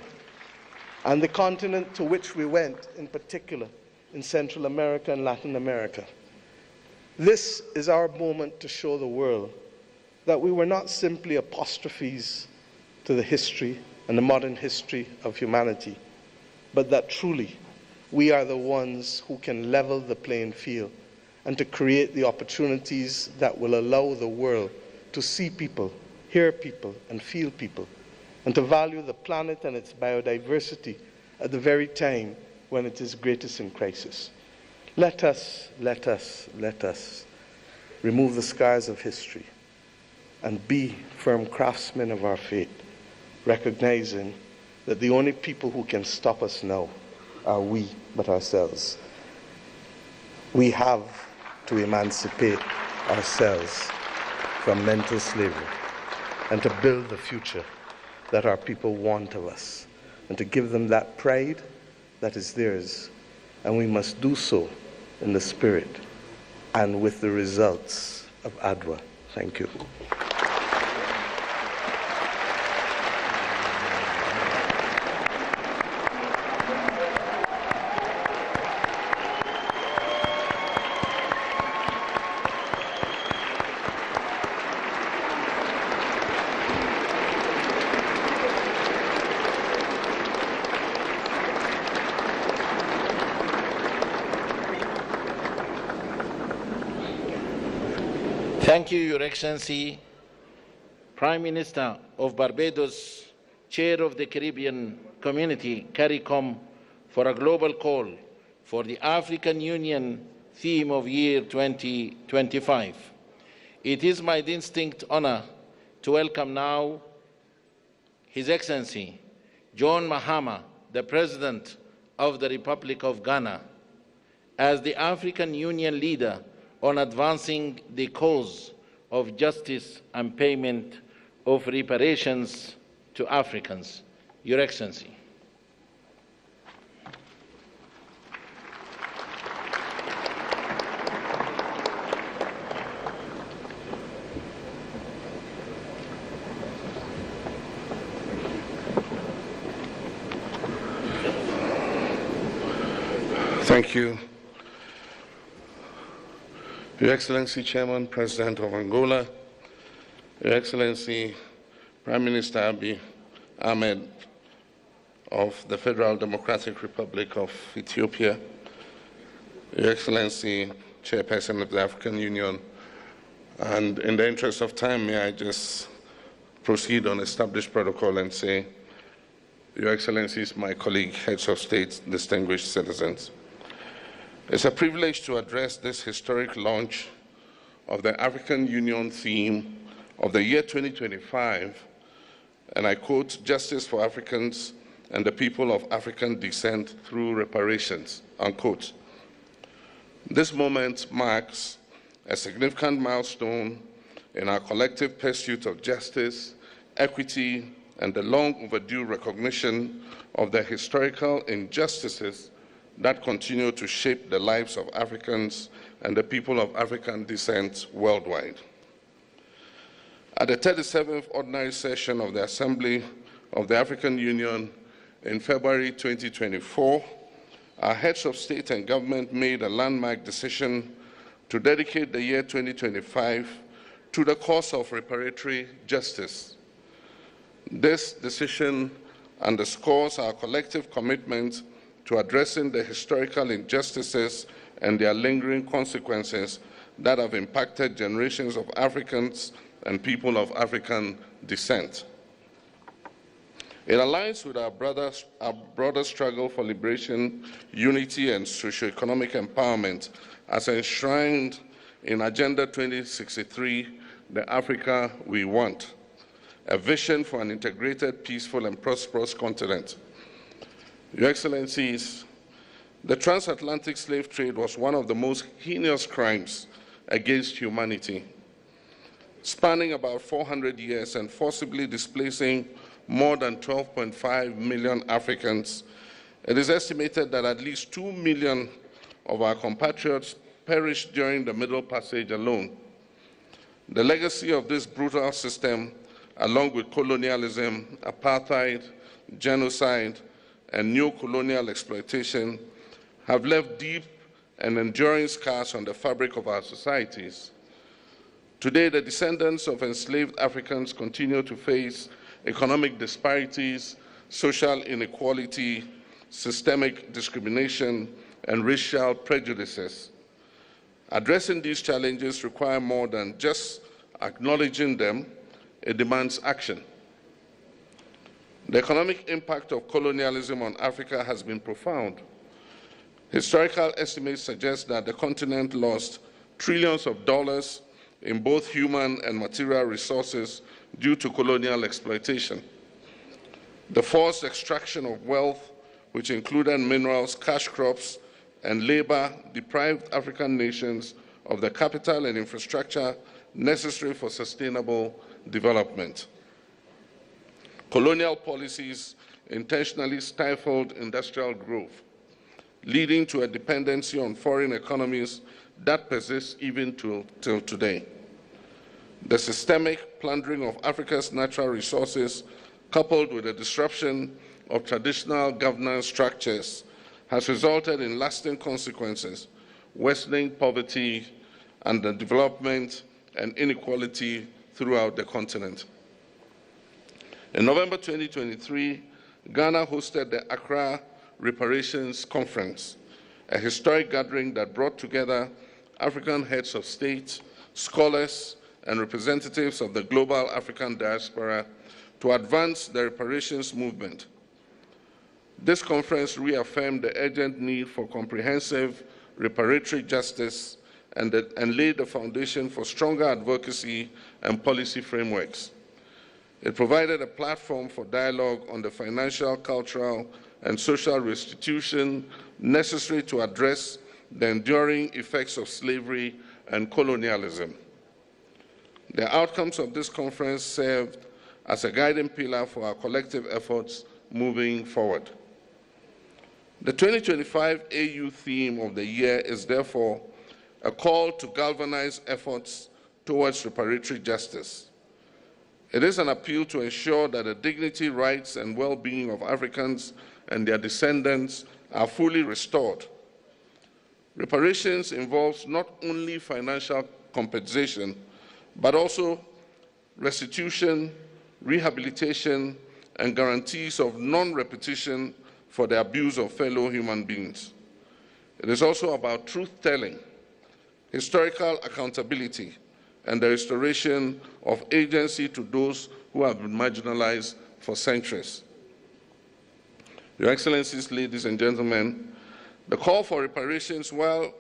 and the continent to which we went, in particular in Central America and Latin America. This is our moment to show the world that we were not simply apostrophes to the history and the modern history of humanity, but that truly we are the ones who can level the playing field and to create the opportunities that will allow the world to see people, hear people, and feel people, and to value the planet and its biodiversity at the very time when it is greatest in crisis. Let us remove the scars of history and be firm craftsmen of our fate, recognizing that the only people who can stop us now are we, but ourselves. We have to emancipate ourselves from mental slavery and to build the future that our people want of us and to give them that pride that is theirs. And we must do so in the spirit and with the results of ADWA. Thank you. Thank you, Your Excellency, Prime Minister of Barbados, Chair of the Caribbean Community, CARICOM, for a global call for the African Union theme of year 2025. It is my distinct honor to welcome now His Excellency John Mahama, the President of the Republic of Ghana, as the African Union leader on advancing the cause of justice and payment of reparations to Africans. Your Excellency. Thank you. Your Excellency, Chairman, President of Angola, Your Excellency, Prime Minister Abiy Ahmed of the Federal Democratic Republic of Ethiopia, Your Excellency, Chairperson of the African Union, and in the interest of time, may I just proceed on established protocol and say, Your Excellencies, my colleague, heads of state, distinguished citizens. It's a privilege to address this historic launch of the African Union theme of the year 2025, and I quote, "Justice for Africans and the people of African descent through reparations," unquote. This moment marks a significant milestone in our collective pursuit of justice, equity, and the long overdue recognition of the historical injustices that continue to shape the lives of Africans and the people of African descent worldwide. At the 37th Ordinary Session of the Assembly of the African Union in February 2024, our heads of state and government made a landmark decision to dedicate the year 2025 to the cause of reparatory justice. This decision underscores our collective commitment to addressing the historical injustices and their lingering consequences that have impacted generations of Africans and people of African descent. It aligns with our broader struggle for liberation, unity, and socio-economic empowerment as enshrined in Agenda 2063, the Africa we want, a vision for an integrated, peaceful, and prosperous continent. Your Excellencies, the transatlantic slave trade was one of the most heinous crimes against humanity, spanning about 400 years and forcibly displacing more than 12.5 million Africans. It is estimated that at least 2 million of our compatriots perished during the Middle Passage alone. The legacy of this brutal system, along with colonialism, apartheid, genocide, and neo-colonial exploitation, have left deep and enduring scars on the fabric of our societies. Today, the descendants of enslaved Africans continue to face economic disparities, social inequality, systemic discrimination, and racial prejudices. Addressing these challenges requires more than just acknowledging them. It demands action. The economic impact of colonialism on Africa has been profound. Historical estimates suggest that the continent lost trillions of dollars in both human and material resources due to colonial exploitation. The forced extraction of wealth, which included minerals, cash crops, and labor, deprived African nations of the capital and infrastructure necessary for sustainable development. Colonial policies intentionally stifled industrial growth, leading to a dependency on foreign economies that persists even till today. The systemic plundering of Africa's natural resources, coupled with the disruption of traditional governance structures, has resulted in lasting consequences, worsening poverty, underdevelopment, and inequality throughout the continent. In November 2023, Ghana hosted the Accra Reparations Conference, a historic gathering that brought together African heads of state, scholars, and representatives of the global African diaspora to advance the reparations movement. This conference reaffirmed the urgent need for comprehensive reparatory justice and laid the foundation for stronger advocacy and policy frameworks. It provided a platform for dialogue on the financial, cultural, and social restitution necessary to address the enduring effects of slavery and colonialism. The outcomes of this conference served as a guiding pillar for our collective efforts moving forward. The 2025 AU theme of the year is therefore a call to galvanize efforts towards reparatory justice. It is an appeal to ensure that the dignity, rights, and well-being of Africans and their descendants are fully restored. Reparations involves not only financial compensation, but also restitution, rehabilitation, and guarantees of non-repetition for the abuse of fellow human beings. It is also about truth-telling, historical accountability, and the restoration of agency to those who have been marginalized for centuries. Your Excellencies, ladies and gentlemen, the call for reparations, while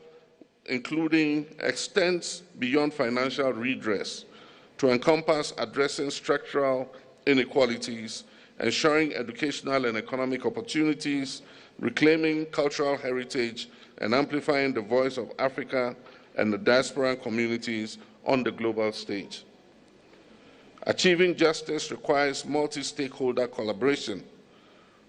including, extends beyond financial redress to encompass addressing structural inequalities, ensuring educational and economic opportunities, reclaiming cultural heritage, and amplifying the voice of Africa and the diaspora communities on the global stage. Achieving justice requires multi-stakeholder collaboration.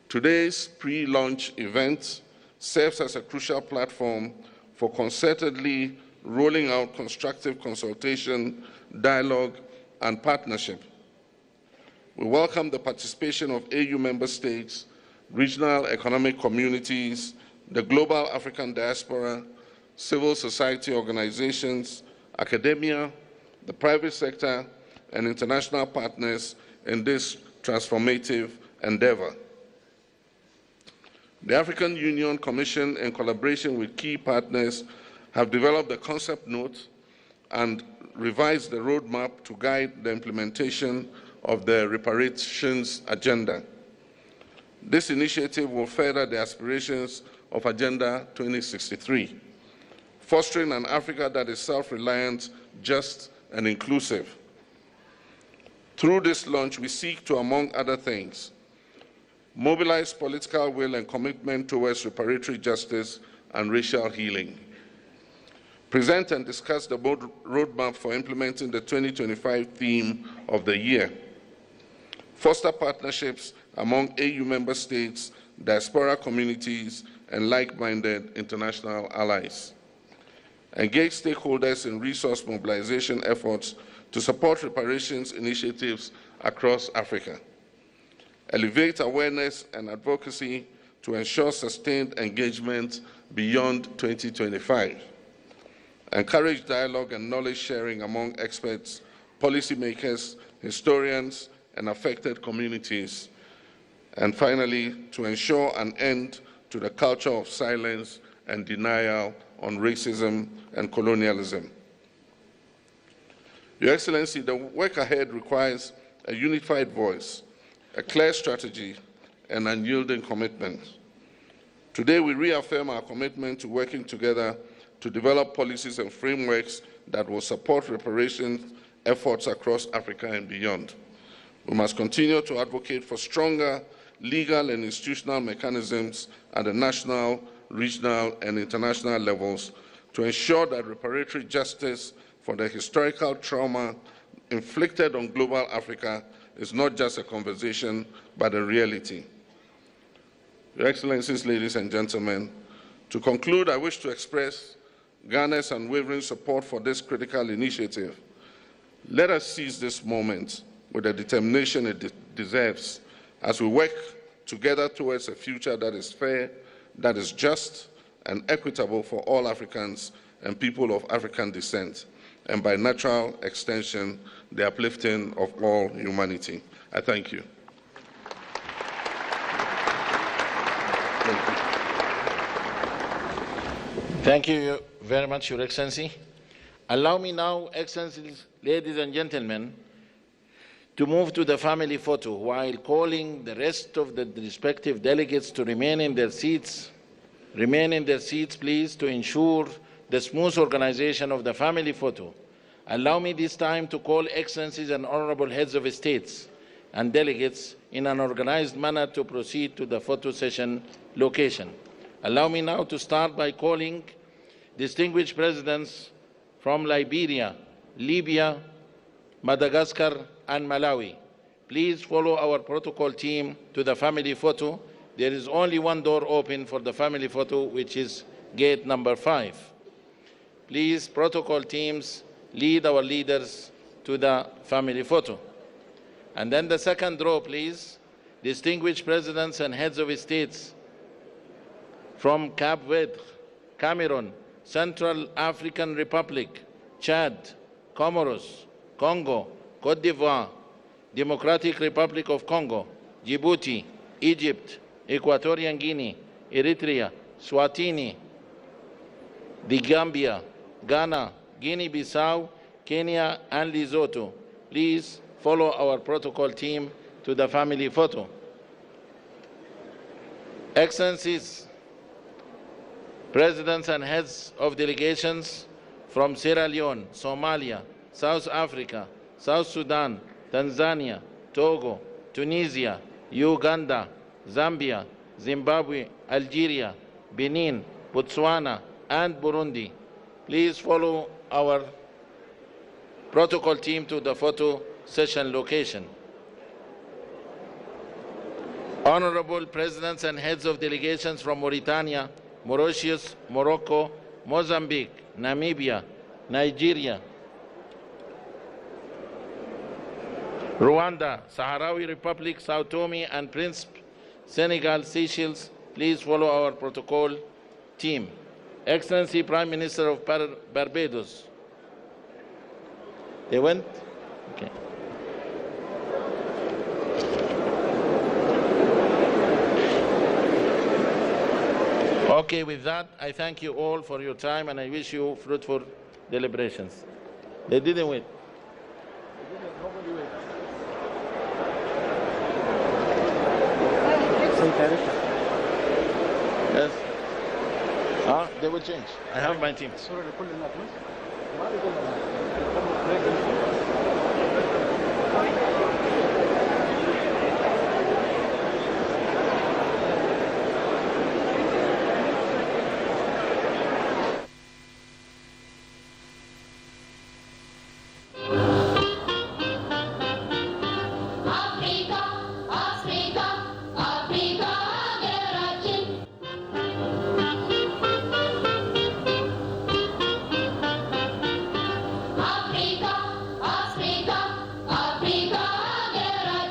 Today's pre-launch event serves as a crucial platform for concertedly rolling out constructive consultation, dialogue, and partnership. We welcome the participation of AU member states, regional economic communities, the global African diaspora, civil society organizations, academia, the private sector, and international partners in this transformative endeavor. The African Union Commission, in collaboration with key partners, have developed a concept note and revised the roadmap to guide the implementation of the reparations agenda. This initiative will further the aspirations of Agenda 2063, fostering an Africa that is self-reliant, just, and inclusive. Through this launch, we seek to, among other things, mobilize political will and commitment towards reparatory justice and racial healing, present and discuss the roadmap for implementing the 2025 theme of the year, foster partnerships among AU member states, diaspora communities, and like-minded international allies, engage stakeholders in resource mobilization efforts to support reparations initiatives across Africa, elevate awareness and advocacy to ensure sustained engagement beyond 2025, encourage dialogue and knowledge sharing among experts, policymakers, historians, and affected communities. And finally, to ensure an end to the culture of silence and denial on racism and colonialism. Your Excellency, the work ahead requires a unified voice, a clear strategy, and unyielding commitment. Today, we reaffirm our commitment to working together to develop policies and frameworks that will support reparations efforts across Africa and beyond. We must continue to advocate for stronger legal and institutional mechanisms at the national, regional, and international levels to ensure that reparatory justice for the historical trauma inflicted on global Africa is not just a conversation, but a reality. Your Excellencies, ladies and gentlemen, to conclude, I wish to express Ghana's unwavering support for this critical initiative. Let us seize this moment with the determination it deserves as we work together towards a future that is fair, that is just, and equitable for all Africans and people of African descent, and by natural extension, the uplifting of all humanity. I thank you. Thank you very much, Your Excellency. Allow me now, Excellencies, ladies and gentlemen, to move to the family photo while calling the rest of the respective delegates to remain in their seats. Remain in their seats, please, to ensure the smooth organization of the family photo. Allow me this time to call Excellencies and Honorable Heads of States and delegates in an organized manner to proceed to the photo session location. Allow me now to start by calling distinguished presidents from Liberia, Libya, Madagascar, and Malawi. Please follow our protocol team to the family photo. There is only one door open for the family photo, which is gate number 5. Please, protocol teams, lead our leaders to the family photo. And then the second row, please, distinguished presidents and heads of states from Cape Verde, Cameroon, Central African Republic, Chad, Comoros, Congo, Cote d'Ivoire, Democratic Republic of Congo, Djibouti, Egypt, Equatorial Guinea, Eritrea, Swatini, the Gambia, Ghana, Guinea-Bissau, Kenya, and Lesotho. Please follow our protocol team to the family photo. Excellencies, presidents and heads of delegations from Sierra Leone, Somalia, South Africa, South Sudan, Tanzania, Togo, Tunisia, Uganda, Zambia, Zimbabwe, Algeria, Benin, Botswana, and Burundi. Please follow our protocol team to the photo session location. Honorable presidents and heads of delegations from Mauritania, Mauritius, Morocco, Mozambique, Namibia, Nigeria, Rwanda, Sahrawi Republic, Sao Tome and Principe, Senegal, Seychelles, please follow our protocol team. Excellency Prime Minister of Barbados. They went? Okay. Okay, with that, I thank you all for your time and I wish you fruitful deliberations. They didn't wait. Yes. They will change. I have my team.